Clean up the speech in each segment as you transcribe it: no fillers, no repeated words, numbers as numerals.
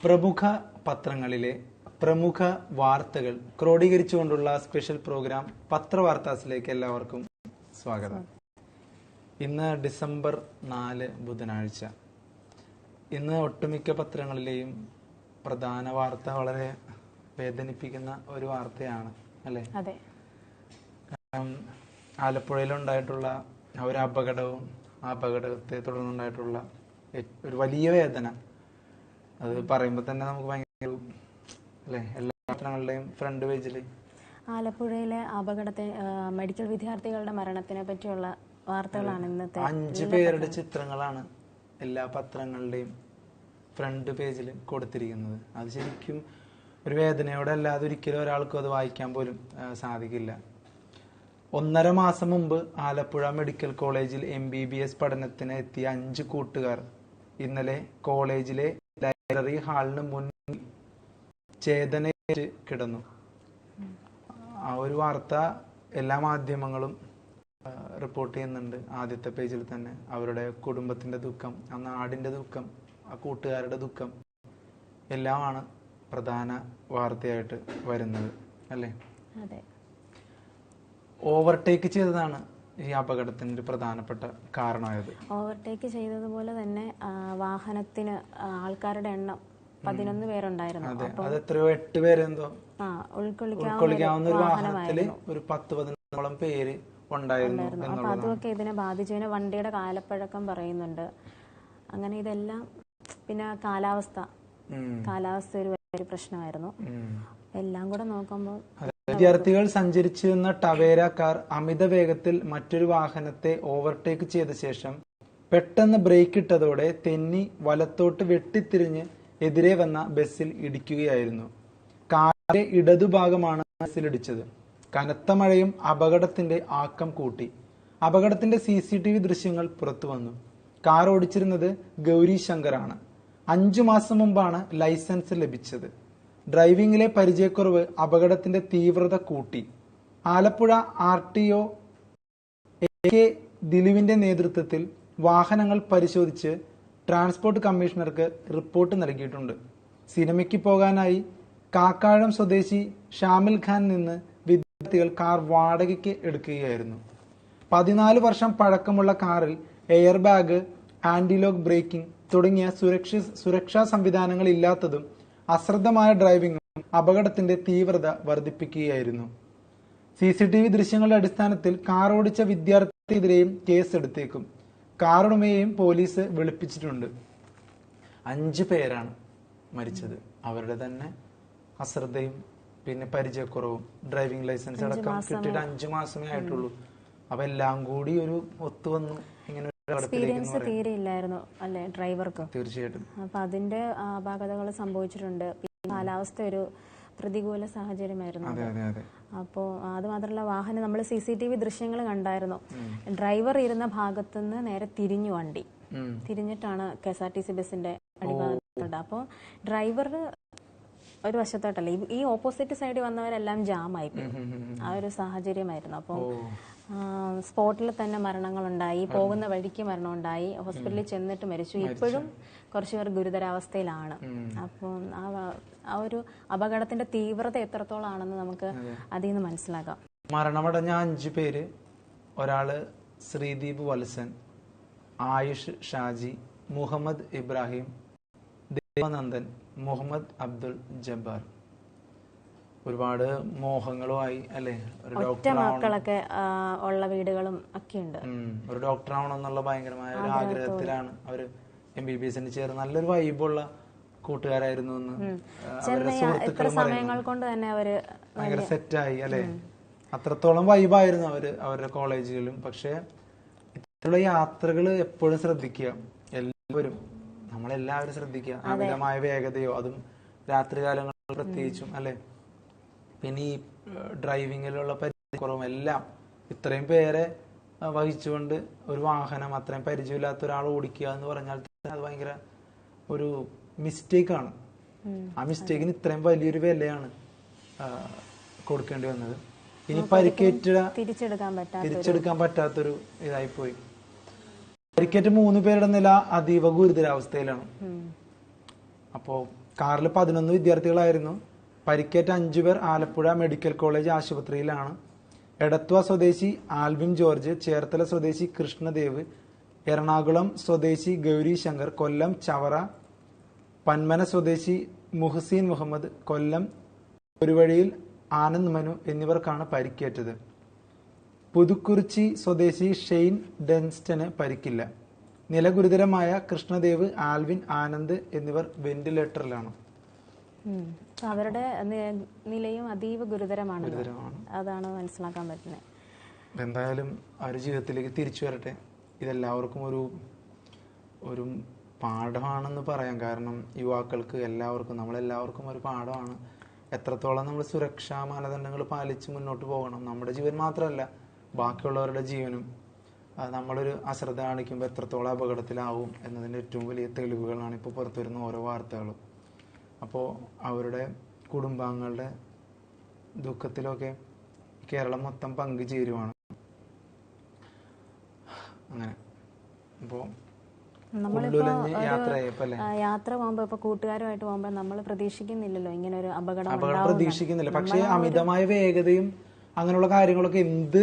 പ്രമുഖ പത്രങ്ങളിലെ പ്രമുഖ വാർത്തകൾ ക്രോഡീകരിച്ചുകൊണ്ടുള്ള സ്പെഷ്യൽ പ്രോഗ്രാം പത്രവാർത്താസിലേക്ക് എല്ലാവർക്കും സ്വാഗതം. ഇന്ന് ഡിസംബർ 4 ബുധനാഴ്ച. ഇന്ന് ഒട്ടുമിക്ക പത്രങ്ങളിലെയും പ്രധാന വാർത്ത വളരെ വേദനിപ്പിക്കുന്ന ഒരു വാർത്തയാണ് അല്ലേ? ആലപ്പുഴയിലുണ്ടായിട്ടുള്ള ഒരു അപകടവും ആ അപകടത്തെ തുടർന്നുണ്ടായിട്ടുള്ള ഒരു വലിയ വേദന, അത് പറയുമ്പോൾ തന്നെ നമുക്ക് ഭയങ്കര അല്ലേ? എല്ലാ പത്രങ്ങളുടെയും ഫ്രണ്ട് പേജിൽ ആലപ്പുഴയിലെ അപകടത്തെ മെഡിക്കൽ വിദ്യാർത്ഥികളുടെ മരണത്തിനെ പറ്റിയുള്ള വാർത്തകളാണ് ഇന്നത്തെ. 5 പേരുടെ ചിത്രങ്ങളാണ് എല്ലാ പത്രങ്ങളുടെയും ഫ്രണ്ട് പേജിൽ കൊടുത്തിരിക്കുന്നത്. അത് ശരിക്കും ഒരു വേദനയോടെ അല്ലാതെ ഒരിക്കലും ഒരാൾക്കും അത് വായിക്കാൻ പോലും സാധിക്കില്ല. 1.5 മാസം മുമ്പ് ആലപ്പുഴ മെഡിക്കൽ കോളേജിൽ MBBS പഠനത്തിന് എത്തിയ 5 കൂട്ടുകാർ ഇന്നലെ കോളേജിലെ ലൈബ്രറി ഹാളിന് മുന്നിൽ ചേതനയേറ്റ് കിടന്നു. ആ ഒരു വാർത്ത എല്ലാ മാധ്യമങ്ങളും റിപ്പോർട്ട് ചെയ്യുന്നുണ്ട്. ആദ്യത്തെ പേജിൽ തന്നെ അവരുടെ കുടുംബത്തിന്റെ ദുഃഖം, ആ നാടിന്റെ ദുഃഖം, ആ കൂട്ടുകാരുടെ ദുഃഖം എല്ലാമാണ് പ്രധാന വാർത്തയായിട്ട് വരുന്നത് അല്ലേ? ഓവർടേക്ക് ചെയ്തതാണ് ഈ അപകടത്തിന് ഒരു പ്രധാനപ്പെട്ട കാരണമായത്. ഓവർടേക്ക് ചെയ്തതുപോലെ തന്നെ വാഹനത്തിന് ആൾക്കാരുടെ എണ്ണം 11 പേരുണ്ടായിരുന്നു. അത് എത്രയോ 8 പേരെന്തോ ഉൾക്കൊള്ളിക്കാവുന്ന ഒരു വാഹനത്തില് ഒരു 10-15 പേര് ഉണ്ടായിരുന്നു. അപ്പൊ അതൊക്കെ ഇതിനെ ബാധിച്ചു. പിന്നെ വണ്ടിയുടെ കാലപ്പഴക്കം പറയുന്നുണ്ട്. അങ്ങനെ ഇതെല്ലാം, പിന്നെ കാലാവസ്ഥ ഒരു വലിയ പ്രശ്നമായിരുന്നു. എല്ലാം കൂടെ നോക്കുമ്പോൾ വിദ്യാർത്ഥികൾ സഞ്ചരിച്ചിരുന്ന ടവേര കാർ അമിത വേഗത്തിൽ മറ്റൊരു വാഹനത്തെ ഓവർടേക്ക് ചെയ്ത ശേഷം പെട്ടെന്ന് ബ്രേക്ക് ഇട്ടതോടെ തെന്നി വലത്തോട്ട് വെട്ടിത്തിരിഞ്ഞ് എതിരെ വന്ന ബസ്സിൽ ഇടിക്കുകയായിരുന്നു. കാറിന്റെ ഇടതുഭാഗമാണ് ബസ്സിലിടിച്ചത്. കനത്ത മഴയും അപകടത്തിന്റെ ആക്കം കൂട്ടി. അപകടത്തിന്റെ CCTV ദൃശ്യങ്ങൾ പുറത്തു വന്നു. കാർ ഓടിച്ചിരുന്നത് ഗൗരി ശങ്കറാണ്. 5 മാസം മുമ്പാണ് ലൈസൻസ് ലഭിച്ചത്. ഡ്രൈവിംഗിലെ പരിചയക്കുറവ് അപകടത്തിന്റെ തീവ്രത കൂട്ടി. ആലപ്പുഴ RTO AK ദിലീപിന്റെ നേതൃത്വത്തിൽ വാഹനങ്ങൾ പരിശോധിച്ച് ട്രാൻസ്പോർട്ട് കമ്മീഷണർക്ക് റിപ്പോർട്ട് നൽകിയിട്ടുണ്ട്. സിനിമയ്ക്ക് പോകാനായി കാക്കാഴം സ്വദേശി ഷാമിൽ ഖാൻ നിന്ന് വിദ്യാർത്ഥികൾ കാർ വാടകയ്ക്ക് എടുക്കുകയായിരുന്നു. 14 വർഷം പഴക്കമുള്ള കാറിൽ എയർ ബാഗ്, ആന്റിലോക്ക് ബ്രേക്കിംഗ് തുടങ്ങിയ സുരക്ഷാ സംവിധാനങ്ങൾ ഇല്ലാത്തതും അശ്രദ്ധമായ ഡ്രൈവിംഗും അപകടത്തിന്റെ തീവ്രത വർദ്ധിപ്പിക്കുകയായിരുന്നു. CCTV ദൃശ്യങ്ങളുടെ അടിസ്ഥാനത്തിൽ കാർ ഓടിച്ച വിദ്യാർത്ഥിക്കെതിരെയും കേസെടുത്തേക്കും. കാറുടമയെയും പോലീസ് വിളിപ്പിച്ചിട്ടുണ്ട്. 5 പേരാണ് മരിച്ചത്. അവരുടെ തന്നെ അശ്രദ്ധയും പിന്നെ പരിചയക്കുറവും. ഡ്രൈവിംഗ് ലൈസൻസ് അടക്കം കിട്ടിയിട്ട് 5 മാസമേ ആയിട്ടുള്ളൂ. അപ്പൊ എല്ലാം കൂടി ഒരു ഒത്തുവന്നു. ഇങ്ങനെ എക്സ്പീരിയൻസ് തീരെ ഇല്ലായിരുന്നു അല്ലെ ഡ്രൈവർക്ക്? തീർച്ചയായിട്ടും. അപ്പൊ അതിന്റെ അപാകതകൾ സംഭവിച്ചിട്ടുണ്ട്. കാലാവസ്ഥ ഒരു പ്രതികൂല സാഹചര്യമായിരുന്നു. അപ്പോ അത് മാത്രമല്ല, വാഹനം നമ്മൾ CCTV ദൃശ്യങ്ങൾ കണ്ടായിരുന്നു. ഡ്രൈവർ ഇരുന്ന ഭാഗത്തുനിന്ന് നേരെ തിരിഞ്ഞു, വണ്ടി തിരിഞ്ഞിട്ടാണ് KSRTC ബസിന്റെ അടിഭാഗത്തുണ്ട്. അപ്പോൾ ഡ്രൈവർ ഒരു വശത്തോട്ടല്ല, ഈ ഓപ്പോസിറ്റ് സൈഡിൽ വന്നവരെല്ലാം ജാമായി ആ ഒരു സാഹചര്യമായിരുന്നു. അപ്പോൾ സ്പോട്ടിൽ തന്നെ മരണങ്ങളുണ്ടായി, പോകുന്ന വഴിക്ക് മരണമുണ്ടായി, ഹോസ്പിറ്റലിൽ ചെന്നിട്ട് മരിച്ചു. ഇപ്പോഴും കുറച്ചുപേർ ഗുരുതരാവസ്ഥയിലാണ്. അപ്പോൾ ആ ഒരു അപകടത്തിന്റെ തീവ്രത എത്രത്തോളം ആണെന്ന് നമുക്ക് അതിൽ നിന്ന് മനസ്സിലാക്കാം. മരണമടഞ്ഞ 5 പേര്, ഒരാള് ശ്രീദീപ് വത്സൻ, ആയുഷ് ഷാജി, മുഹമ്മദ് ഇബ്രാഹിം, ദേവനന്ദൻ, മുഹമ്മദ് അബ്ദുൾ ജബ്ബാർ. ഒരുപാട് മോഹങ്ങളുമായി അല്ലെ? ഒറ്റ മക്കളൊക്കെ ഉള്ള വീടുകളും ഒക്കെ ഉണ്ട്. ഒരു ഡോക്ടർ ആവണമെന്നുള്ള ഭയങ്കരമായ ഒരു ആഗ്രഹത്തിലാണ് അവര് MBBSന് ചേർന്ന്. നല്ലൊരു വൈബുള്ള കൂട്ടുകാരായിരുന്നു എന്ന് സുഹൃത്തുക്കൾ ഭയങ്കര സെറ്റായി അല്ലെ? അത്രത്തോളം വൈബായിരുന്നു അവരുടെ കോളേജുകളിലും. പക്ഷെ ഇത്തരത്തിലുള്ള യാത്രകൾ എപ്പോഴും ശ്രദ്ധിക്കുക, എല്ലാവരും, നമ്മളെല്ലാവരും ശ്രദ്ധിക്കുക. അമിതമായ വേഗതയോ, അതും രാത്രികാലങ്ങളിൽ പ്രത്യേകിച്ചും അല്ലെ? പിന്നെ ഈ ഡ്രൈവിങ്ങിലുള്ള പരിചയക്കുറവും എല്ലാം, ഇത്രയും പേരെ വഹിച്ചുകൊണ്ട് ഒരു വാഹനം അത്രയും പരിചയമില്ലാത്ത ഒരാൾ ഓടിക്കുക എന്ന് പറഞ്ഞാൽ അത് ഭയങ്കര ഒരു മിസ്റ്റേക്കാണ്. ആ മിസ്റ്റേക്കിന് ഇത്രയും വലിയൊരു വിലയാണ് കൊടുക്കേണ്ടി വന്നത്. ഇനി തിരിച്ചെടുക്കാൻ പറ്റാത്തൊരു ഇതായിപ്പോയി. പരിക്കേറ്റ 3 പേരുടെ നില അതീവ ഗുരുതരാവസ്ഥയിലാണ്. അപ്പോ കാറിൽ 11 വിദ്യാർത്ഥികളായിരുന്നു. പരിക്കേറ്റ 5 പേർ ആലപ്പുഴ മെഡിക്കൽ കോളേജ് ആശുപത്രിയിലാണ്. എടത്വ സ്വദേശി ആൽവിൻ ജോർജ്, ചേർത്തല സ്വദേശി കൃഷ്ണദേവ്, എറണാകുളം സ്വദേശി ഗൗരി ശങ്കർ, കൊല്ലം ചവറ പന്മന സ്വദേശി മുഹ്സീൻ മുഹമ്മദ്, കൊല്ലം ഒരുവഴിയിൽ ആനന്ദ് മനു എന്നിവർക്കാണ് പരിക്കേറ്റത്. പുതുക്കുറിച്ചി സ്വദേശി ഷെയ്ൻ ഡെൻസ്റ്റന് പരിക്കില്ല. നില ഗുരുതരമായ കൃഷ്ണദേവ്, ആൽവിൻ, ആനന്ദ് എന്നിവർ വെന്റിലേറ്ററിലാണ്. അവരുടെ നിലയും അതീവ ഗുരുതരമാണ്, അതാണ് മനസ്സിലാക്കാൻ പറ്റുന്നത്. എന്തായാലും അവർ ജീവിതത്തിലേക്ക് തിരിച്ചു വരട്ടെ. ഇതെല്ലാവർക്കും ഒരു പാഠമാണെന്ന് പറയാം. കാരണം യുവാക്കൾക്ക് എല്ലാവർക്കും, നമ്മളെല്ലാവർക്കും ഒരു പാഠമാണ്. എത്രത്തോളം നമ്മൾ സുരക്ഷാ മാനദണ്ഡങ്ങൾ പാലിച്ച് മുന്നോട്ട് പോകണം. നമ്മുടെ ജീവൻ മാത്രമല്ല, ബാക്കിയുള്ളവരുടെ ജീവനും നമ്മളൊരു അശ്രദ്ധ കാണിക്കുമ്പോൾ എത്രത്തോളം അപകടത്തിലാവും എന്നതിൻ്റെ ഏറ്റവും വലിയ തെളിവുകളാണ് ഇപ്പോൾ പുറത്തു വരുന്ന ഓരോ വാർത്തകളും. അപ്പോൾ അവരുടെ കുടുംബാംഗങ്ങളുടെ ദുഃഖത്തിലൊക്കെ കേരളം മൊത്തം പങ്കുചേരുവാണ്. അങ്ങനെ അപ്പോൾ യാത്ര പോകുമ്പോ ഇപ്പൊ കൂട്ടുകാരുമായിട്ട് പോകുമ്പോ നമ്മൾ പ്രതീക്ഷിക്കുന്നില്ലല്ലോ ഇങ്ങനെ ഒരു അപകടം പ്രതീക്ഷിക്കുന്നില്ല. പക്ഷേ അമിതമായ വേഗതയും അങ്ങനെയുള്ള കാര്യങ്ങളൊക്കെ എന്ത്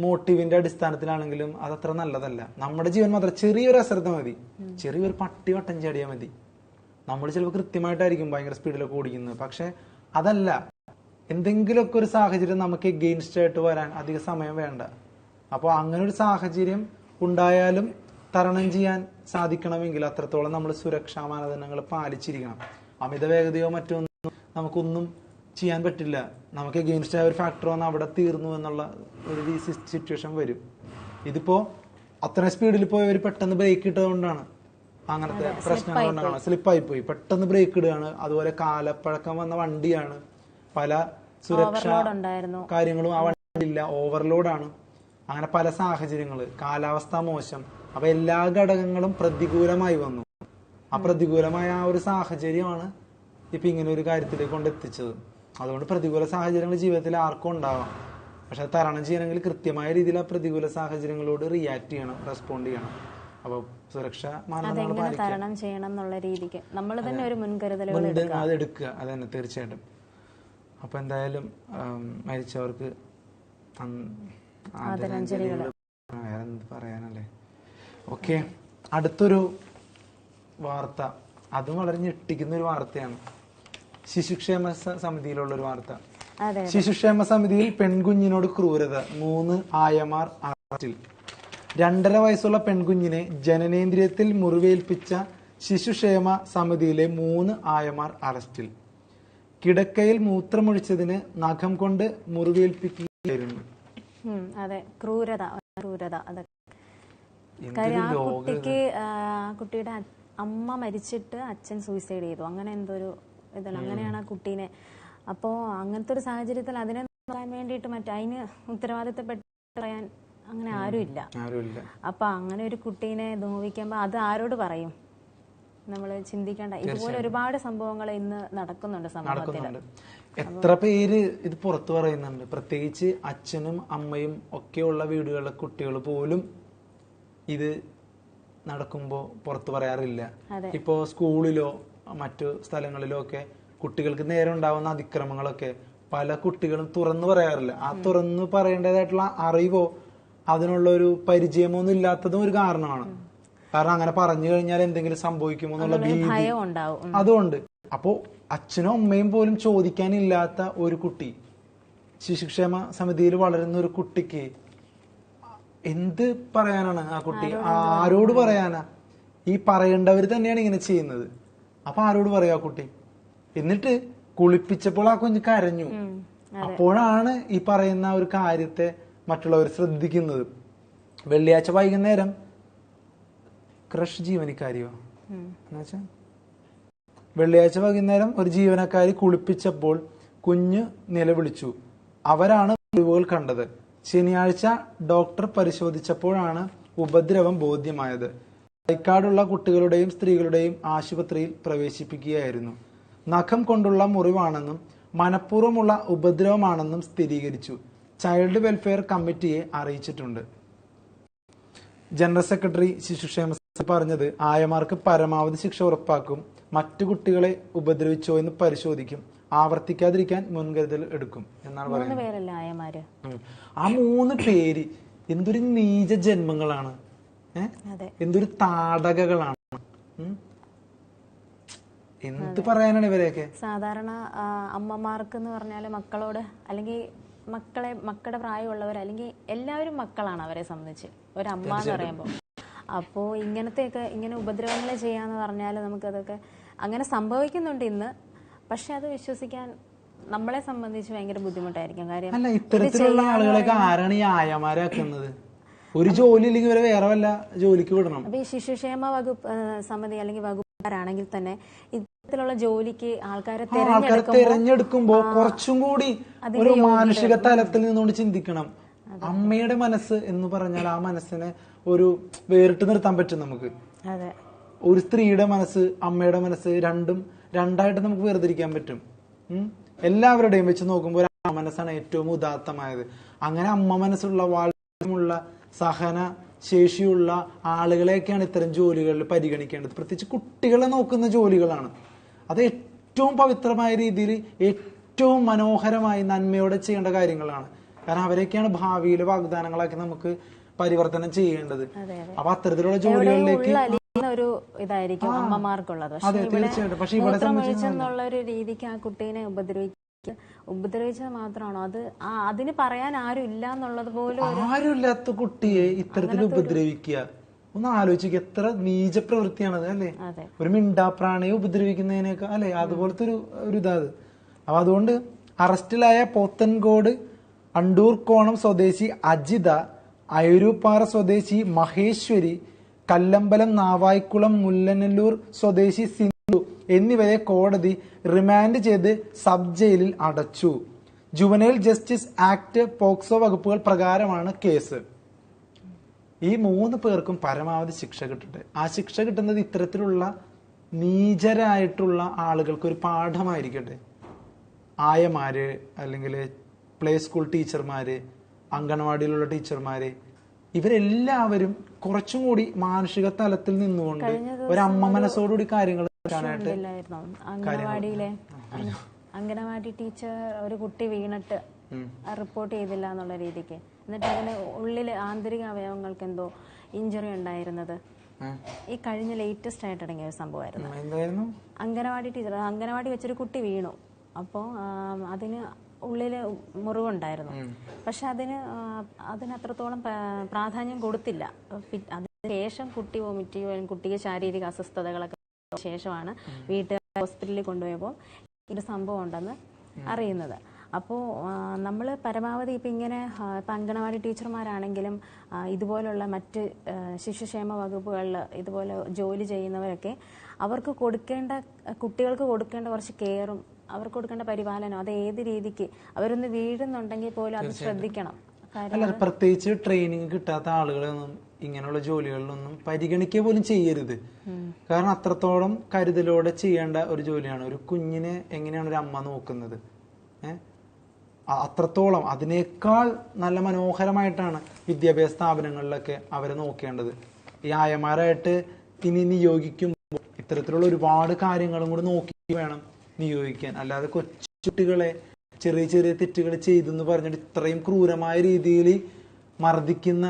മോട്ടീവിന്റെ അടിസ്ഥാനത്തിലാണെങ്കിലും അതത്ര നല്ലതല്ല. നമ്മുടെ ജീവൻ മാത്രം ചെറിയൊരു അശ്രദ്ധ മതി, ചെറിയൊരു പട്ടി വട്ടം ചാടിയാൽ മതി. നമ്മൾ ചിലപ്പോൾ കൃത്യമായിട്ടായിരിക്കും ഭയങ്കര സ്പീഡിലൊക്കെ ഓടിക്കുന്നത്. പക്ഷെ അതല്ല, എന്തെങ്കിലുമൊക്കെ ഒരു സാഹചര്യം നമുക്ക് എഗെയിൻസ്റ്റ് ആയിട്ട് വരാൻ അധിക സമയം വേണ്ട. അപ്പോൾ അങ്ങനെ ഒരു സാഹചര്യം ഉണ്ടായാലും തരണം ചെയ്യാൻ സാധിക്കണമെങ്കിൽ അത്രത്തോളം നമ്മൾ സുരക്ഷാ മാനദണ്ഡങ്ങൾ പാലിച്ചിരിക്കണം. അമിത വേഗതയോ മറ്റൊന്നും നമുക്കൊന്നും ചെയ്യാൻ പറ്റില്ല. നമുക്ക് എഗെയിൻസ്റ്റ് ആയ ഒരു ഫാക്ടർ വന്ന് അവിടെ തീർന്നു എന്നുള്ള ഒരു സിറ്റുവേഷൻ വരും. ഇതിപ്പോ അത്ര സ്പീഡിൽ പോയവർ പെട്ടെന്ന് ബ്രേക്ക് ഇട്ടതുകൊണ്ടാണ് അങ്ങനത്തെ പ്രശ്നങ്ങൾ കൊണ്ടാണ്. സ്ലിപ്പായി പോയി, പെട്ടെന്ന് ബ്രേക്ക് ഇടുകയാണ്. അതുപോലെ കാലപ്പഴക്കം വന്ന വണ്ടിയാണ്, പല സുരക്ഷാ കാര്യങ്ങളും ആ വണ്ടിയില്ല, ഓവർലോഡാണ്. അങ്ങനെ പല സാഹചര്യങ്ങള്, കാലാവസ്ഥ മോശം, അപ്പൊ എല്ലാ ഘടകങ്ങളും പ്രതികൂലമായി വന്നു. ആ പ്രതികൂലമായ ആ ഒരു സാഹചര്യമാണ് ഇപ്പൊ ഇങ്ങനെ ഒരു കാര്യത്തിലേക്ക് കൊണ്ടെത്തിച്ചത്. അതുകൊണ്ട് പ്രതികൂല സാഹചര്യങ്ങൾ ജീവിതത്തിൽ ആർക്കും ഉണ്ടാവാം. പക്ഷെ അത് തരണം ചെയ്യണമെങ്കിൽ കൃത്യമായ രീതിയിൽ ആ പ്രതികൂല സാഹചര്യങ്ങളോട് റിയാക്ട് ചെയ്യണം, റെസ്പോണ്ട് ചെയ്യണം. അപ്പൊ സുരക്ഷാ മാനദണ്ഡങ്ങൾ തരണം ചെയ്യണം എന്നുള്ള രീതിക്ക് നമ്മൾ തന്നെ ഒരു മുൻകരുതലുകൾ അതെടുക്കുക. അതന്നെ, തീർച്ചയായിട്ടും. അപ്പൊ എന്തായാലും മരിച്ചവർക്ക് വേറെന്ത് പറയാനല്ലേ. ഓക്കെ, അടുത്തൊരു വാർത്ത, അതും വളരെ ഞെട്ടിക്കുന്ന ഒരു വാർത്തയാണ്. ശിശുക്ഷേമ സമിതിയിലുള്ള ഒരു വാർത്ത. ശിശുക്ഷേമ സമിതിയിൽ പെൺകുഞ്ഞിനോട് ക്രൂരത, 3 ആയമാർ അറസ്റ്റിൽ. 2.5 വയസ്സുള്ള പെൺകുഞ്ഞിനെ ജനനേന്ദ്രിയത്തിൽ മുറിവേൽപ്പിച്ച ശിശുക്ഷേമ സമിതിയിലെ 3 ആയമാർ അറസ്റ്റിൽ. കിടക്കയിൽ മൂത്രമൊഴിച്ചതിന് നഖം കൊണ്ട് മുറിവേൽപ്പിക്കുകയായിരുന്നു. അതെ, ക്രൂരത. കാര്യം ആ കുട്ടിയുടെ അമ്മ മരിച്ചിട്ട് അച്ഛൻ സൂയിസൈഡ് ചെയ്തു, അങ്ങനെ എന്തോ ഒരു ഇതല്ല, അങ്ങനെയാണ് ആ കുട്ടീനെ. അപ്പോ അങ്ങനത്തെ ഒരു സാഹചര്യത്തിൽ അതിനെ നോക്കാൻ വേണ്ടിയിട്ട് അതിന് ഉത്തരവാദിത്തപ്പെട്ട് പറയാൻ അങ്ങനെ ആരുമില്ല. അപ്പൊ അങ്ങനെ ഒരു കുട്ടീനെ നോവിക്കുമ്പോ അത് ആരോട് പറയും? നമ്മൾ ചിന്തിക്കേണ്ട. ഇതുപോലെ ഒരുപാട് സംഭവങ്ങൾ ഇന്ന് നടക്കുന്നുണ്ട് സമൂഹത്തിൽ. എത്ര പേര് ഇത് പുറത്തു പറയുന്നുണ്ട്. പ്രത്യേകിച്ച് അച്ഛനും അമ്മയും ഒക്കെയുള്ള വീടുകളിലെ കുട്ടികൾ പോലും ഇത് നടക്കുമ്പോ പുറത്തു പറയാറില്ല. ഇപ്പോ സ്കൂളിലോ മറ്റു സ്ഥലങ്ങളിലോ ഒക്കെ കുട്ടികൾക്ക് നേരെ ഉണ്ടാവുന്ന അതിക്രമങ്ങളൊക്കെ പല കുട്ടികളും തുറന്നു പറയാറില്ല. ആ തുറന്നു പറയേണ്ടതായിട്ടുള്ള അറിവോ അതിനുള്ള ഒരു പരിചയമോ ഒന്നും ഇല്ലാത്തതും ഒരു കാരണമാണ്. കാരണം അങ്ങനെ പറഞ്ഞു കഴിഞ്ഞാൽ എന്തെങ്കിലും സംഭവിക്കുമോ എന്നുള്ള ഭീതി അതുകൊണ്ട്. അപ്പോ അച്ഛനും അമ്മയും പോലും ചോദിക്കാനില്ലാത്ത ഒരു കുട്ടി, ശിശുക്ഷേമ സമിതിയിൽ വളരുന്ന ഒരു കുട്ടിക്ക് എന്ത് പറയാനാണ്? ആ കുട്ടി ആരോട് പറയാനാ? ഈ പറയേണ്ടവർ തന്നെയാണ് ഇങ്ങനെ ചെയ്യുന്നത്. അപ്പൊ ആരോട് പറയാ കുട്ടി? എന്നിട്ട് കുളിപ്പിച്ചപ്പോൾ ആ കുഞ്ഞ് കരഞ്ഞു. അപ്പോഴാണ് ഈ പറയുന്ന ഒരു കാര്യത്തെ മറ്റുള്ളവർ ശ്രദ്ധിക്കുന്നത്. വെള്ളിയാഴ്ച വൈകുന്നേരം ക്രഷ് ജീവനക്കാരിയോ എന്നുവെച്ചാ വെള്ളിയാഴ്ച വൈകുന്നേരം ഒരു ജീവനക്കാരി കുളിപ്പിച്ചപ്പോൾ കുഞ്ഞ് നിലവിളിച്ചു. അവരാണ് മുറിവുകൾ കണ്ടത്. ശനിയാഴ്ച ഡോക്ടർ പരിശോധിച്ചപ്പോഴാണ് ഉപദ്രവം ബോധ്യമായത്. തൈക്കാടുള്ള കുട്ടികളുടെയും സ്ത്രീകളുടെയും ആശുപത്രിയിൽ പ്രവേശിപ്പിക്കുകയായിരുന്നു. നഖം കൊണ്ടുള്ള മുറിവാണെന്നും മനഃപൂർവ്വമുള്ള ഉപദ്രവമാണെന്നും സ്ഥിരീകരിച്ചു. ചൈൽഡ് വെൽഫെയർ കമ്മിറ്റിയെ അറിയിച്ചിട്ടുണ്ട്. ജനറൽ സെക്രട്ടറി ശിശുക്ഷേമ പറഞ്ഞത് ആയമാർക്ക് പരമാവധി ശിക്ഷ ഉറപ്പാക്കും. മറ്റു കുട്ടികളെ ഉപദ്രവിച്ചോ എന്ന് പരിശോധിക്കും, ആവർത്തിക്കാതിരിക്കാൻ മുൻകരുതൽ എടുക്കും എന്നാണ് പറയുന്നത്. ആ 3 പേര് എന്തൊരു നീച ജന്മങ്ങളാണ്, എന്തൊരു താടകകളാണ്. എന്ത് പറയാനാണ് ഇവരെയൊക്കെ? സാധാരണ അമ്മമാർക്ക് എന്ന് പറഞ്ഞാല് മക്കളോട്, അല്ലെങ്കിൽ മക്കളുടെ പ്രായമുള്ളവർ, അല്ലെങ്കിൽ എല്ലാവരും മക്കളാണ് അവരെ സംബന്ധിച്ച് ഒരമ്മ എന്ന് പറയുമ്പോൾ. അപ്പോൾ ഇങ്ങനെ ഉപദ്രവങ്ങൾ ചെയ്യാന്ന് പറഞ്ഞാൽ നമുക്കതൊക്കെ അങ്ങനെ സംഭവിക്കുന്നുണ്ട് ഇന്ന്. പക്ഷെ അത് വിശ്വസിക്കാൻ നമ്മളെ സംബന്ധിച്ച് ഭയങ്കര ബുദ്ധിമുട്ടായിരിക്കും. കാര്യം അല്ല, ഇത്തരത്തിലുള്ള ആളുകളൊക്കെ ആരാണ് ഈ ആയമാരാക്കുന്നത്? ഒരു ജോലി ഇല്ലെങ്കിൽ ഇവരെ വേറെ വല്ല ജോലിക്ക് വിടണം. അപ്പൊ ഈ ശിശുക്ഷേമ വകുപ്പ് സമിതി അല്ലെങ്കിൽ വകുപ്പുകാരാണെങ്കിൽ തന്നെ ഇത്തരത്തിലുള്ള ജോലിക്ക് ആൾക്കാരെ തിരഞ്ഞെടുക്കുമ്പോ കുറച്ചും കൂടി ഒരു മാനുഷിക തലത്തിൽ നിന്നുകൊണ്ട് ചിന്തിക്കണം. അമ്മയുടെ മനസ്സ് എന്ന് പറഞ്ഞാൽ ആ മനസ്സിനെ ഒരു വേറിട്ട് നിർത്താൻ പറ്റും നമുക്ക്. ഒരു സ്ത്രീയുടെ മനസ്സ്, അമ്മയുടെ മനസ്സ് രണ്ടായിട്ട് നമുക്ക് വേർതിരിക്കാൻ പറ്റും. എല്ലാവരുടെയും വെച്ച് നോക്കുമ്പോൾ അമ്മ മനസ്സാണ് ഏറ്റവും ഉദാത്തമായത്. അങ്ങനെ അമ്മ മനസ്സുള്ള വാത്സല്യമുള്ള സഹന ശേഷിയുള്ള ആളുകളെയൊക്കെയാണ് ഇത്തരം ജോലികളിൽ പരിഗണിക്കേണ്ടത്. പ്രത്യേകിച്ച് കുട്ടികളെ നോക്കുന്ന ജോലികളാണ്. അത് ഏറ്റവും പവിത്രമായ രീതിയിൽ ഏറ്റവും മനോഹരമായി നന്മയോടെ ചെയ്യേണ്ട കാര്യങ്ങളാണ്. കാരണം അവരെയൊക്കെയാണ് ഭാവിയിലെ വാഗ്ദാനങ്ങളാക്കി നമുക്ക് പരിവർത്തനം ചെയ്യേണ്ടത്. അപ്പൊ അത്തരത്തിലുള്ള ജോലികളിലേക്ക് ഒരു ഇതായിരിക്കും അമ്മമാർക്കുള്ളത്. പക്ഷെ എന്നുള്ള ഒരു രീതിക്ക് ആ കുട്ടീനെ ഉപദ്രവിച്ചത് മാത്രമാണോ അത്? അതിന് പറയാൻ ആരും ഇല്ല എന്നുള്ളത് പോലും. ആരുമില്ലാത്ത കുട്ടിയെ ഇത്തരത്തിൽ ഉപദ്രവിക്കുക, ഒന്ന് ആലോചിക്കുക. എത്ര നീച പ്രവൃത്തിയാണത് അല്ലെ? ഒരു മിണ്ടാപ്രാണിയെ ഉപദ്രവിക്കുന്നതിനൊക്കെ അല്ലെ, അതുപോലത്തെ ഒരു ഇതാത്. അപ്പൊ അതുകൊണ്ട് അറസ്റ്റിലായ പോത്തൻകോട് അണ്ടൂർക്കോണം സ്വദേശി അജിത, അയൂരുപ്പാറ സ്വദേശി മഹേശ്വരി, കല്ലമ്പലം നാവായിക്കുളം മുല്ലനെല്ലൂർ സ്വദേശി സിന്ധു എന്നിവരെ കോടതി റിമാൻഡ് ചെയ്ത് സബ് ജയിലിൽ അടച്ചു. ജുവനൈൽ ജസ്റ്റിസ് ആക്ട് പോക്സോ വകുപ്പുകൾ പ്രകാരമാണ് കേസ്. ഈ 3 പേർക്കും പരമാവധി ശിക്ഷ കിട്ടട്ടെ. ആ ശിക്ഷ കിട്ടുന്നത് ഇത്തരത്തിലുള്ള നീചരായിട്ടുള്ള ആളുകൾക്ക് ഒരു പാഠമായിരിക്കട്ടെ. ആയമാര്, അല്ലെങ്കിൽ പ്ലേ സ്കൂൾ ടീച്ചർമാര്, അംഗൻവാടിയിലുള്ള ടീച്ചർമാര്, ഇവരെല്ലാവരും കുറച്ചും കൂടി മാനുഷിക തലത്തിൽ നിന്നുകൊണ്ട് ഒരമ്മ മനസ്സോടുകൂടി കാര്യങ്ങൾ അംഗനവാടി ടീച്ചർ ഒരു കുട്ടി വീണിട്ട് റിപ്പോർട്ട് ചെയ്തില്ല എന്നുള്ള രീതിക്ക്, എന്നിട്ട് അതിന് ഉള്ളില് ആന്തരിക അവയവങ്ങൾക്ക് എന്തോ ഇഞ്ചുറി ഉണ്ടായിരുന്നത് ഈ കഴിഞ്ഞ ലേറ്റസ്റ്റ് ആയിട്ട് ഇറങ്ങിയ ഒരു സംഭവമായിരുന്നു. അംഗനവാടി വെച്ചൊരു കുട്ടി വീണു. അപ്പോൾ അതിന് ഉള്ളില് മുറിവുണ്ടായിരുന്നു. പക്ഷെ അതിന് അത്രത്തോളം പ്രാധാന്യം കൊടുത്തില്ല. അതിനുശേഷം കുട്ടി വോമിറ്റ് ചെയ്യുകയും കുട്ടിക്ക് ശാരീരിക അസ്വസ്ഥതകളൊക്കെ ശേഷമാണ് വീട്ടുകാർ ഹോസ്പിറ്റലിൽ കൊണ്ടുപോയപ്പോൾ ഒരു സംഭവം ഉണ്ടെന്ന് അറിയുന്നത്. അപ്പോൾ നമ്മൾ പരമാവധി ഇപ്പം അംഗനവാടി ടീച്ചർമാരാണെങ്കിലും ഇതുപോലുള്ള മറ്റ് ശിശുക്ഷേമ വകുപ്പുകളിൽ ഇതുപോലെ ജോലി ചെയ്യുന്നവരൊക്കെ കുട്ടികൾക്ക് കൊടുക്കേണ്ട കുറച്ച് കെയറും അവർക്ക് കൊടുക്കേണ്ട പരിപാലനം, അത് ഏത് രീതിക്ക് അവരൊന്ന് വീഴുന്നുണ്ടെങ്കിൽ പോലും അത് ശ്രദ്ധിക്കണം. അല്ല, പ്രത്യേകിച്ച് ട്രെയിനിങ് കിട്ടാത്ത ആളുകളൊന്നും ഇങ്ങനെയുള്ള ജോലികളിലൊന്നും പരിഗണിക്കുക പോലും ചെയ്യരുത്. കാരണം അത്രത്തോളം കരുതലോടെ ചെയ്യേണ്ട ഒരു ജോലിയാണ്. ഒരു കുഞ്ഞിനെ എങ്ങനെയാണ് ഒരു അമ്മ നോക്കുന്നത്, അത്രത്തോളം അതിനേക്കാൾ നല്ല മനോഹരമായിട്ടാണ് വിദ്യാഭ്യാസ സ്ഥാപനങ്ങളിലൊക്കെ അവരെ നോക്കേണ്ടത്. ഈ ആയമാരായിട്ട് ഇനി നിയോഗിക്കുമ്പോൾ ഇത്തരത്തിലുള്ള ഒരുപാട് കാര്യങ്ങളും കൂടി നോക്കി വേണം നിയോഗിക്കാൻ. അല്ലാതെ കൊച്ചുകുട്ടികളെ ചെറിയ ചെറിയ തെറ്റുകൾ ചെയ്തെന്ന് പറഞ്ഞിട്ട് ഇത്രയും ക്രൂരമായ രീതിയിൽ മർദ്ദിക്കുന്ന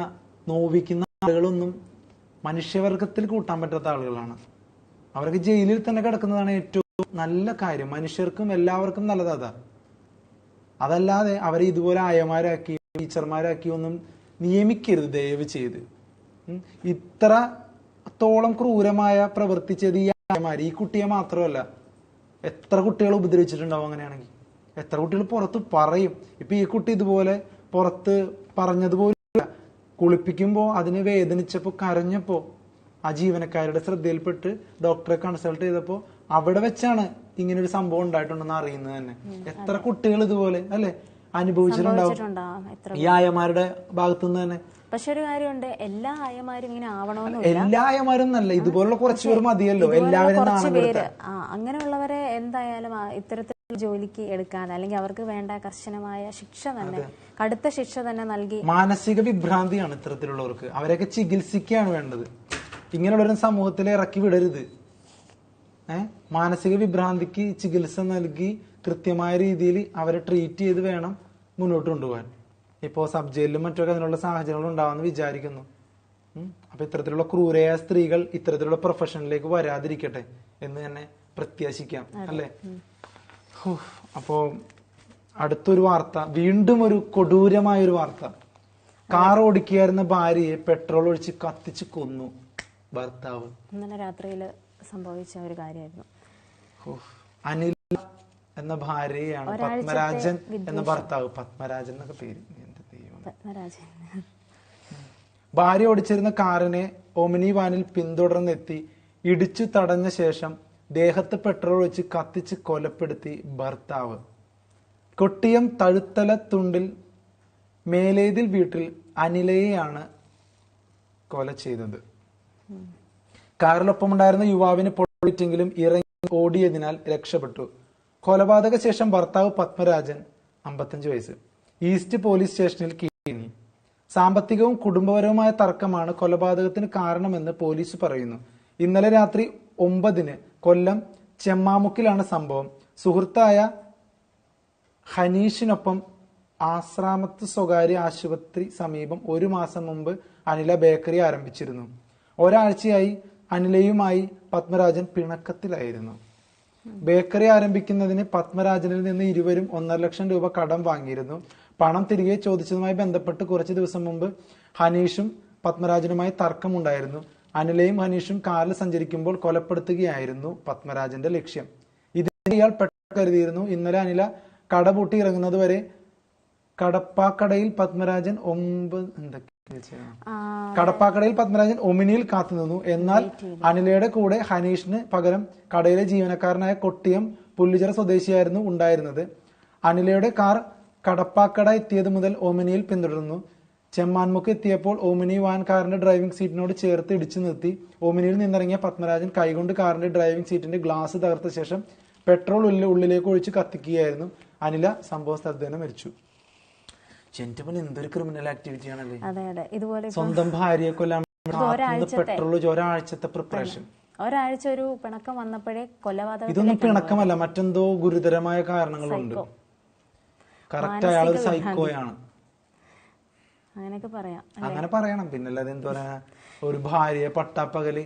നോവിക്കുന്ന ആളുകളൊന്നും മനുഷ്യവർഗത്തിൽ കൂട്ടാൻ പറ്റാത്ത ആളുകളാണ്. അവർക്ക് ജയിലിൽ തന്നെ കിടക്കുന്നതാണ് ഏറ്റവും നല്ല കാര്യം. മനുഷ്യർക്കും എല്ലാവർക്കും നല്ലത് അതാ. അതല്ലാതെ അവരെ ഇതുപോലെ ആയമാരാക്കി ടീച്ചർമാരാക്കി ഒന്നും നിയമിക്കരുത് ദയവ് ചെയ്ത്. ഇത്രത്തോളം ക്രൂരമായ പ്രവൃത്തി ചെയ്ത് ഈ ആയമാര് ഈ കുട്ടിയെ മാത്രമല്ല എത്ര കുട്ടികളെ ഉപദ്രവിച്ചിട്ടുണ്ടാവും. അങ്ങനെയാണെങ്കിൽ എത്ര കുട്ടികൾ പുറത്ത് പറയും. ഇപ്പൊ ഈ കുട്ടി ഇതുപോലെ പുറത്ത് പറഞ്ഞതുപോലെ കുളിപ്പിക്കുമ്പോൾ അതിന് വേദനിച്ചപ്പോ കരഞ്ഞപ്പോ ആ ജീവനക്കാരുടെ ശ്രദ്ധയിൽപ്പെട്ട് ഡോക്ടറെ കൺസൾട്ട് ചെയ്തപ്പോ അവിടെ വെച്ചാണ് ഇങ്ങനൊരു സംഭവം ഉണ്ടായിട്ടുണ്ടെന്ന് അറിയുന്നത് തന്നെ. എത്ര കുട്ടികൾ ഇതുപോലെ അല്ലെ അനുഭവിച്ചിട്ടുണ്ടാവും ഈ ആയമാരുടെ ഭാഗത്തുനിന്ന് തന്നെ. പക്ഷെ ഒരു കാര്യമുണ്ട്, എല്ലാ ആയമാരും ഇങ്ങനെ ആവണമെന്നില്ല. എല്ലാ ആയമാരും നല്ല ഇതുപോലുള്ള കുറച്ച് പേർ മതിയല്ലോ എല്ലാവരും. അങ്ങനെയുള്ളവരെ എന്തായാലും ഇത്തരത്തിലുള്ള ജോലിക്ക് എടുക്കാൻ, അല്ലെങ്കിൽ അവർക്ക് വേണ്ട കർശനമായ ശിക്ഷ തന്നെ, കടുത്ത ശിക്ഷ തന്നെ നൽകി. മാനസിക വിഭ്രാന്തിയാണ് ഇത്തരത്തിലുള്ളവർക്ക്. അവരെയൊക്കെ ചികിത്സിക്കുകയാണ് വേണ്ടത്. ഇങ്ങനെയുള്ളവരും സമൂഹത്തിൽ ഇറക്കി വിടരുത്. മാനസിക വിഭ്രാന്തിക്ക് ചികിത്സ നൽകി കൃത്യമായ രീതിയിൽ അവരെ ട്രീറ്റ് ചെയ്ത് വേണം മുന്നോട്ട് കൊണ്ടുപോകാൻ. ഇപ്പോൾ സബ് ജയിലിലും മറ്റൊക്കെ അതിനുള്ള സാഹചര്യങ്ങൾ ഉണ്ടാവുമെന്ന് വിചാരിക്കുന്നു. അപ്പൊ ഇത്തരത്തിലുള്ള ക്രൂരയായ സ്ത്രീകൾ ഇത്തരത്തിലുള്ള പ്രൊഫഷനിലേക്ക് വരാതിരിക്കട്ടെ എന്ന് തന്നെ പ്രത്യാശിക്കാം, അല്ലെ? അപ്പോ അടുത്തൊരു വാർത്ത, വീണ്ടും ഒരു കൊടൂരമായ ഒരു വാർത്ത. കാർ ഓടിക്കുകയായിരുന്ന ഭാര്യയെ പെട്രോൾ ഒഴിച്ച് കത്തിച്ച് കൊന്നു ഭർത്താവ്. ഇന്നലെ രാത്രിയിൽ സംഭവിച്ച ഒരു കാര്യമായിരുന്നു. അനിൽ എന്ന ഭാര്യയാണ് പത്മരാജൻ എന്ന ഭർത്താവ്. പത്മരാജൻ എന്നൊക്കെ പേര്. ഭാര്യ ഓടിച്ചിരുന്ന കാറിനെ ഒമിനി വാനിൽ പിന്തുടർന്നെത്തി ഇടിച്ചു തടഞ്ഞ ശേഷം ദേഹത്ത് പെട്രോൾ ഒഴിച്ച് കത്തിച്ച് കൊലപ്പെടുത്തി ഭർത്താവ്. കൊട്ടിയം തഴുത്തല തുണ്ടിൽ മേലേതിൽ വീട്ടിൽ അനിലയെയാണ് കൊല ചെയ്തത്. കാറിലൊപ്പമുണ്ടായിരുന്ന യുവാവിന് പൊള്ളിറ്റെങ്കിലും ഇറങ്ങി ഓടിയതിനാൽ രക്ഷപ്പെട്ടു. കൊലപാതക ശേഷം ഭർത്താവ് പത്മരാജൻ 55 വയസ്സ് ഈസ്റ്റ് പോലീസ് സ്റ്റേഷനിൽ കീഴടങ്ങി. സാമ്പത്തികവും കുടുംബപരവുമായ തർക്കമാണ് കൊലപാതകത്തിന് കാരണമെന്ന് പോലീസ് പറയുന്നു. ഇന്നലെ രാത്രി 9-ന് കൊല്ലം ചെമ്മാമുക്കിലാണ് സംഭവം. സുഹൃത്തായ ഹനീഷിനൊപ്പം ആശ്രാമത്ത് സ്വകാര്യ ആശുപത്രി സമീപം 1 മാസം മുമ്പ് അനില ബേക്കറി ആരംഭിച്ചിരുന്നു. ഒരാഴ്ചയായി അനിലയുമായി പത്മരാജൻ പിണക്കത്തിലായിരുന്നു. ബേക്കറി ആരംഭിക്കുന്നതിന് പത്മരാജനിൽ നിന്ന് ഇരുവരും 1.5 ലക്ഷം രൂപ കടം വാങ്ങിയിരുന്നു. പണം തിരികെ ചോദിച്ചതുമായി ബന്ധപ്പെട്ട് കുറച്ചു ദിവസം മുമ്പ് ഹനീഷും പത്മരാജനുമായി തർക്കമുണ്ടായിരുന്നു. അനിലയും ഹനീഷും കാറിൽ സഞ്ചരിക്കുമ്പോൾ കൊലപ്പെടുത്തുകയായിരുന്നു പത്മരാജന്റെ ലക്ഷ്യം. ഇതിനെ ഇയാൾ പെട്ടെന്ന് കരുതിയിരുന്നു. ഇന്നലെ അനില കട പൂട്ടി ഇറങ്ങുന്നത് വരെ കടപ്പാക്കടയിൽ പത്മരാജൻ ഒമിനിയിൽ കാത്തുനിന്നു. എന്നാൽ അനിലയുടെ കൂടെ ഹനീഷിന് പകരം കടയിലെ ജീവനക്കാരനായ കൊട്ടിയം പുല്ലുചിറ സ്വദേശിയായിരുന്നു ഉണ്ടായിരുന്നത്. അനിലയുടെ കാർ കടപ്പാക്കട എത്തിയത് മുതൽ ഒമിനിയിൽ പിന്തുടർന്നു. ചെമ്മാൻമുക്ക് എത്തിയപ്പോൾ ഒമിനി വാൻ കാറിന്റെ ഡ്രൈവിംഗ് സീറ്റിനോട് ചേർത്ത് ഇടിച്ചു നിർത്തി. ഒമിനിയിൽ നിന്നിറങ്ങിയ പത്മരാജൻ കൈകൊണ്ട് കാറിന്റെ ഡ്രൈവിംഗ് സീറ്റിന്റെ ഗ്ലാസ് തകർത്ത ശേഷം പെട്രോൾ ഉള്ളിലേക്ക് ഒഴിച്ച് കത്തിക്കുകയായിരുന്നു. അനില സംഭവ സ്ഥലത്ത് തന്നെ മരിച്ചു. എന്തൊരു ക്രിമിനൽ ആക്ടിവിറ്റി ആണല്ലേ. സ്വന്തം ഭാര്യയെ കൊല്ലാൻ പെട്രോൾ ഒരാഴ്ചത്തെ പ്രിപ്പറേഷൻ. ഒരാഴ്ച ഒരു പിണക്കം വന്നപ്പോഴേ കൊലപാതകം. ഇതൊന്നും പിണക്കമല്ല, മറ്റെന്തോ ഗുരുതരമായ കാരണങ്ങളുണ്ട്. കറക്റ്റ് അയാൾ ഒരു സൈക്കോയാണ്. അങ്ങനെയൊക്കെ പറയാം, അങ്ങനെ പറയണം. പിന്നല്ലാതെ എന്താ പറയാ, ഒരു ഭാര്യയെ പട്ടാപ്പകല്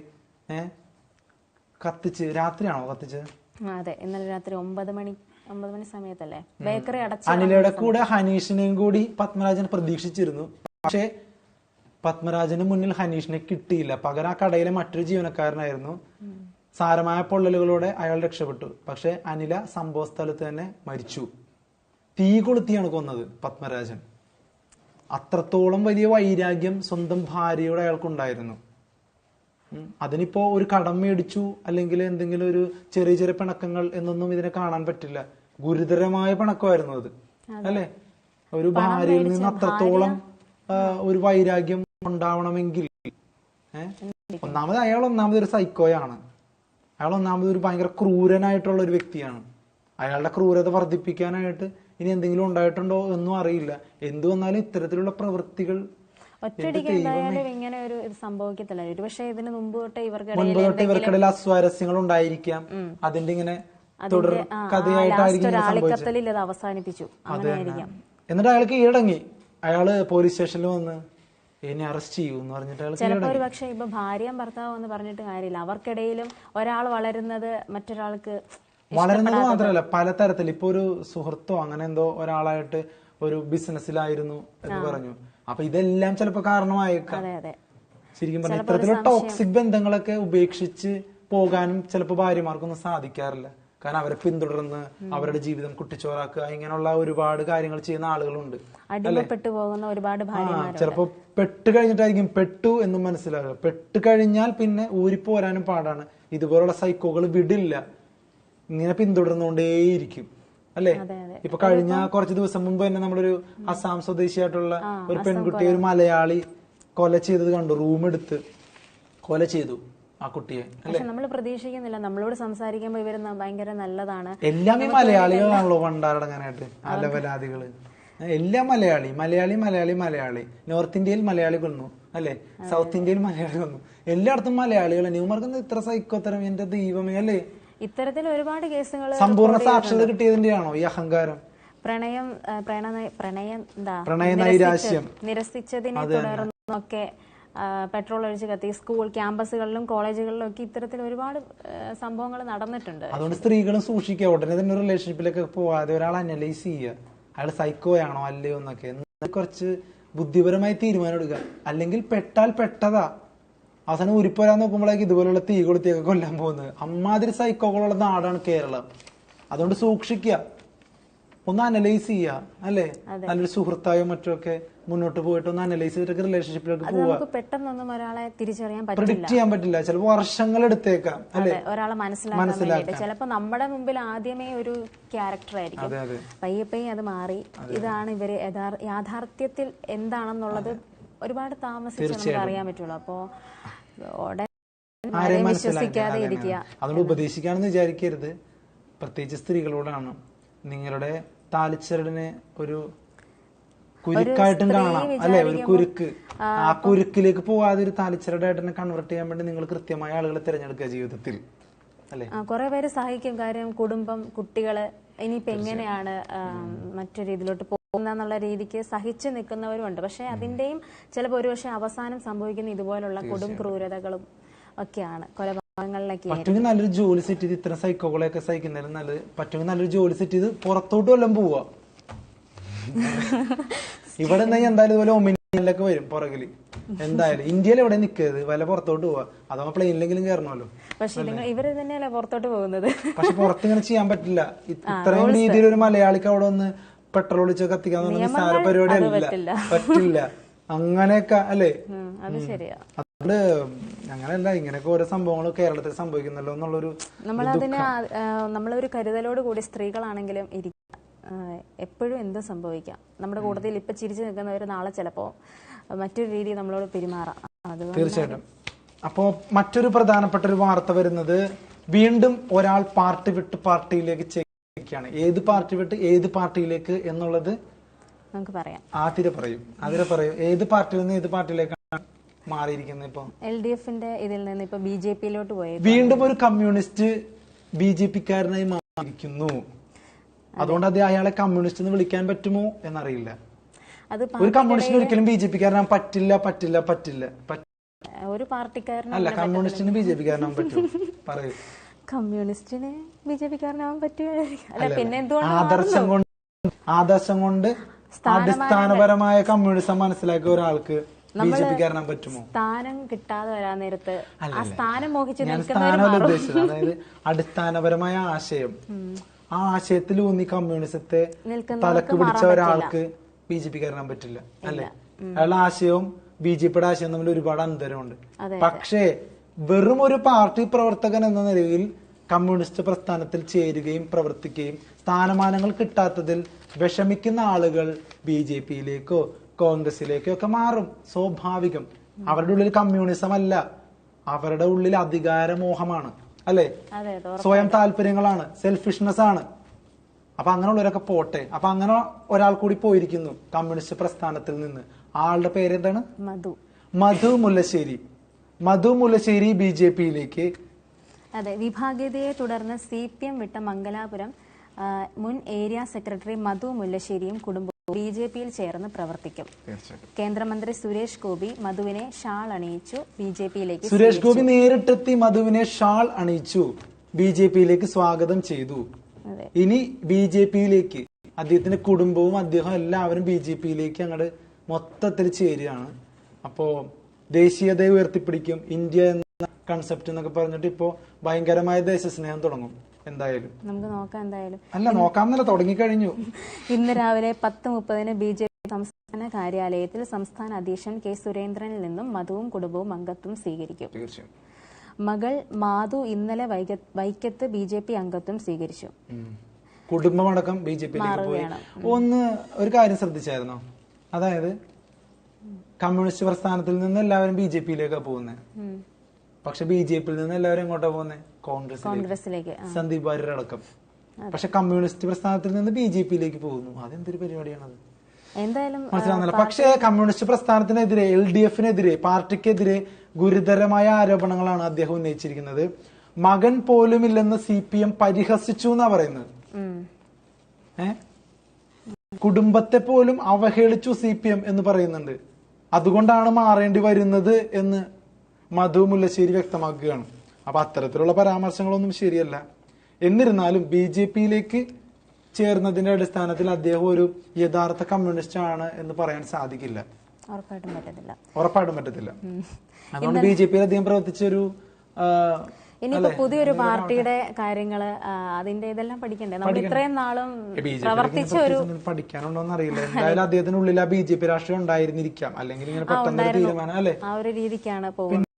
കത്തിച്ച്. രാത്രിയാണോ കത്തിച്ചത്? അതെ, ഇന്നലെ രാത്രി 9 മണി സമയത്തല്ലേ ബേക്കറി അടച്ചു. അനിലയുടെ കൂടെ ഹനീഷിനെയും കൂടി പത്മരാജൻ പ്രതീക്ഷിച്ചിരുന്നു. പക്ഷേ പത്മരാജന് മുന്നിൽ ഹനീഷിനെ കിട്ടിയില്ല. പകരം ആ കടയിലെ മറ്റൊരു ജീവനക്കാരനായിരുന്നു. സാരമായ പൊള്ളലുകളോടെ അയാൾ രക്ഷപ്പെട്ടു. പക്ഷെ അനില സംഭവ സ്ഥലത്ത് തന്നെ മരിച്ചു. തീ കൊളുത്തിയാണ് കൊന്നത് പത്മരാജൻ. അത്രത്തോളം വലിയ വൈരാഗ്യം സ്വന്തം ഭാര്യയോട് അയാൾക്കുണ്ടായിരുന്നു. അതിനിപ്പോ ഒരു കടം മേടിച്ചു അല്ലെങ്കിൽ എന്തെങ്കിലും ഒരു ചെറിയ ചെറിയ പിണക്കങ്ങൾ എന്നൊന്നും ഇതിനെ കാണാൻ പറ്റില്ല. ഗുരുതരമായ പിണക്കമായിരുന്നു അത്, അല്ലെ? ഒരു ഭാര്യയിൽ നിന്ന് അത്രത്തോളം ഒരു വൈരാഗ്യം ഉണ്ടാവണമെങ്കിൽ ഒന്നാമത് ഒരു സൈക്കോയാണ്. അയാൾ ഒരു ഭയങ്കര ക്രൂരനായിട്ടുള്ള ഒരു വ്യക്തിയാണ്. അയാളുടെ ക്രൂരത വർദ്ധിപ്പിക്കാനായിട്ട് ഇനി എന്തെങ്കിലും ഉണ്ടായിട്ടുണ്ടോ എന്നും അറിയില്ല. എന്തു വന്നാലും ഇത്തരത്തിലുള്ള പ്രവൃത്തികൾ ഒറ്റയടിക്ക് എന്തായാലും ഇങ്ങനെ ഒരു ഇത് സംഭവിക്കത്തില്ല. ഒരുപക്ഷെ ഇതിന് മുമ്പ് തൊട്ട് ഇവർക്കിടയിൽ അസ്വാരസ്യങ്ങൾ ഉണ്ടായിരിക്കാം. അതിന്റെ ഇങ്ങനെ തുടർ കഥയായിട്ടായിരിക്കും ഇത് അവസാനിപ്പിച്ചു. എന്നിട്ട് അയാൾ കീഴടങ്ങി. അയാള് പോലീസ് സ്റ്റേഷനിൽ വന്ന് എന്നെ അറസ്റ്റ് ചെയ്യൂ എന്ന് പറഞ്ഞിട്ട് ചിലപ്പോ ഒരു പക്ഷെ ഇപ്പൊ ഭാര്യയും ഭർത്താവും എന്ന് പറഞ്ഞിട്ട് കാര്യമില്ല. അവർക്കിടയിലും ഒരാൾ വളരുന്നത് മറ്റൊരാൾക്ക് വളരുന്നത് മാത്രമല്ല, പലതരത്തിൽ. ഇപ്പൊ ഒരു സുഹൃത്തോ അങ്ങനെ എന്തോ ഒരാളായിട്ട് ഒരു ബിസിനസ്സിലായിരുന്നു എന്ന് പറഞ്ഞു. അപ്പൊ ഇതെല്ലാം ചിലപ്പോ കാരണമായേക്കാം. ശരിക്കും പറഞ്ഞാൽ ഇത്തരത്തിലുള്ള ടോക്സിക് ബന്ധങ്ങളൊക്കെ ഉപേക്ഷിച്ച് പോകാനും ചിലപ്പോ ഭാര്യമാർക്കൊന്നും സാധിക്കാറില്ല. കാരണം അവരെ പിന്തുടർന്ന് അവരുടെ ജീവിതം കുട്ടിച്ചോറാക്കുക, ഇങ്ങനെയുള്ള ഒരുപാട് കാര്യങ്ങൾ ചെയ്യുന്ന ആളുകളുണ്ട്. ചിലപ്പോ പെട്ട് കഴിഞ്ഞിട്ടായിരിക്കും പെട്ടു എന്നും മനസ്സിലാകുക. പെട്ട് കഴിഞ്ഞാൽ പിന്നെ ഊരിപ്പോരാനും പാടാണ്. ഇതുപോലുള്ള സൈക്കോകൾ വിടില്ല, ഇങ്ങനെ പിന്തുടർന്നുകൊണ്ടേയിരിക്കും, അല്ലെ? ഇപ്പൊ കഴിഞ്ഞ കുറച്ച് ദിവസം മുമ്പ് തന്നെ നമ്മളൊരു അസാം സ്വദേശിയായിട്ടുള്ള ഒരു പെൺകുട്ടിയെ ഒരു മലയാളി കൊല ചെയ്തത് കണ്ടു. റൂമെടുത്ത് കൊല ചെയ്തു ആ കുട്ടിയെ. നമ്മൾ പ്രതീക്ഷിക്കുന്നില്ല. നമ്മളോട് സംസാരിക്കുമ്പോ ഇവര് ഭയങ്കര നല്ലതാണ്. എല്ലാം ഈ മലയാളികളാണല്ലോ കൊണ്ടാടങ്ങാനായിട്ട് അലവലാദികള്. എല്ലാം മലയാളി. നോർത്ത് ഇന്ത്യയിൽ മലയാളി കൊന്നു, അല്ലെ? സൗത്ത് ഇന്ത്യയിൽ മലയാളി കൊന്നു. എല്ലായിടത്തും മലയാളികളാണ്. ഇവർക്ക് ഇത്ര സൈക്കോത്തരം, എന്റെ ദൈവമേ, അല്ലേ? ഇത്തരത്തിൽ ഒരുപാട് കേസുകൾ സമ്പൂർണ്ണ സാക്ഷരത കിട്ടിയതിന്റെയാണോ ഈ അഹങ്കാരം? പ്രണയം നിരസിച്ചതിനെ തുടർന്നൊക്കെ പെട്രോൾ ഒഴിച്ച് കത്തി സ്കൂൾ ക്യാമ്പസുകളിലും കോളേജുകളിലും ഒക്കെ ഇത്തരത്തിൽ ഒരുപാട് സംഭവങ്ങൾ നടന്നിട്ടുണ്ട്. അതുകൊണ്ട് സ്ത്രീകളും സൂക്ഷിക്കുക. ഉടനെ തന്നെ റിലേഷൻഷിപ്പിലൊക്കെ പോവാതെ ഒരാൾ അനലൈസ് ചെയ്യുക, അയാൾ സൈക്കോയാണോ അല്ലയോ എന്നൊക്കെ കുറച്ച് ബുദ്ധിപരമായി തീരുമാനം എടുക്കുക. അല്ലെങ്കിൽ പെട്ടാൽ പെട്ടതാ, അവസാനം ഉരുപ്പോരാൻ നോക്കുമ്പോഴേക്ക് ഇതുപോലുള്ള തീ കൊളുത്തിയൊക്കെ കൊല്ലാൻ പോകുന്നത്. അമ്മാതിരി സൈക്കോകളുള്ള നാടാണ് കേരളം. അതുകൊണ്ട് സൂക്ഷിക്കുക, ഒന്ന് അനലൈസ് ചെയ്യുക, അല്ലെ? നല്ലൊരു സുഹൃത്തായോ മറ്റൊക്കെ മുന്നോട്ട് പോയിട്ട് ഒന്ന് അനലൈസ് ചെയ്തിട്ടൊക്കെ റിലേഷൻഷിപ്പിലേക്ക് പോവുക. പെട്ടെന്നൊന്നും ഒരാളെ തിരിച്ചറിയാൻ പ്രെഡിക്റ്റ് ചെയ്യാൻ പറ്റില്ല, ചിലപ്പോൾ വർഷങ്ങൾ എടുത്തേക്കാം, അല്ലെ? ഒരാളെ മനസ്സിലാക്കാൻ. ചിലപ്പോ നമ്മുടെ മുമ്പിൽ ആദ്യമേ ഒരു ക്യാരക്ടർ ആയിരിക്കും, പയ്യെ പയ്യെ അത് മാറി ഇതാണ് ഇവര് യാഥാർത്ഥ്യത്തിൽ എന്താണെന്നുള്ളത് ഒരുപാട് താമസിച്ച് നമുക്ക് അറിയാൻ പറ്റുള്ളൂ. അപ്പോ ഉടനെ വിശ്വസിക്കാതെ ഇരിക്കുക. അതുകൊണ്ട് ഉപദേശിക്കാണെന്ന് വിചാരിക്കരുത്, പ്രത്യേകിച്ച് സ്ത്രീകളോടാണ്. നിങ്ങളുടെ താലിച്ചരടിനെ ഒരു കുരുക്കായിട്ടും കാണാം, അല്ലെ? ഒരു കുരുക്ക്, ആ കുരുക്കിലേക്ക് പോവാതെ ഒരു താലിച്ചരടായിട്ട് കൺവേർട്ട് ചെയ്യാൻ വേണ്ടി നിങ്ങൾ കൃത്യമായ ആളുകളെ തിരഞ്ഞെടുക്കുക ജീവിതത്തിൽ, അല്ലെ? കുറെ പേര് സഹായിക്കും. കാര്യം കുടുംബം, കുട്ടികള്, ഇനിയിപ്പോ എങ്ങനെയാണ് മറ്റൊരു രീതിയിലോട്ട് പോകുന്നുള്ള രീതിക്ക് സഹിച്ചു നിൽക്കുന്നവരുണ്ട്. പക്ഷെ അതിന്റെയും ചിലപ്പോൾ ഒരുപക്ഷെ അവസാനം സംഭവിക്കുന്ന ഇതുപോലുള്ള കൊടും ക്രൂരതകളും ഒക്കെയാണ്. പറ്റുമെങ്കിൽ നല്ലൊരു ജോലി സെറ്റ് ചെയ്ത് ഇത്തരം സൈക്കോകളെയൊക്കെ സഹിക്കുന്നതിലും നല്ലത് പറ്റുമെങ്കിൽ നല്ലൊരു ജോലി സെറ്റ് ചെയ്ത് പുറത്തോട്ട് വല്ലതും പോവാ. ഇവിടെ എന്തായാലും ഇതുപോലെ ഒമിനിയിലൊക്കെ വരും പുറകില്. എന്തായാലും ഇന്ത്യയിൽ എവിടെ നിൽക്കരുത്, വല്ല പുറത്തോട്ട് പോവാ. അഥവാ പ്ലെയിനിലെങ്കിലും കയറണമല്ലോ. പക്ഷെ ഇവര് തന്നെയല്ലേ പുറത്തോട്ട് പോകുന്നത്. പക്ഷെ പുറത്ത് ഇങ്ങനെ ചെയ്യാൻ പറ്റില്ല. ഇത്രയും രീതിയിൽ ഒരു മലയാളിക്ക് അവിടെ ഒന്ന് പെട്രോൾ ഒഴിച്ച് കത്തിക്കാന്ന് പറഞ്ഞാൽ നിസ്സാര പരിപാടി അല്ല, പറ്റില്ല. അങ്ങനെയൊക്കെ അല്ലേ? അത് ശരിയാ. അതുകൊണ്ട് അങ്ങനെയല്ല, ഇങ്ങനെയൊക്കെ ഓരോ സംഭവങ്ങൾ കേരളത്തിൽ സംഭവിക്കുന്നല്ലോ എന്നുള്ളൊരു നമ്മളൊരു കരുതലോട് കൂടി സ്ത്രീകളാണെങ്കിലും എപ്പോഴും എന്തും സംഭവിക്കാം. നമ്മുടെ കൂട്ടത്തിൽ ഇപ്പൊ ചിരിച്ചു നിൽക്കുന്നവർ നാളെ ചിലപ്പോ മറ്റൊരു രീതിയിൽ നമ്മളോട് പെരുമാറാം. തീർച്ചയായിട്ടും. അപ്പോ മറ്റൊരു പ്രധാനപ്പെട്ട ഒരു വാർത്ത വരുന്നത്, വീണ്ടും ഒരാൾ പാർട്ടി വിട്ട് പാർട്ടിയിലേക്ക് ചേരുകയാണ്. ഏത് പാർട്ടി വിട്ട് ഏത് പാർട്ടിയിലേക്ക് എന്നുള്ളത് നമുക്ക് പറയാം. അതിരെ പറയൂ. ഏത് പാർട്ടിയിൽ നിന്ന് ഏത് പാർട്ടിയിലേക്കാണ് മാറിയിരിക്കുന്നത്? ഇപ്പൊ LDFന്റെ ഇതിൽ നിന്ന് ഇപ്പൊ BJP-യിലോട്ട് പോയി. വീണ്ടും ഒരു കമ്മ്യൂണിസ്റ്റ് BJP-കാരനായി മാറിയിരിക്കുന്നു. അതുകൊണ്ട് അത് അയാളെ കമ്മ്യൂണിസ്റ്റ് എന്ന് വിളിക്കാൻ പറ്റുമോ എന്നറിയില്ല. ഒരു കമ്മ്യൂണിസ്റ്റിന് ഒരിക്കലും BJP-കാരനാൻ പറ്റില്ല. ഒരു പാർട്ടിക്കാരനും അല്ല, കമ്മ്യൂണിസ്റ്റിന് BJP-കാരനാൻ പറ്റും? പറയൂ. കമ്മ്യൂണിസ്റ്റിന് BJP-കാരനാവാൻ പറ്റുമോ? പിന്നെ ആദർശം കൊണ്ട് അടിസ്ഥാനപരമായ കമ്മ്യൂണിസം മനസ്സിലാക്കിയ ഒരാൾക്ക് BJP-കാരനാൻ പറ്റുമോ? സ്ഥാനം കിട്ടാതെ വരാൻ നേരത്ത് ആ സ്ഥാനം മോഹിച്ച് ഉദ്ദേശിച്ചത്, അതായത് അടിസ്ഥാനപരമായ ആശയം, ആ ആശയത്തിൽ ഊന്നി കമ്മ്യൂണിസത്തെ തലക്ക് പിടിച്ച ഒരാൾക്ക് BJP-കാരനാൻ പറ്റില്ല, അല്ലെ? അയാളുടെ ആശയവും BJP-യുടെ ആശയവും തമ്മിൽ ഒരുപാട് അന്തരമുണ്ട്. പക്ഷേ വെറും ഒരു പാർട്ടി പ്രവർത്തകൻ എന്ന നിലയിൽ കമ്മ്യൂണിസ്റ്റ് പ്രസ്ഥാനത്തിൽ ചേരുകയും പ്രവർത്തിക്കുകയും സ്ഥാനമാനങ്ങൾ കിട്ടാത്തതിൽ വിഷമിക്കുന്ന ആളുകൾ BJP-യിലേക്കോ കോൺഗ്രസിലേക്കോ ഒക്കെ മാറും. സ്വാഭാവികം. അവരുടെ ഉള്ളിൽ കമ്മ്യൂണിസം അല്ല, അവരുടെ ഉള്ളിൽ അധികാരമോഹമാണ്, അല്ലെ? സ്വയം താല്പര്യങ്ങളാണ്, സെൽഫിഷ്നെസ് ആണ്. അപ്പൊ അങ്ങനെയുള്ളവരൊക്കെ പോട്ടെ. അപ്പൊ അങ്ങനെ ഒരാൾ കൂടി പോയിരിക്കുന്നു കമ്മ്യൂണിസ്റ്റ് പ്രസ്ഥാനത്തിൽ നിന്ന്. ആളുടെ പേരെന്താണ്? മധു മുല്ലശ്ശേരി BJP-യിലേക്ക്. അതെ, വിഭാഗീയതയെ തുടർന്ന് CPM വിട്ട മംഗലാപുരം മുൻ ഏരിയ സെക്രട്ടറി മധു മുല്ലശ്ശേരിയും കുടുംബവും BJP-യിൽ ചേർന്ന് പ്രവർത്തിക്കും. കേന്ദ്രമന്ത്രി സുരേഷ് ഗോപി മധുവിനെ ഷാൾ അണിയിച്ചു. BJP-യിലേക്ക് സുരേഷ് ഗോപി നേരിട്ടെത്തി മധുവിനെ ഷാൾ അണിയിച്ചു, BJP-യിലേക്ക് സ്വാഗതം ചെയ്തു. ഇനി BJP-യിലേക്ക് അദ്ദേഹത്തിന്റെ കുടുംബവും അദ്ദേഹം എല്ലാവരും BJP-യിലേക്ക് അങ്ങോട്ട് മൊത്തത്തിൽ ചേരുകയാണ്. അപ്പോ ദേശീയതയെ ഉയർത്തിപ്പിടിക്കും, ഇന്ത്യ എന്ന കൺസെപ്റ്റ് എന്നൊക്കെ പറഞ്ഞിട്ട് ഇപ്പോ ഭയങ്കരമായ ദേശസ്നേഹം തുടങ്ങും. എന്തായാലും നമുക്ക് നോക്കാം. എന്തായാലും അല്ല, നോക്കാമെന്നല്ല, തുടങ്ങിക്കഴിഞ്ഞു. ഇന്ന് രാവിലെ 10:30 BJP സംസ്ഥാന കാര്യാലയത്തിൽ സംസ്ഥാന അധ്യക്ഷൻ K. സുരേന്ദ്രനിൽ നിന്നും മധുവും കുടുംബവും അംഗത്വം സ്വീകരിക്കും. മകൾ മാധു ഇന്നലെ വൈക്കത്ത് BJP അംഗത്വം സ്വീകരിച്ചു. കുടുംബമടക്കം BJP-യിലേക്ക് പോയി. ഒരു കാര്യം ശ്രദ്ധിച്ചായിരുന്നോ? അതായത് കമ്മ്യൂണിസ്റ്റ് പ്രസ്ഥാനത്തിൽ നിന്ന് എല്ലാവരും BJP-യിലേക്കാണ് പോകുന്നത്. പക്ഷെ BJP-യിൽ നിന്ന് എല്ലാവരും എങ്ങോട്ടാ പോകുന്നത്? കോൺഗ്രസിലേക്ക്. സന്ദീപ് വാര്യർ അടക്കം. പക്ഷെ കമ്മ്യൂണിസ്റ്റ് പ്രസ്ഥാനത്തിൽ നിന്ന് BJP-യിലേക്ക് പോകുന്നു. അതെന്തൊരു പരിപാടിയാണത്? മനസ്സിലാവുന്നില്ല. പക്ഷേ കമ്മ്യൂണിസ്റ്റ് പ്രസ്ഥാനത്തിനെതിരെ, LDF-നെതിരെ, പാർട്ടിക്കെതിരെ ഗുരുതരമായ ആരോപണങ്ങളാണ് അദ്ദേഹം ഉന്നയിച്ചിരിക്കുന്നത്. മകൻ പോലുമില്ലെന്ന് CPM പരിഹസിച്ചു എന്നാ പറയുന്നത്. കുടുംബത്തെ പോലും അവഹേളിച്ചു CPM എന്ന് പറയുന്നുണ്ട്. അതുകൊണ്ടാണ് മാറേണ്ടി വരുന്നത് എന്ന് മധു മുല്ലശ്ശേരി വ്യക്തമാക്കുകയാണ്. അപ്പൊ അത്തരത്തിലുള്ള പരാമർശങ്ങളൊന്നും ശരിയല്ല. എന്നിരുന്നാലും BJPയിലേക്ക് ചേർന്നതിന്റെ അടിസ്ഥാനത്തിൽ അദ്ദേഹം ഒരു യഥാർത്ഥ കമ്മ്യൂണിസ്റ്റ് ആണ് എന്ന് പറയാൻ സാധിക്കില്ല. ഉറപ്പായിട്ടും പറ്റത്തില്ല. അതുകൊണ്ട് BJPയിൽ അദ്ദേഹം പ്രവർത്തിച്ചൊരു ഇനിയിപ്പോ പുതിയൊരു പാർട്ടിയുടെ കാര്യങ്ങള് അതിന്റെ ഇതെല്ലാം പഠിക്കണ്ടേ? നമ്മൾ ഇത്രയും നാളും പ്രവർത്തിച്ച ഒരു പഠിക്കാനുണ്ടോന്ന് അറിയില്ല. എന്തായാലും അദ്ദേഹത്തിനുള്ളിൽ ആ BJP രാഷ്ട്രീയം ഉണ്ടായിരുന്നിരിക്കാം. അല്ലെങ്കിൽ ഇങ്ങനെ പെട്ടെന്ന് തീരുമാനം അല്ലെ ആ ഒരു രീതിക്കാണ് പോകുന്നത്.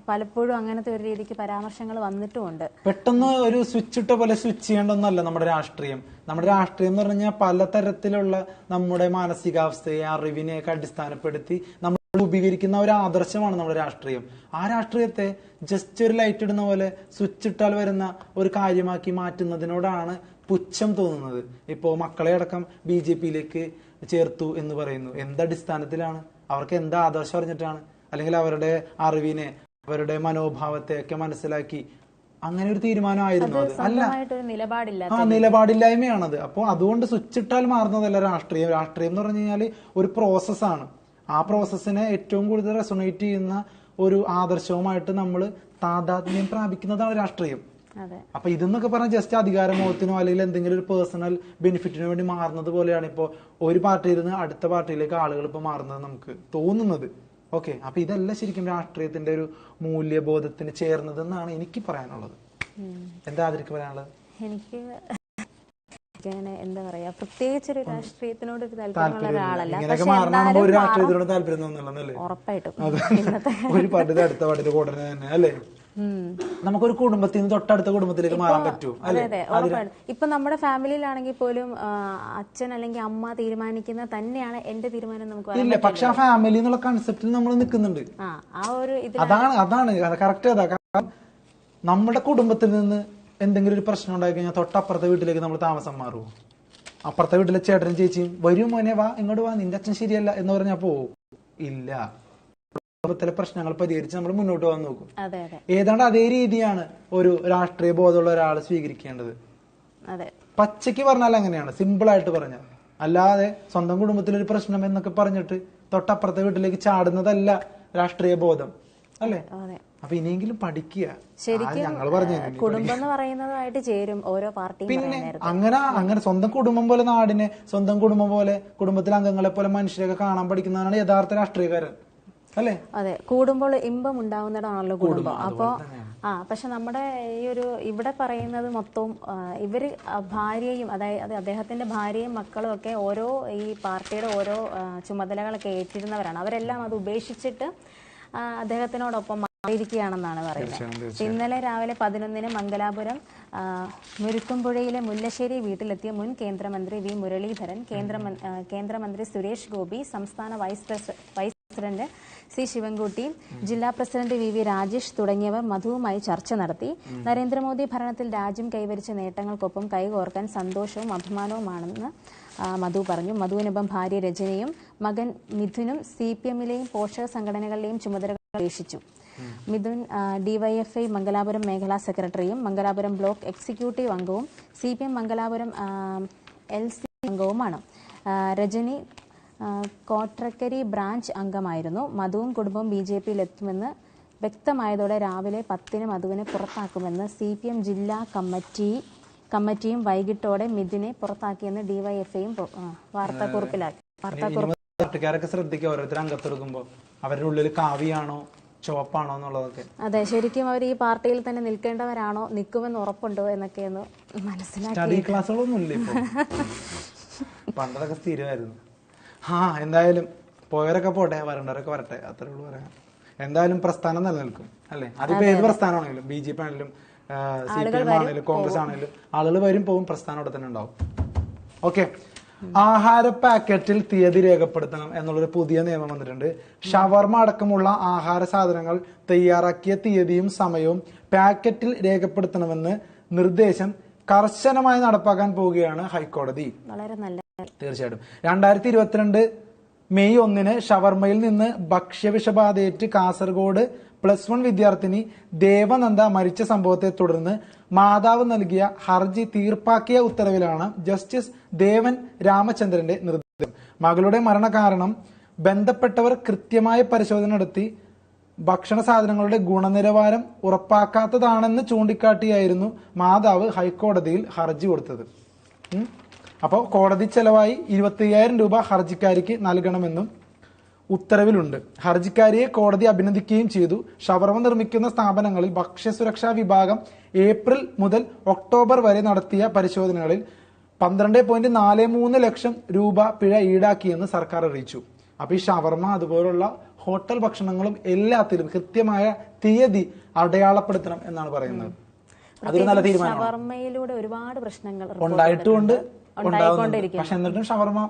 പലപ്പോഴും അങ്ങനത്തെ ഒരു രീതിക്ക് പരാമർശങ്ങൾ വന്നിട്ടുമുണ്ട്. പെട്ടെന്ന് ഒരു സ്വിച്ച് ഇട്ട പോലെ സ്വിച്ച് ചെയ്യേണ്ടൊന്നല്ല നമ്മുടെ രാഷ്ട്രീയം. നമ്മുടെ രാഷ്ട്രീയം എന്ന് പറഞ്ഞാൽ പലതരത്തിലുള്ള നമ്മുടെ മാനസികാവസ്ഥയെ അറിവിനെയൊക്കെ അടിസ്ഥാനപ്പെടുത്തി നമ്മൾ രൂപീകരിക്കുന്ന ഒരു ആദർശമാണ് നമ്മുടെ രാഷ്ട്രീയം. ആ രാഷ്ട്രീയത്തെ ജസ്റ്റ് ഒരു ലൈറ്റ് ഇടുന്ന പോലെ സ്വിച്ച് ഇട്ടാൽ വരുന്ന ഒരു കാര്യമാക്കി മാറ്റുന്നതിനോടാണ് പുച്ഛം തോന്നുന്നത്. ഇപ്പോ മക്കളെ അടക്കം BJPയിലേക്ക് ചേർത്തു എന്ന് പറയുന്നു. എന്തടിസ്ഥാനത്തിലാണ്? അവർക്ക് എന്താ ആദർശം അറിഞ്ഞിട്ടാണ്? അല്ലെങ്കിൽ അവരുടെ അറിവിനെ, അവരുടെ മനോഭാവത്തെ ഒക്കെ മനസ്സിലാക്കി അങ്ങനെ ഒരു തീരുമാനമായിരുന്നു അത്? അല്ല, നിലപാടില്ലായ്മയാണത്. അപ്പോൾ അതുകൊണ്ട് സ്വിച്ച് ഇട്ടാൽ മാറുന്നതല്ല രാഷ്ട്രീയം. രാഷ്ട്രീയം എന്ന് പറഞ്ഞു കഴിഞ്ഞാൽ ഒരു പ്രോസസ്സാണ്. ആ പ്രോസസ്സിനെ ഏറ്റവും കൂടുതൽ റെസൊണേറ്റ് ചെയ്യുന്ന ഒരു ആദർശവുമായിട്ട് നമ്മൾ താതാത്മ്യം പ്രാപിക്കുന്നതാണ് രാഷ്ട്രീയം. അപ്പൊ ഇതെന്നൊക്കെ പറഞ്ഞാൽ ജസ്റ്റ് അധികാരമോഹത്തിനോ അല്ലെങ്കിൽ എന്തെങ്കിലും ഒരു പേഴ്സണൽ ബെനിഫിറ്റിനോ വേണ്ടി മാറുന്നത് പോലെയാണ് ഇപ്പോ ഒരു പാർട്ടിയിൽ നിന്ന് അടുത്ത പാർട്ടിയിലേക്ക് ആളുകൾ ഇപ്പൊ മാറുന്നത് നമുക്ക് തോന്നുന്നത്. ഓക്കെ, അപ്പൊ ഇതല്ല ശരിക്കും രാഷ്ട്രീയത്തിന്റെ ഒരു മൂല്യബോധത്തിന് ചേർന്നതെന്നാണ് എനിക്ക് പറയാനുള്ളത്. എന്താ അതിലേക്ക് പറയാനുള്ളത്? എനിക്ക് എന്താ പറയാ, പ്രത്യേകിച്ചൊരു രാഷ്ട്രീയത്തിനോട് ഒരു താല്പര്യമുള്ള ഒരാളല്ല. ഉറപ്പായിട്ടും ഒരു പാട്ടിന്റെ അടുത്ത പാട്ടിന്റെ കൂടെ തന്നെ അല്ലേ നമുക്കൊരു കുടുംബത്തിൽ നിന്ന് തൊട്ടടുത്ത കുടുംബത്തിലേക്ക് മാറാൻ പറ്റും. അതെ, ഉറപ്പാണ്. ഇപ്പൊ നമ്മുടെ ഫാമിലിയിലാണെങ്കിൽ പോലും അച്ഛൻ അല്ലെങ്കിൽ അമ്മ തീരുമാനിക്കുന്ന തന്നെയാണ് എന്റെ തീരുമാനം. നമുക്ക് ഇല്ല, പക്ഷെ ആ ഫാമിലി എന്നുള്ള കൺസെപ്റ്റിൽ നമ്മൾ നിൽക്കുന്നുണ്ട്. അതാണ് കറക്റ്റ്. അതാ കാരണം നമ്മുടെ കുടുംബത്തിൽ നിന്ന് എന്തെങ്കിലും ഒരു പ്രശ്നം ഉണ്ടായി കഴിഞ്ഞാൽ തൊട്ടപ്പുറത്തെ വീട്ടിലേക്ക് നമ്മൾ താമസം മാറുമോ? അപ്പുറത്തെ വീട്ടിലെ ചേട്ടനും ചേച്ചിയും വരും മോനെ വാ ഇങ്ങോട്ട് വാ നിന്റെ അച്ഛൻ ശരിയല്ല എന്ന് പറഞ്ഞാൽ പോവും? ഇല്ല. കുടുംബത്തിലെ പ്രശ്നങ്ങൾ പരിഹരിച്ച് നമ്മൾ മുന്നോട്ട് പോകാൻ നോക്കും. ഏതാണ്ട് അതേ രീതിയാണ് ഒരു രാഷ്ട്രീയ ബോധമുള്ള ഒരാൾ സ്വീകരിക്കേണ്ടത്. പച്ചയ്ക്ക് പറഞ്ഞാൽ അങ്ങനെയാണ്, സിമ്പിൾ ആയിട്ട് പറഞ്ഞാൽ. അല്ലാതെ സ്വന്തം കുടുംബത്തിലൊരു പ്രശ്നം എന്നൊക്കെ പറഞ്ഞിട്ട് തൊട്ടപ്പുറത്തെ വീട്ടിലേക്ക് ചാടുന്നതല്ല രാഷ്ട്രീയ ബോധം അല്ലേ? അപ്പൊ ഇനിയെങ്കിലും പഠിക്കുക. ഞങ്ങൾ പറഞ്ഞു കുടുംബം എന്ന് പറയുന്നതായിട്ട് ചേരും ഓരോ പാർട്ടിയും. പിന്നെ അങ്ങനെ സ്വന്തം കുടുംബം പോലെ നാടിനെ സ്വന്തം കുടുംബം പോലെ കുടുംബത്തിലെ അംഗങ്ങളെ പോലെ മനുഷ്യരെയൊക്കെ കാണാൻ പഠിക്കുന്നതാണ് യഥാർത്ഥ രാഷ്ട്രീയക്കാരൻ അല്ലേ? അതെ, കൂടുമ്പോൾ ഇമ്പം ഉണ്ടാവുന്നിടമാണല്ലോ കുടുംബം. അപ്പോ പക്ഷെ നമ്മുടെ ഈ ഒരു ഇവിടെ പറയുന്നത് മൊത്തവും ഇവര് ഭാര്യയും, അതായത് അദ്ദേഹത്തിന്റെ ഭാര്യയും മക്കളും ഒക്കെ ഓരോ ഈ പാർട്ടിയുടെ ഓരോ ചുമതലകളൊക്കെ ഏറ്റിരുന്നവരാണ്. അവരെല്ലാം അത് ഉപേക്ഷിച്ചിട്ട് അദ്ദേഹത്തിനോടൊപ്പം മാറിയിരിക്കുകയാണെന്നാണ് പറയുന്നത്. ഇന്നലെ രാവിലെ 11-ന് മംഗലാപുരം മുരുക്കുംപുഴയിലെ മുല്ലശ്ശേരി വീട്ടിലെത്തിയ മുൻ കേന്ദ്രമന്ത്രി വി മുരളീധരൻ, കേന്ദ്രമന്ത്രി സുരേഷ് ഗോപി, സംസ്ഥാന വൈസ് പ്രസിഡന്റ് സി ശിവൻകുട്ടി, ജില്ലാ പ്രസിഡന്റ് വി രാജേഷ് തുടങ്ങിയവർ മധുവുമായി ചർച്ച നടത്തി. നരേന്ദ്രമോദി ഭരണത്തിൽ രാജ്യം കൈവരിച്ച നേട്ടങ്ങൾക്കൊപ്പം കൈകോർക്കാൻ സന്തോഷവും അഭിമാനവുമാണെന്ന് മധു പറഞ്ഞു. മധുവിനൊപ്പം ഭാര്യ രജനിയും മകൻ മിഥുനും CPMലെയും പോഷക സംഘടനകളിലെയും ചുമതലകൾ ഉപേക്ഷിച്ചു. മിഥുൻ DYFI മംഗലാപുരം മേഖലാ സെക്രട്ടറിയും മംഗലാപുരം ബ്ലോക്ക് എക്സിക്യൂട്ടീവ് അംഗവും CPM മംഗലാപുരം LC അംഗവുമാണ്. രജനി കോട്രക്കരി ബ്രാഞ്ച് അംഗമായിരുന്നു. മധുവും കുടുംബവും BJPയിൽ എത്തുമെന്ന് വ്യക്തമായതോടെ രാവിലെ 10-ന് മധുവിനെ പുറത്താക്കുമെന്ന് CPM ജില്ലാ കമ്മിറ്റിയും വൈകിട്ടോടെ മിഥുനെ പുറത്താക്കിയെന്ന് DYFIയും വാർത്താക്കുറിപ്പിലാക്കി. പാർട്ടിക്കാരൊക്കെ ശ്രദ്ധിക്കുക, ഓരോരുത്തർ അംഗത്തെടുക്കുമ്പോൾ അവരുടെ ഉള്ളിൽ കാവിയാണോ ചുവപ്പാണോ എന്നുള്ളതൊക്കെ. അതെ, ശരിക്കും അവർ ഈ പാർട്ടിയിൽ തന്നെ നിൽക്കേണ്ടവരാണോ, നിൽക്കുമെന്ന് ഉറപ്പുണ്ടോ എന്നൊക്കെയൊന്ന് മനസ്സിലാക്കി. സ്റ്റഡി ക്ലാസ്സുകളൊന്നും ഇല്ല ഇപ്പൊ, പണ്ടതൊക്കെ സ്ഥിരമായിരുന്നു. എന്തായാലും പോയവരൊക്കെ പോട്ടെ, വരണ്ടവരൊക്കെ വരട്ടെ, അത്രേ ഉള്ളൂ പറയാം. എന്തായാലും പ്രസ്ഥാനം നിലനിൽക്കും അല്ലെ? അതിപ്പോ ഏത് പ്രസ്ഥാനമാണെങ്കിലും, BJP ആണെങ്കിലും CPM ആണെങ്കിലും കോൺഗ്രസ് ആണെങ്കിലും ആളുകൾ വരും പോവും, പ്രസ്ഥാനം അവിടെ തന്നെ ഉണ്ടാവും. ഓക്കെ, ആഹാര പാക്കറ്റിൽ തീയതി രേഖപ്പെടുത്തണം എന്നുള്ളൊരു പുതിയ നിയമം വന്നിട്ടുണ്ട്. ഷവർമ അടക്കമുള്ള ആഹാര സാധനങ്ങൾ തയ്യാറാക്കിയ തീയതിയും സമയവും പാക്കറ്റിൽ രേഖപ്പെടുത്തണമെന്ന് നിർദ്ദേശം കർശനമായി നടപ്പാക്കാൻ പോവുകയാണ് ഹൈക്കോടതി. വളരെ നല്ല. തീർച്ചയായിട്ടും 2022 മെയ് 1-ന് ഷവർമയിൽ നിന്ന് ഭക്ഷ്യവിഷബാധയേറ്റ് കാസർഗോഡ് +1 വിദ്യാർത്ഥിനി ദേവനന്ദ മരിച്ച സംഭവത്തെ തുടർന്ന് മാതാവ് നൽകിയ ഹർജി തീർപ്പാക്കിയ ഉത്തരവിലാണ് ജസ്റ്റിസ് ദേവൻ രാമചന്ദ്രന്റെ നിർദ്ദേശം. മകളുടെ മരണകാരണം ബന്ധപ്പെട്ടവർ കൃത്യമായ പരിശോധന നടത്തി ഭക്ഷണ സാധനങ്ങളുടെ ഗുണനിലവാരം ഉറപ്പാക്കാത്തതാണെന്ന് ചൂണ്ടിക്കാട്ടിയായിരുന്നു മാതാവ് ഹൈക്കോടതിയിൽ ഹർജി കൊടുത്തത്. അപ്പോൾ കോടതി ചെലവായി 25,000 രൂപ ഹർജിക്കാരിക്ക് നൽകണമെന്നും ഉത്തരവിലുണ്ട്. ഹർജിക്കാരിയെ കോടതി അഭിനന്ദിക്കുകയും ചെയ്തു. ഷവർമ നിർമ്മിക്കുന്ന സ്ഥാപനങ്ങളിൽ ഭക്ഷ്യസുരക്ഷാ വിഭാഗം ഏപ്രിൽ മുതൽ ഒക്ടോബർ വരെ നടത്തിയ പരിശോധനകളിൽ 12.43 ലക്ഷം രൂപ പിഴ ഈടാക്കിയെന്ന് സർക്കാർ അറിയിച്ചു. അപ്പൊ ഈ ഷവർമ അതുപോലുള്ള ഹോട്ടൽ ഭക്ഷണങ്ങളും എല്ലാത്തിലും കൃത്യമായ തീയതി അടയാളപ്പെടുത്തണം എന്നാണ് പറയുന്നത്. അതൊരു നല്ല തീരുമാനമാണ്. ഷവർമയിലൂടെ ഒരുപാട് പ്രശ്നങ്ങൾ ഉണ്ടായിട്ടുമുണ്ട്, ഉണ്ടാവുന്നുണ്ട്. പക്ഷെ എന്നിട്ടും ഷവർമ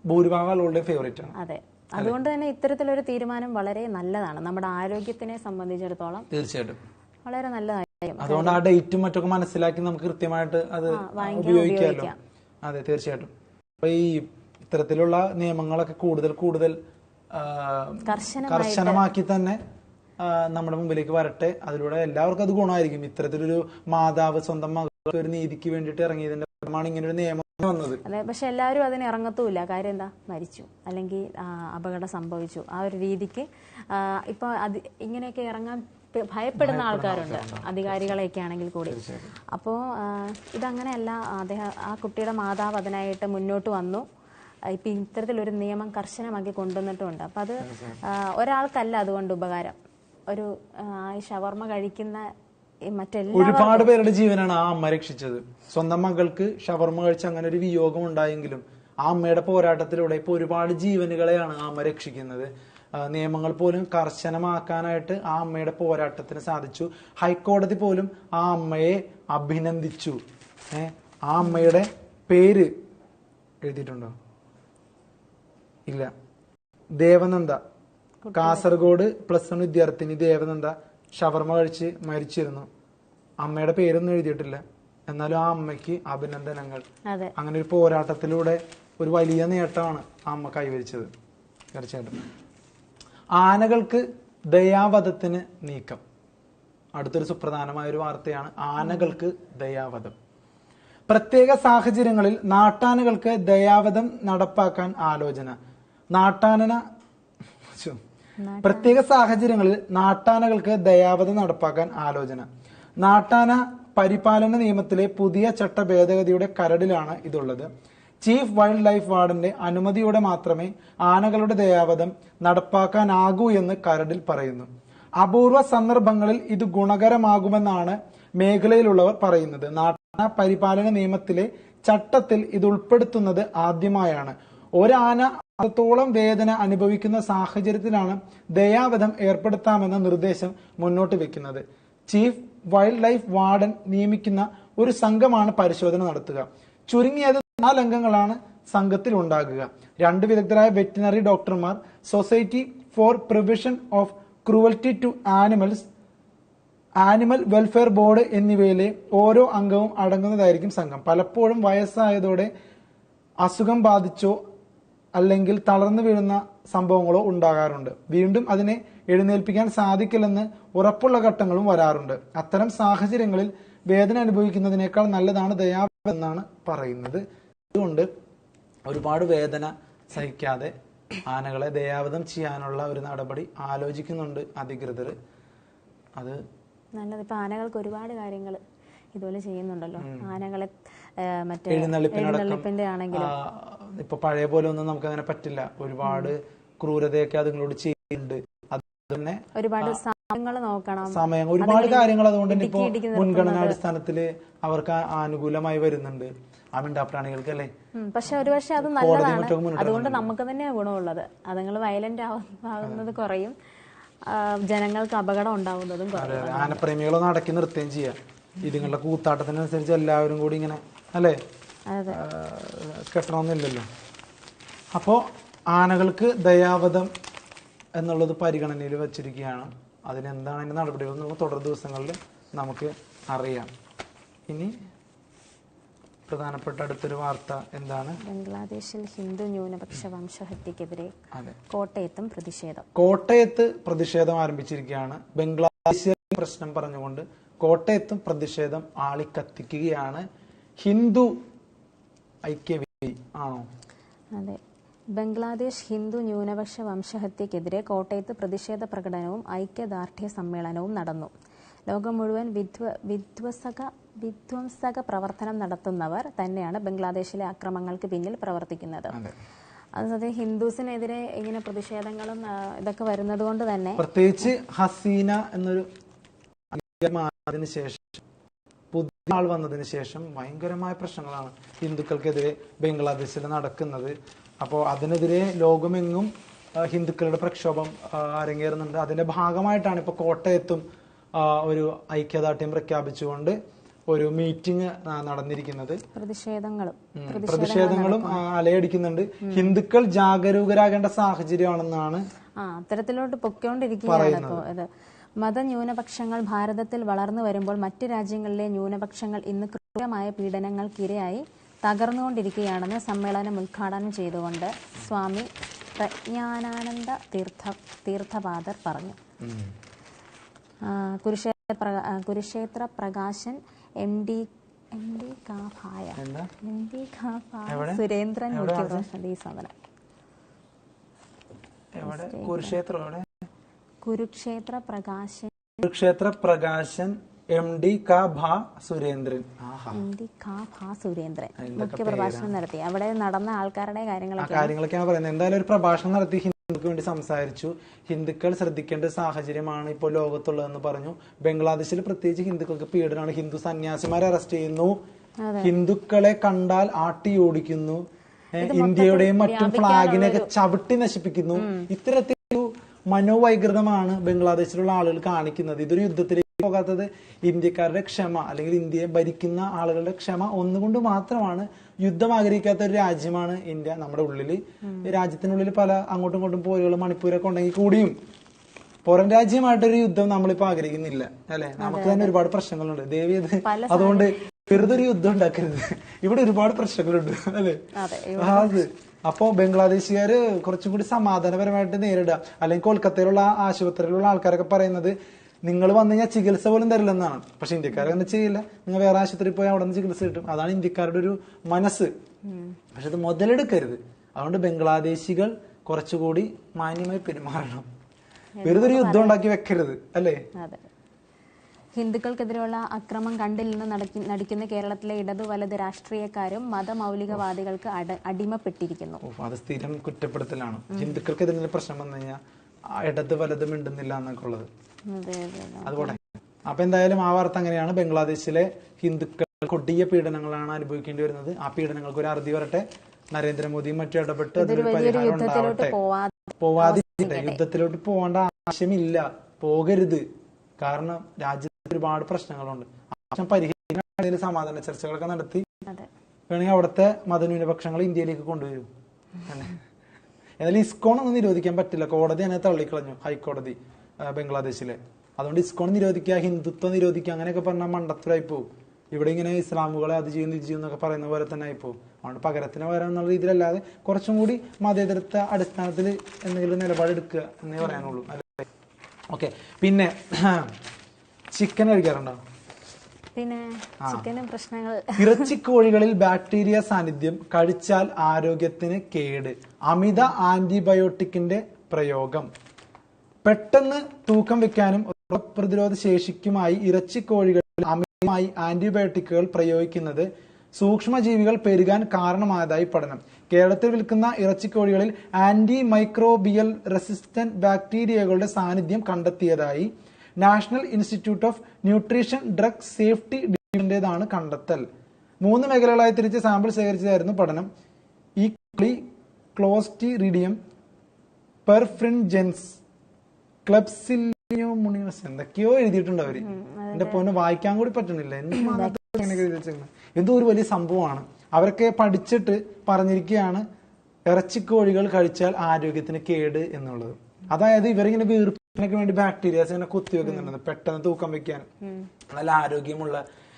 ഭൂരിഭാഗം ആളുകളുടെ ഫേവറേറ്റ് ആണ്. അതെ, അതുകൊണ്ട് തന്നെ ഇത്തരത്തിലൊരു തീരുമാനം വളരെ നല്ലതാണ്. നമ്മുടെ ആരോഗ്യത്തിനെ സംബന്ധിച്ചിടത്തോളം തീർച്ചയായിട്ടും വളരെ നല്ലതായിരിക്കും. അതുകൊണ്ട് ആ ഡേറ്റും മറ്റൊക്കെ മനസ്സിലാക്കി നമുക്ക് കൃത്യമായിട്ട് അത് ഉപയോഗിക്കാമല്ലോ. അതെ, തീർച്ചയായിട്ടും. അപ്പൊ ഈ ഇത്തരത്തിലുള്ള നിയമങ്ങളൊക്കെ കൂടുതൽ കർശനമാക്കി തന്നെ നമ്മുടെ മുമ്പിലേക്ക് വരട്ടെ. അതിലൂടെ എല്ലാവർക്കും അത് ഗുണമായിരിക്കും. ഇത്തരത്തിലൊരു മാതാവ് സ്വന്തം മകൾക്ക് ഒരു നീതിക്ക് വേണ്ടിയിട്ട് ഇറങ്ങിയതിന്റെ ഫലമാണ് ഇങ്ങനൊരു നിയമം വന്നത്. അതെ, പക്ഷെ എല്ലാവരും അതിന് ഇറങ്ങത്തുമില്ല. കാര്യം എന്താ, മരിച്ചു അല്ലെങ്കിൽ അപകടം സംഭവിച്ചു, ആ ഒരു രീതിക്ക് ഇപ്പൊ അത് ഇങ്ങനെയൊക്കെ ഇറങ്ങാൻ ഭയപ്പെടുന്ന ആൾക്കാരുണ്ട്, അധികാരികളെയൊക്കെ ആണെങ്കിൽ കൂടി. അപ്പോൾ ഇതങ്ങനെയല്ല. ആ കുട്ടിയുടെ മാതാവ് അതിനായിട്ട് മുന്നോട്ട് വന്നു. ഇപ്പൊ ഇത്തരത്തിലൊരു നിയമം കർശനമാക്കി കൊണ്ടുവന്നിട്ടുമുണ്ട്. അപ്പൊ അത് ഒരാൾക്കല്ല അതുകൊണ്ട് ഉപകാരം. ഒരു ഷവർമ കഴിക്കുന്ന ഒരുപാട് പേരുടെ ജീവനാണ് ആ അമ്മ രക്ഷിച്ചത്. സ്വന്തം മകൾക്ക് ഷവർമ കഴിച്ച് അങ്ങനെ ഒരു വിയോഗം ഉണ്ടായെങ്കിലും ആ അമ്മയുടെ പോരാട്ടത്തിലൂടെ ഇപ്പൊ ഒരുപാട് ജീവനുകളെയാണ് ആ അമ്മ രക്ഷിക്കുന്നത്. നിയമങ്ങൾ പോലും കർശനമാക്കാനായിട്ട് ആ അമ്മയുടെ പോരാട്ടത്തിന് സാധിച്ചു. ഹൈക്കോടതി പോലും ആ അമ്മയെ അഭിനന്ദിച്ചു. ആ അമ്മയുടെ പേര് എഴുതിയിട്ടുണ്ടോ? ഇല്ല. ദേവനന്ദ, കാസർഗോഡ് +1 വിദ്യാർത്ഥിനി ദേവനന്ദ ഷവർമ കഴിച്ച് മരിച്ചിരുന്നു. അമ്മയുടെ പേരൊന്നും എഴുതിയിട്ടില്ല. എന്നാലും ആ അമ്മയ്ക്ക് അഭിനന്ദനങ്ങൾ. അങ്ങനെ ഒരു പോരാട്ടത്തിലൂടെ ഒരു വലിയ നേട്ടമാണ് ആ അമ്മ കൈവരിച്ചത്. തീർച്ചയായിട്ടും. ആനകൾക്ക് ദയാവധത്തിന് നീക്കം. അടുത്തൊരു സുപ്രധാനമായ ഒരു വാർത്തയാണ് ആനകൾക്ക് ദയാവധം. പ്രത്യേക സാഹചര്യങ്ങളിൽ നാട്ടാനകൾക്ക് ദയാവധം നടപ്പാക്കാൻ ആലോചന. പ്രത്യേക സാഹചര്യങ്ങളിൽ നാട്ടാനകൾക്ക് ദയാവധം നടപ്പാക്കാൻ ആലോചന. നാട്ടാന പരിപാലന നിയമത്തിലെ പുതിയ ചട്ട ഭേദഗതിയുടെ കരടിലാണ് ഇതുള്ളത്. ചീഫ് വൈൽഡ് ലൈഫ് വാർഡന്റെ അനുമതിയോടെ മാത്രമേ ആനകളുടെ ദയാവധം നടപ്പാക്കാനാകൂ എന്ന് കരടിൽ പറയുന്നു. അപൂർവ സന്ദർഭങ്ങളിൽ ഇത് ഗുണകരമാകുമെന്നാണ് മേഖലയിലുള്ളവർ പറയുന്നത്. നാട്ടാന പരിപാലന നിയമത്തിലെ ചട്ടത്തിൽ ഇത് ഉൾപ്പെടുത്തുന്നത് ആദ്യമായാണ്. ഒരാന അത്രത്തോളം വേദന അനുഭവിക്കുന്ന സാഹചര്യത്തിലാണ് ദയാവധം ഏർപ്പെടുത്താമെന്ന നിർദ്ദേശം മുന്നോട്ട് വെക്കുന്നത്. ചീഫ് വൈൽഡ് ലൈഫ് വാർഡൻ നിയമിക്കുന്ന ഒരു സംഘമാണ് പരിശോധന നടത്തുക. ചുരുങ്ങിയത് 4 അംഗങ്ങളാണ് സംഘത്തിൽ ഉണ്ടാകുക. 2 വിദഗ്ധരായ വെറ്റിനറി ഡോക്ടർമാർ, society for prevention of cruelty to animals, animal welfare board എന്നിവയിലെ ഓരോ അംഗവും അടങ്ങുന്നതായിരിക്കും സംഘം. പലപ്പോഴും വയസ്സായതോടെ അസുഖം ബാധിച്ചോ അല്ലെങ്കിൽ തളർന്നു വീഴുന്ന സംഭവങ്ങളോ ഉണ്ടാകാറുണ്ട്. വീണ്ടും അതിനെ എഴുന്നേൽപ്പിക്കാൻ സാധിക്കില്ലെന്ന് ഉറപ്പുള്ള ഘട്ടങ്ങളും വരാറുണ്ട്. അത്തരം സാഹചര്യങ്ങളിൽ വേദന അനുഭവിക്കുന്നതിനേക്കാൾ നല്ലതാണ് ദയാവധം എന്നാണ് പറയുന്നത്. അതുകൊണ്ട് ഒരുപാട് വേദന സഹിക്കാതെ ആനകളെ ദയാവധം ചെയ്യാനുള്ള ഒരു നടപടി ആലോചിക്കുന്നുണ്ട് അധികൃതർ. അത് നല്ലത്. ഇപ്പൊ ആനകൾക്ക് ഒരുപാട് കാര്യങ്ങൾ ഇതുപോലെ ചെയ്യുന്നുണ്ടല്ലോ. ആനകളെ മറ്റേ എഴുന്നള്ളിപ്പിന്റെ ആണെങ്കിലും ഇപ്പൊ പഴയ പോലെ ഒന്നും നമുക്ക് അങ്ങനെ പറ്റില്ല. ഒരുപാട് ക്രൂരതയൊക്കെ അതുങ്ങളോട് ചെയ്യുന്നുണ്ട്. അത് തന്നെ ഒരുപാട് സമയം ഒരുപാട് കാര്യങ്ങൾ അതുകൊണ്ട് തന്നെ ഇപ്പൊ മുൻഗണനാ അടിസ്ഥാനത്തില് അവർക്ക് ആനുകൂലമായി വരുന്നുണ്ട് ആ മിണ്ടാപ്രാണികൾക്ക്, അല്ലേ? പക്ഷെ ഒരുപക്ഷെ അത് നല്ലതാണ്. അതുകൊണ്ട് നമുക്ക് തന്നെയാണ് ഗുണമുള്ളത്. അതുങ്ങൾ വയലന്റ് ആവുന്നത് കുറയും, ജനങ്ങൾക്ക് അപകടം ഉണ്ടാവുന്നതും കുറയും. ആനപ്രേമികളൊന്നും അടക്കി നിർത്തുകയും ചെയ്യാം. ഇതുങ്ങളുടെ കൂത്താട്ടത്തിനനുസരിച്ച് എല്ലാവരും കൂടി ഇങ്ങനെ, അല്ലേ, കെട്ടണമെന്നില്ലല്ലോ. അപ്പോൾ ആനകൾക്ക് ദയാവധം എന്നുള്ളത് പരിഗണനയിൽ വച്ചിരിക്കുകയാണ്. അതിനെന്താണ് അതിൻ്റെ നടപടികൾ തുടർ ദിവസങ്ങളിൽ നമുക്ക് അറിയാം. ഇനി പ്രധാനപ്പെട്ട അടുത്തൊരു വാർത്ത എന്താണ്? ബംഗ്ലാദേശിൽ ഹിന്ദു ന്യൂനപക്ഷ വംശഹത്യക്കെതിരെ കോട്ടയത്തും പ്രതിഷേധം. കോട്ടയത്ത് പ്രതിഷേധം ആരംഭിച്ചിരിക്കുകയാണ്. ബംഗ്ലാദേശിലെ പ്രശ്നം പറഞ്ഞുകൊണ്ട് കോട്ടയത്തും പ്രതിഷേധം ആളിക്കത്തിക്കുകയാണ്. ഹിന്ദു ഐക്യവേദി ആണോ? അതെ. ബംഗ്ലാദേശ് ഹിന്ദു ന്യൂനപക്ഷ വംശഹത്യക്കെതിരെ കോട്ടയത്ത് പ്രതിഷേധ പ്രകടനവും ഐക്യദാർഢ്യ സമ്മേളനവും നടന്നു. ലോകം മുഴുവൻ വിധ്വംസക പ്രവർത്തനം നടത്തുന്നവർ തന്നെയാണ് ബംഗ്ലാദേശിലെ അക്രമങ്ങൾക്ക് പിന്നിൽ പ്രവർത്തിക്കുന്നത്. അതായത് ഹിന്ദുസിനെതിരെ ഇങ്ങനെ പ്രതിഷേധങ്ങളും ഇതൊക്കെ വരുന്നത് കൊണ്ട് തന്നെ, പ്രത്യേകിച്ച് ഹസീന എന്നൊരു ശേഷം പുതിയ ആൾ വന്നതിന് ശേഷം ഭയങ്കരമായ പ്രശ്നങ്ങളാണ് ഹിന്ദുക്കൾക്കെതിരെ ബംഗ്ലാദേശിൽ നടക്കുന്നത്. അപ്പോൾ അതിനെതിരെ ലോകമെങ്ങും ഹിന്ദുക്കളുടെ പ്രക്ഷോഭം അരങ്ങേറുന്നുണ്ട്. അതിന്റെ ഭാഗമായിട്ടാണ് ഇപ്പോൾ കോട്ടയത്തും ഒരു ഐക്യദാർഢ്യം പ്രഖ്യാപിച്ചുകൊണ്ട് ഒരു മീറ്റിംഗ് നടന്നിരിക്കുന്നത്. പ്രതിഷേധങ്ങളും അലയടിക്കുന്നുണ്ട്. ഹിന്ദുക്കൾ ജാഗരൂകരാകേണ്ട സാഹചര്യമാണെന്നാണ് അത്തരത്തിലോട്ട് പൊയ്ക്കൊണ്ടിരിക്കുകയാണ്. മതന്യൂനപക്ഷങ്ങൾ ഭാരതത്തിൽ വളർന്നു വരുമ്പോൾ മറ്റ് രാജ്യങ്ങളിലെ ന്യൂനപക്ഷങ്ങൾ ഇന്ന് ക്രൂരമായ പീഡനങ്ങൾക്കിരയായി തകർന്നുകൊണ്ടിരിക്കുകയാണെന്ന് സമ്മേളനം ഉദ്ഘാടനം ചെയ്തുകൊണ്ട് സ്വാമി പ്രജ്ഞാനാനന്ദ തീർത്ഥപാദർ പറഞ്ഞു. കുരുക്ഷേത്ര പ്രകാശൻ എം ഡി സുരേന്ദ്രൻ ഈ സമരം. കുരുക്ഷേത്ര പ്രകാശൻ എം ഡി സുരേന്ദ്രൻ മുഖ്യ പ്രഭാഷണം നടത്തി. അവിടെ നടന്ന ആൾക്കാരുടെ കാര്യങ്ങളൊക്കെയാണ് പറയുന്നത്. എന്തായാലും ഒരു പ്രഭാഷണം നടത്തി ഹിന്ദുക്കൾക്ക് വേണ്ടി സംസാരിച്ചു. ഹിന്ദുക്കൾ ശ്രദ്ധിക്കേണ്ട സാഹചര്യമാണ് ഇപ്പോൾ ലോകത്തുള്ളതെന്ന് പറഞ്ഞു. ബംഗ്ലാദേശിൽ പ്രത്യേകിച്ച് ഹിന്ദുക്കൾക്ക് പീഡനമാണ്. ഹിന്ദു സന്യാസിമാരെ അറസ്റ്റ് ചെയ്യുന്നു, ഹിന്ദുക്കളെ കണ്ടാൽ ആട്ടി ഓടിക്കുന്നു, ഇന്ത്യയുടെയും മറ്റും ഫ്ളാഗിനെയൊക്കെ ചവിട്ടി നശിപ്പിക്കുന്നു. ഇത്തരത്തിലൊരു മനോവൈകൃതമാണ് ബംഗ്ലാദേശിലുള്ള ആളുകൾ കാണിക്കുന്നത്. ഇതൊരു യുദ്ധത്തിലേക്ക് പോകാത്തത് ഇന്ത്യക്കാരുടെ ക്ഷമ, അല്ലെങ്കിൽ ഇന്ത്യയെ ഭരിക്കുന്ന ആളുകളുടെ ക്ഷമ ഒന്നുകൊണ്ട് മാത്രമാണ്. യുദ്ധം ആഗ്രഹിക്കാത്ത ഒരു രാജ്യമാണ് ഇന്ത്യ. നമ്മുടെ ഉള്ളിൽ, രാജ്യത്തിനുള്ളിൽ പല അങ്ങോട്ടും ഇങ്ങോട്ടും പോരുകളും മണിപ്പൂരൊക്കെ ഉണ്ടെങ്കിൽ കൂടിയും പുറം രാജ്യമായിട്ടൊരു യുദ്ധം നമ്മളിപ്പോ ആഗ്രഹിക്കുന്നില്ല, അല്ലെ? നമുക്ക് തന്നെ ഒരുപാട് പ്രശ്നങ്ങളുണ്ട്. ദേവി അതുകൊണ്ട് വെറുതെ ഒരു യുദ്ധം ഉണ്ടാക്കരുത്. ഇവിടെ ഒരുപാട് പ്രശ്നങ്ങളുണ്ട്, അല്ലെ? അപ്പോ ബംഗ്ലാദേശുകാര് കുറച്ചും കൂടി സമാധാനപരമായിട്ട് നേരിടുക. അല്ലെങ്കിൽ കൊൽക്കത്തയിലുള്ള ആശുപത്രിയിലുള്ള ആൾക്കാരൊക്കെ പറയുന്നത് നിങ്ങൾ വന്നു കഴിഞ്ഞാൽ ചികിത്സ പോലും തരില്ലെന്നാണ്. പക്ഷെ ഇന്ത്യക്കാരങ്ങനെ ചെയ്യില്ല. നിങ്ങൾ വേറെ ആശുപത്രിയിൽ പോയി അവിടെ നിന്ന് ചികിത്സ കിട്ടും. അതാണ് ഇന്ത്യക്കാരുടെ ഒരു മനസ്സ്. പക്ഷെ അത് മുതലെടുക്കരുത്. അതുകൊണ്ട് ബംഗ്ലാദേശികൾ കുറച്ചുകൂടി മാന്യമായി പെരുമാറണം. വെറുതെ ഒരു യുദ്ധം ഉണ്ടാക്കി വെക്കരുത്, അല്ലേ? ഹിന്ദുക്കൾക്കെതിരെയുള്ള അക്രമം കണ്ടില്ലെന്ന് നടിക്കുന്ന കേരളത്തിലെ ഇടതു വലത് രാഷ്ട്രീയക്കാരും മതമൗലികവാദികൾക്ക് അടിമപ്പെട്ടിരിക്കുന്നു. അത് സ്ഥിരം കുറ്റപ്പെടുത്തലാണ്. ഹിന്ദുക്കൾക്കെതിരെ പ്രശ്നം വന്നു കഴിഞ്ഞാൽ ഇടത് വലത് മിണ്ടുന്നില്ല എന്നൊക്കെ ഉള്ളത്. അതുപോലെ അപ്പൊ എന്തായാലും ആ വാർത്ത അങ്ങനെയാണ്. ബംഗ്ലാദേശിലെ ഹിന്ദുക്കൾ കൊടിയ പീഡനങ്ങളാണ് അനുഭവിക്കേണ്ടി വരുന്നത്. ആ പീഡനങ്ങൾക്ക് ഒരു അറുതി വരട്ടെ. നരേന്ദ്രമോദിയും മറ്റും ഇടപെട്ട് അതിനൊരു പരിഹാരം ഉണ്ടാവട്ടെ. പോവാതിരിക്കട്ടെ. യുദ്ധത്തിലോട്ട് പോകേണ്ട ആവശ്യമില്ല, പോകരുത്. കാരണം രാജ്യത്ത് ഒരുപാട് പ്രശ്നങ്ങളുണ്ട്. ആവശ്യം പരിഹരിക്കാൻ സമാധാന ചർച്ചകളൊക്കെ നടത്തി വേണമെങ്കിൽ അവിടുത്തെ മതന്യൂനപക്ഷങ്ങൾ ഇന്ത്യയിലേക്ക് കൊണ്ടുവരും. എന്നാൽ ഇസ്കോൺ ഒന്നും നിരോധിക്കാൻ പറ്റില്ല. കോടതി തന്നെ തള്ളിക്കളഞ്ഞു, ഹൈക്കോടതി ബംഗ്ലാദേശിലെ. അതുകൊണ്ട് ഇസ്കോൺ നിരോധിക്കുക, ഹിന്ദുത്വം നിരോധിക്കുക, അങ്ങനെയൊക്കെ പറഞ്ഞാൽ മണ്ടത്തരായി പോകും. ഇവിടെ ഇങ്ങനെ ഇസ്ലാമുകളെ അത് ചെയ്യുന്നു ഇത് ചെയ്യുന്നൊക്കെ പറയുന്ന പോലെ തന്നെ ആയിപ്പോകും. അതുകൊണ്ട് പകരത്തിന് പകരം എന്നുള്ള രീതിയിലല്ലാതെ കുറച്ചും കൂടി മതേതരത്വ അടിസ്ഥാനത്തിൽ എന്തെങ്കിലും നിലപാടെടുക്കുക എന്നേ പറയാനുള്ളൂ, അല്ലേ? ഓക്കെ. പിന്നെ ചിക്കൻ കഴിക്കാറുണ്ടോ? പിന്നെ ചിക്കനും പ്രശ്നങ്ങൾ. ഇറച്ചിക്കോഴികളിൽ ബാക്ടീരിയ സാന്നിധ്യം, കഴിച്ചാൽ ആരോഗ്യത്തിന് കേട്, അമിത ആന്റിബയോട്ടിക്കിന്റെ പ്രയോഗം. പെട്ടെന്ന് തൂക്കം വെക്കാനും പ്രതിരോധ ശേഷിക്കുമായി ഇറച്ചിക്കോഴികളിൽ അമിതമായി ആന്റിബയോട്ടിക്കുകൾ പ്രയോഗിക്കുന്നത് സൂക്ഷ്മജീവികൾ പെരുകാൻ കാരണമായതായി പഠനം. കേരളത്തിൽ വിൽക്കുന്ന ഇറച്ചിക്കോഴികളിൽ ആന്റി മൈക്രോബിയൽ റെസിസ്റ്റന്റ് ബാക്ടീരിയകളുടെ സാന്നിധ്യം കണ്ടെത്തിയതായി national institute of nutrition drug safety ഡിവിഷന്റേതാണ് കണ്ടെത്തൽ. 3 മേഖലകളായി തിരിച്ച് സാമ്പിൾ ശേഖരിച്ചതായിരുന്നു പഠനം. ഈക്വലി, ക്ലോസ്റ്റിറിഡിയം പെർഫ്രിൻജൻസ്, ക്ലബ്സിലിയോമുണിയസ്, എന്തൊക്കെയോ എഴുതിയിട്ടുണ്ട് അവര്. എന്റെ പൊന്ന് വായിക്കാൻ കൂടി പറ്റുന്നില്ല. എന്തോ ഒരു വലിയ സംഭവമാണ്. അവരൊക്കെ പഠിച്ചിട്ട് പറഞ്ഞിരിക്കുകയാണ് ഇറച്ചിക്കോഴികൾ കഴിച്ചാൽ ആരോഗ്യത്തിന് കേട് എന്നുള്ളത്. അതായത് ഇവരിങ്ങനെ വീർപ്പിനൊക്കെ വേണ്ടി ബാക്ടീരിയാസ് ഇങ്ങനെ കുത്തിവെക്കുന്നുണ്ട് പെട്ടെന്ന് തൂക്കം വെക്കാൻ. നല്ല ആരോഗ്യമുള്ള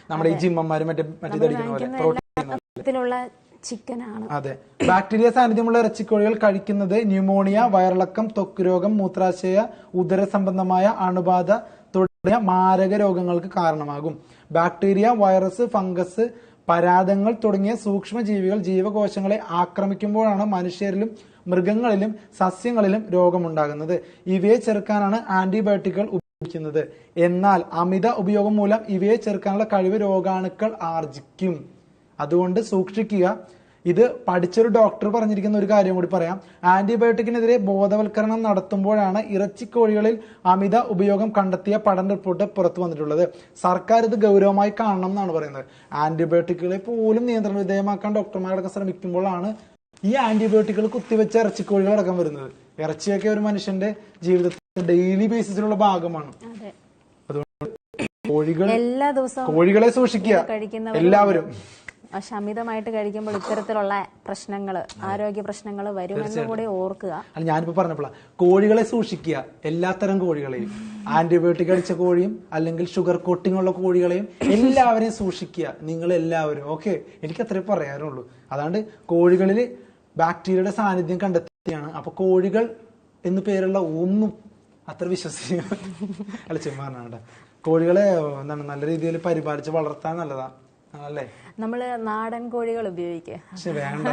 നമ്മുടെ ഈ ജിമ്മന്മാരും മറ്റേ ധരിക്കുന്ന പോലെ പ്രോട്ടീൻ ഇതിലുള്ള ചിക്കനാണ്. അതെ, ബാക്ടീരിയ സാന്നിധ്യമുള്ള ഇറച്ചിക്കോഴികൾ കഴിക്കുന്നത് ന്യൂമോണിയ, വയറിളക്കം, ത്വക്ക് രോഗം, മൂത്രാശയ, ഉദര സംബന്ധമായ അണുബാധ തുടങ്ങിയ മാരക രോഗങ്ങൾക്ക് കാരണമാകും. ബാക്ടീരിയ, വൈറസ്, ഫംഗസ്, പരാതങ്ങൾ തുടങ്ങിയ സൂക്ഷ്മജീവികൾ ജീവകോശങ്ങളെ ആക്രമിക്കുമ്പോഴാണ് മനുഷ്യരിലും മൃഗങ്ങളിലും സസ്യങ്ങളിലും രോഗമുണ്ടാകുന്നത്. ഇവയെ ചെറുക്കാനാണ് ആന്റിബയോട്ടിക്കുകൾ ഉപയോഗിക്കുന്നത്. എന്നാൽ അമിത ഉപയോഗം മൂലം ഇവയെ ചെറുക്കാനുള്ള കഴിവ് രോഗാണുക്കൾ ആർജിക്കും. അതുകൊണ്ട് സൂക്ഷിക്കുക. ഇത് പഠിച്ചൊരു ഡോക്ടർ പറഞ്ഞിരിക്കുന്ന ഒരു കാര്യം കൂടി പറയാം. ആന്റിബയോട്ടിക്കിനെതിരെ ബോധവൽക്കരണം നടത്തുമ്പോഴാണ് ഇറച്ചിക്കോഴികളിൽ അമിത ഉപയോഗം കണ്ടെത്തിയ പഠന റിപ്പോർട്ട് പുറത്തു വന്നിട്ടുള്ളത്. സർക്കാർ ഇത് ഗൗരവമായി കാണണം എന്നാണ് പറയുന്നത്. ആന്റിബയോട്ടിക്കുകളെ പോലും നിയന്ത്രണ വിധേയമാക്കാൻ ഡോക്ടർമാരടക്കം ശ്രമിക്കുമ്പോഴാണ് ഈ ആന്റിബയോട്ടിക്കുകൾ കുത്തിവെച്ച ഇറച്ചിക്കോഴികളടക്കം വരുന്നത്. ഇറച്ചിയൊക്കെ ഒരു മനുഷ്യന്റെ ജീവിതത്തിൽ ഡെയിലി ബേസിസിലുള്ള ഭാഗമാണ്. അതുകൊണ്ട് എല്ലാ ദിവസവും കോഴികളെ സൂക്ഷിക്കുക എല്ലാവരും. പക്ഷെ അമിതമായിട്ട് കഴിക്കുമ്പോൾ ഇത്തരത്തിലുള്ള പ്രശ്നങ്ങൾ, ആരോഗ്യ പ്രശ്നങ്ങൾ വരുമെന്ന് കൂടി ഓർക്കുക. അല്ല, ഞാനിപ്പോ പറഞ്ഞപ്പോഴാ കോഴികളെ സൂക്ഷിക്കുക, എല്ലാത്തരം കോഴികളെയും, ആന്റിബയോട്ടിക് അടിച്ച കോഴിയും അല്ലെങ്കിൽ ഷുഗർ കോട്ടിംഗ് ഉള്ള കോഴികളെയും എല്ലാവരെയും സൂക്ഷിക്കുക. നിങ്ങൾ എല്ലാവരും. ഓക്കെ, എനിക്ക് അത്രേ പറയാനുള്ളൂ. അതാണ്ട് കോഴികളിൽ ബാക്ടീരിയയുടെ സാന്നിധ്യം കണ്ടെത്തിയാണ്. അപ്പൊ കോഴികൾ എന്ന് പേരുള്ള ഒന്നും അത്ര വിശ്വസിക്കുക അല്ല, ചെമ്മാനാണ്ട. കോഴികളെ എന്താണ് നല്ല രീതിയിൽ പരിപാലിച്ച് വളർത്താൻ നല്ലതാ അല്ലേ? നമ്മള് നാടൻ കോഴികൾ ഉപയോഗിക്കുക. പക്ഷെ വേണ്ട,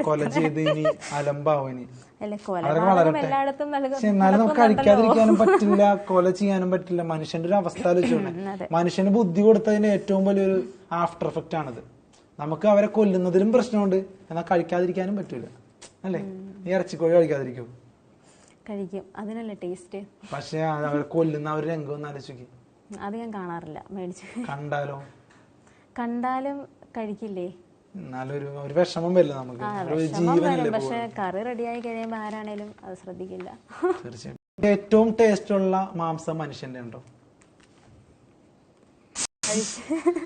കൊല ചെയ്ത് ഇനി അലമ്പാവും. ഇനി എല്ലായിടത്തും എന്നാലും നമുക്ക് കഴിക്കാതിരിക്കാനും പറ്റില്ല, കൊല ചെയ്യാനും പറ്റില്ല. മനുഷ്യന്റെ ഒരു അവസ്ഥ ആലോചിച്ചോണേ. മനുഷ്യന് ബുദ്ധി കൊടുത്തതിന്റെ ഏറ്റവും വലിയൊരു ആഫ്റ്റർ എഫക്റ്റ് ആണിത്. നമുക്ക് അവരെ കൊല്ലുന്നതിലും പ്രശ്നമുണ്ട്, എന്നാൽ കഴിക്കാതിരിക്കാനും പറ്റൂല അല്ലേ? ഈ ഇറച്ചിക്കോഴി കഴിക്കാതിരിക്കും? കഴിക്കും, അതിനല്ലേ ടേസ്റ്റ്. പക്ഷെ അവരെ കൊല്ലുന്ന അവർ രംഗം ഒന്ന് ആലോചിക്കും. അത് ഞാൻ കാണാറില്ല. മേടിച്ച് കണ്ടാലും കഴിക്കില്ലേ? എന്നാലും ഒരു വിഷമം വരില്ല നമുക്ക്. പക്ഷെ കറി റെഡിയായി കഴിയുമ്പോ ആരാണേലും അത് ശ്രദ്ധിക്കില്ല. തീർച്ചയായും. ഏറ്റവും ടേസ്റ്റ് ഉള്ള മാംസം മനുഷ്യന്റെ ഉണ്ടോ?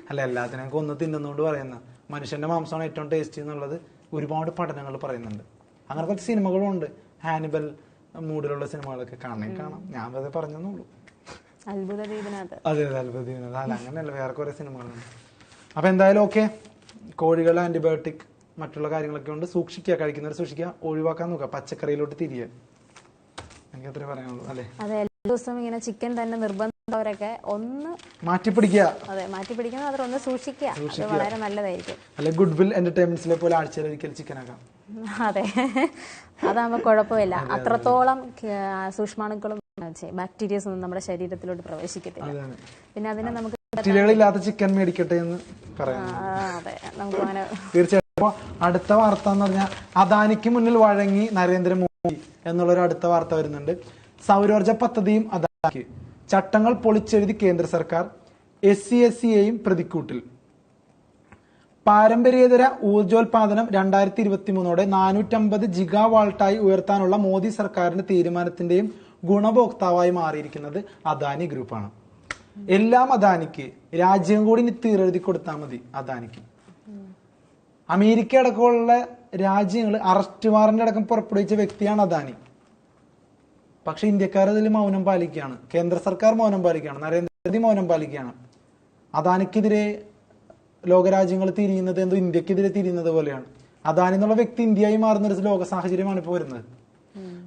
അല്ല, എല്ലാത്തിനും കൊന്ന് തിന്നുന്നോണ്ട് പറയുന്ന മനുഷ്യന്റെ മാംസമാണ് ഏറ്റവും ടേസ്റ്റി എന്നുള്ളത് ഒരുപാട് പഠനങ്ങൾ പറയുന്നുണ്ട്. അങ്ങനെ കുറച്ച് സിനിമകളും ഉണ്ട്. ഹാനിബൽ മൂഡിലുള്ള സിനിമകളൊക്കെ കാണാൻ കാണാം. ഞാൻ വെറുതെ പറഞ്ഞെന്നുള്ളൂ. അത്ഭുതദ്വീപിനകത്ത്. അതെ, അത്ഭുതദ്വീപിനകത്ത്. അല്ല, അങ്ങനെയല്ല, വേറെ കുറെ സിനിമകളുണ്ട്. അപ്പൊ എന്തായാലും ഓക്കെ, കോഴികൾ ആന്റിബയോട്ടിക് മറ്റുള്ള കാര്യങ്ങളൊക്കെ ഉണ്ട്. സൂക്ഷിക്കുക, കഴിക്കുന്നവർ സൂക്ഷിക്കുക, ഒഴിവാക്കാൻ നോക്കുക, പച്ചക്കറിയിലോട്ട് തിരിയുക. എനിക്ക് അത്രേ പറയാനുള്ളൂ അല്ലേ? അതെ, എല്ലാ ദിവസവും ഇങ്ങനെ ചിക്കൻ തന്നെ നിർബന്ധമുള്ളവരൊക്കെ ഒന്ന് മാറ്റിപ്പിടിക്കുക. അതെ, മാറ്റിപ്പിടിക്കുന്നത് അതൊന്ന് സൂക്ഷിക്കുക. അത് വളരെ നല്ലതായിരിക്കും. അല്ലെ, ഗുഡ് വിൽ എന്റർടൈൻമെന്റ്സിലെ പോലെ ആഴ്ചയിൽ ഒരിക്കൽ ചിക്കൻ ആക്കാം. അതെ, അതാകുമ്പോ കുഴപ്പമില്ല. അത്രത്തോളം സൂക്ഷ്മാണുക്കളും ബാക്ടീരിയസ് ഒന്നും നമ്മുടെ ശരീരത്തിലോട്ട് പ്രവേശിക്കത്തില്ല. പിന്നെ അതിനെ നമുക്ക് ബാക്ടീരിയകളില്ലാത്ത ചിക്കൻ മേടിക്കട്ടെ എന്ന് പറയാം. അതെ, നമുക്ക് അങ്ങനെ തീർച്ചയായിട്ടും. അടുത്ത വാർത്ത എന്ന് പറഞ്ഞാൽ അദാനിക്ക് മുന്നിൽ വഴങ്ങി നരേന്ദ്രമോദി എന്നുള്ളൊരു അടുത്ത വാർത്ത വരുന്നുണ്ട്. സൗരോർജ പദ്ധതിയും അദാനിക്ക്, ചട്ടങ്ങൾ പൊളിച്ചെഴുതി കേന്ദ്ര സർക്കാർ, SC/SCയെയും പ്രതിക്കൂട്ടിൽ. പാരമ്പര്യേതര ഊർജോൽപാദനം 2023 450 ജിഗാവാൾട്ടായി ഉയർത്താനുള്ള മോദി സർക്കാരിന്റെ തീരുമാനത്തിന്റെയും ഗുണഭോക്താവായി മാറിയിരിക്കുന്നത് അദാനി ഗ്രൂപ്പാണ്. എല്ലാം അദാനിക്ക്, രാജ്യം കൂടി തീരെഴുതി കൊടുത്താൽ മതി അദാനിക്ക്. അമേരിക്ക അടക്കമുള്ള രാജ്യങ്ങൾ അറസ്റ്റ് വാറന്റ് അടക്കം പുറപ്പെടുവിച്ച വ്യക്തിയാണ് അദാനി. പക്ഷെ ഇന്ത്യക്കാർ അതിൽ മൗനം പാലിക്കുകയാണ്. കേന്ദ്ര സർക്കാർ മൗനം പാലിക്കുകയാണ്. നരേന്ദ്രമോദി മൗനം പാലിക്കുകയാണ്. അദാനിക്കെതിരെ ലോകരാജ്യങ്ങൾ തിരിയുന്നത് എന്തോ ഇന്ത്യക്കെതിരെ തിരിയുന്നത് പോലെയാണ്. അദാനി എന്നുള്ള വ്യക്തി ഇന്ത്യയായി മാറുന്ന ഒരു ലോക സാഹചര്യമാണ് ഇപ്പോൾ വരുന്നത്.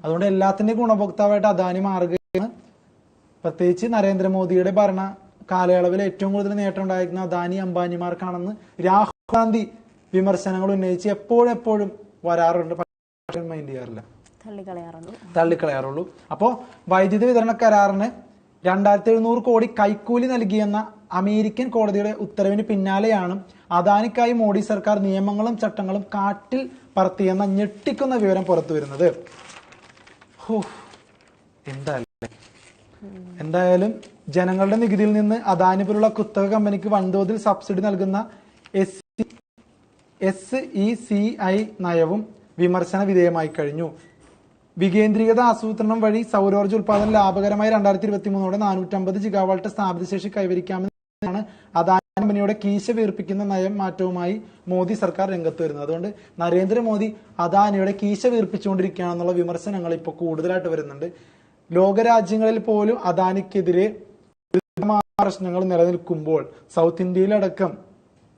അതുകൊണ്ട് എല്ലാത്തിന്റെയും ഗുണഭോക്താവായിട്ട് അദാനി മാറുകയാണ്. പ്രത്യേകിച്ച് നരേന്ദ്രമോദിയുടെ ഭരണ കാലയളവിൽ ഏറ്റവും കൂടുതൽ നേട്ടം ഉണ്ടായിരിക്കുന്ന അദാനി അംബാനിമാർക്കാണെന്ന് രാഹുൽ ഗാന്ധി വിമർശനങ്ങൾ ഉന്നയിച്ച് എപ്പോഴും വരാറുണ്ട്. മൈൻഡ് ചെയ്യാറില്ല, തള്ളിക്കളയാറുള്ളൂ. അപ്പോ വൈദ്യുതി വിതരണ കരാറിന് 2700 കോടി കൈക്കൂലി നൽകിയെന്ന അമേരിക്കൻ കോടതിയുടെ ഉത്തരവിന് പിന്നാലെയാണ് അദാനിക്കായി മോഡി സർക്കാർ നിയമങ്ങളും ചട്ടങ്ങളും കാറ്റിൽ പറത്തിയെന്ന ഞെട്ടിക്കുന്ന വിവരം പുറത്തു വരുന്നത്. എന്തായാലും ജനങ്ങളുടെ നികുതിയിൽ നിന്ന് അദാനി പോലുള്ള കുത്തക കമ്പനിക്ക് വൻതോതിൽ സബ്സിഡി നൽകുന്ന SECI നയവും വിമർശന വിധേയമായി കഴിഞ്ഞു. വികേന്ദ്രീകൃത ആസൂത്രണം വഴി സൗരോർജ്ജ ഉൽപാദനം ലാഭകരമായി 2023 450 ജിഗാവാൾട്ട് സ്ഥാപിത ശേഷി കൈവരിക്കാമെന്നാണ് അദാനി കമ്പനിയുടെ കീശ വീർപ്പിക്കുന്ന നയം മാറ്റവുമായി മോദി സർക്കാർ രംഗത്ത് വരുന്നത്. അതുകൊണ്ട് നരേന്ദ്രമോദി അദാനിയുടെ കീശ വീർപ്പിച്ചുകൊണ്ടിരിക്കുകയാണെന്നുള്ള വിമർശനങ്ങൾ ഇപ്പോൾ കൂടുതലായിട്ട് വരുന്നുണ്ട്. ലോകരാജ്യങ്ങളിൽ പോലും അദാനിക്കെതിരെ പ്രശ്നങ്ങൾ നിലനിൽക്കുമ്പോൾ സൗത്ത് ഇന്ത്യയിലടക്കം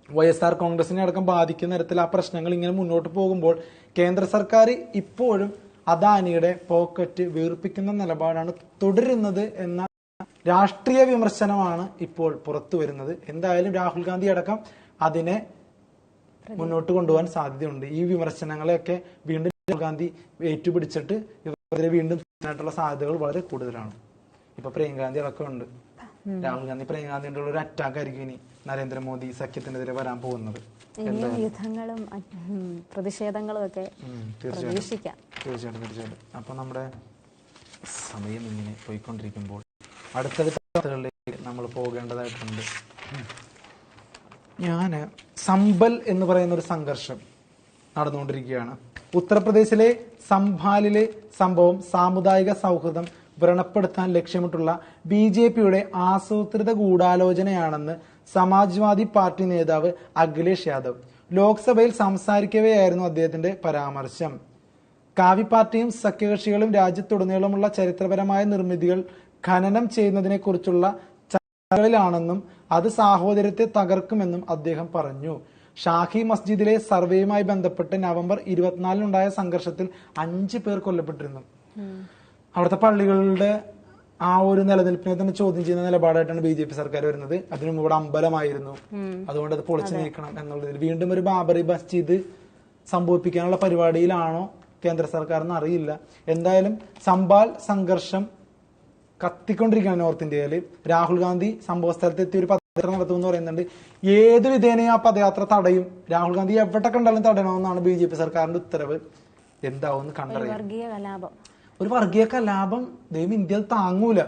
YSR കോൺഗ്രസിനെ അടക്കം ബാധിക്കുന്ന തരത്തിൽ ആ പ്രശ്നങ്ങൾ ഇങ്ങനെ മുന്നോട്ട് പോകുമ്പോൾ കേന്ദ്ര സർക്കാർ ഇപ്പോഴും അദാനിയുടെ പോക്കറ്റ് വീർപ്പിക്കുന്ന നിലപാടാണ് തുടരുന്നത് എന്ന രാഷ്ട്രീയ വിമർശനമാണ് ഇപ്പോൾ പുറത്തു വരുന്നത്. എന്തായാലും രാഹുൽ ഗാന്ധി അടക്കം അതിനെ മുന്നോട്ട് കൊണ്ടുപോകാൻ സാധ്യതയുണ്ട്. ഈ വിമർശനങ്ങളെയൊക്കെ വീണ്ടും രാഹുൽ ഗാന്ധി ഏറ്റുപിടിച്ചിട്ട് ഇവരെ വീണ്ടും ആയിട്ടുള്ള സാധ്യതകൾ വളരെ കൂടുതലാണ്. ഇപ്പൊ പ്രിയങ്കാന്തി അടക്കമുണ്ട്. രാഹുൽ ഗാന്ധി പ്രിയങ്കാന്തിയുടെ ഒരു അറ്റാക്ക് ആയിരിക്കും ഇനി നരേന്ദ്രമോദി സഖ്യത്തിനെതിരെ വരാൻ പോകുന്നത്. യുദ്ധങ്ങളും പ്രതിഷേധങ്ങളും ഒക്കെ തീർച്ചയായിട്ടും. അപ്പൊ നമ്മുടെ സമയം ഇങ്ങനെ പോയിക്കൊണ്ടിരിക്കുമ്പോൾ അടുത്തടുത്ത വാർത്തകളിലേക്ക് നമ്മൾ പോകേണ്ടതായിട്ടുണ്ട്. സംബൽ എന്ന് പറയുന്ന ഒരു സംഘർഷം നടന്നുകൊണ്ടിരിക്കുകയാണ്. ഉത്തർപ്രദേശിലെ സംഭാലിലെ സംഭവം സാമുദായിക സൗഹൃദം വ്രണപ്പെടുത്താൻ ലക്ഷ്യമിട്ടുള്ള BJPയുടെ ആസൂത്രിത ഗൂഢാലോചനയാണെന്ന് സമാജ്വാദി പാർട്ടി നേതാവ് അഖിലേഷ് യാദവ് ലോക്സഭയിൽ സംസാരിക്കവെയായിരുന്നു അദ്ദേഹത്തിന്റെ പരാമർശം. കാവി പാർട്ടിയും സഖ്യകക്ഷികളും രാജ്യത്തുടനീളമുള്ള ചരിത്രപരമായ നിർമ്മിതികൾ ഖനനം ചെയ്യുന്നതിനെ കുറിച്ചുള്ള ചർച്ചകളിലാണെന്നും അത് സാഹോദര്യത്തെ തകർക്കുമെന്നും അദ്ദേഹം പറഞ്ഞു. ഷാഹി മസ്ജിദിലെ സർവേയുമായി ബന്ധപ്പെട്ട് നവംബർ 24-ഉണ്ടായ സംഘർഷത്തിൽ 5 പേർ കൊല്ലപ്പെട്ടിരുന്നു. അവിടുത്തെ പള്ളികളുടെ ആ ഒരു നിലനിൽപ്പിനെ തന്നെ ചോദ്യം ചെയ്യുന്ന നിലപാടായിട്ടാണ് BJP സർക്കാർ വരുന്നത്. അതിനു മുമ്പ് ഇവിടെ അമ്പലമായിരുന്നു, അതുകൊണ്ട് അത് പൊളിച്ചു നീക്കണം എന്നുള്ളതിൽ വീണ്ടും ഒരു ബാബറി മസ്ജിദ് സംഭവിപ്പിക്കാനുള്ള പരിപാടിയിലാണോ കേന്ദ്ര സർക്കാർ എന്ന് അറിയില്ല. എന്തായാലും സംബാൽ സംഘർഷം കത്തിക്കൊണ്ടിരിക്കുകയാണ് നോർത്ത് ഇന്ത്യയിൽ. രാഹുൽ ഗാന്ധി സംഭവ സ്ഥലത്ത് എത്തി ഒരു പദയാത്ര നടത്തുമെന്ന് പറയുന്നുണ്ട്. ഏത് വിധേനയും ആ പദയാത്ര തടയും. രാഹുൽ ഗാന്ധി എവിടെ കണ്ടാലും തടയണമെന്നാണ് BJP സർക്കാരിന്റെ ഉത്തരവ്. എന്താവും കണ്ടറിയാം. ഒരു വർഗീയ കലാപം ദൈവം ഇന്ത്യയിൽ താങ്ങൂല.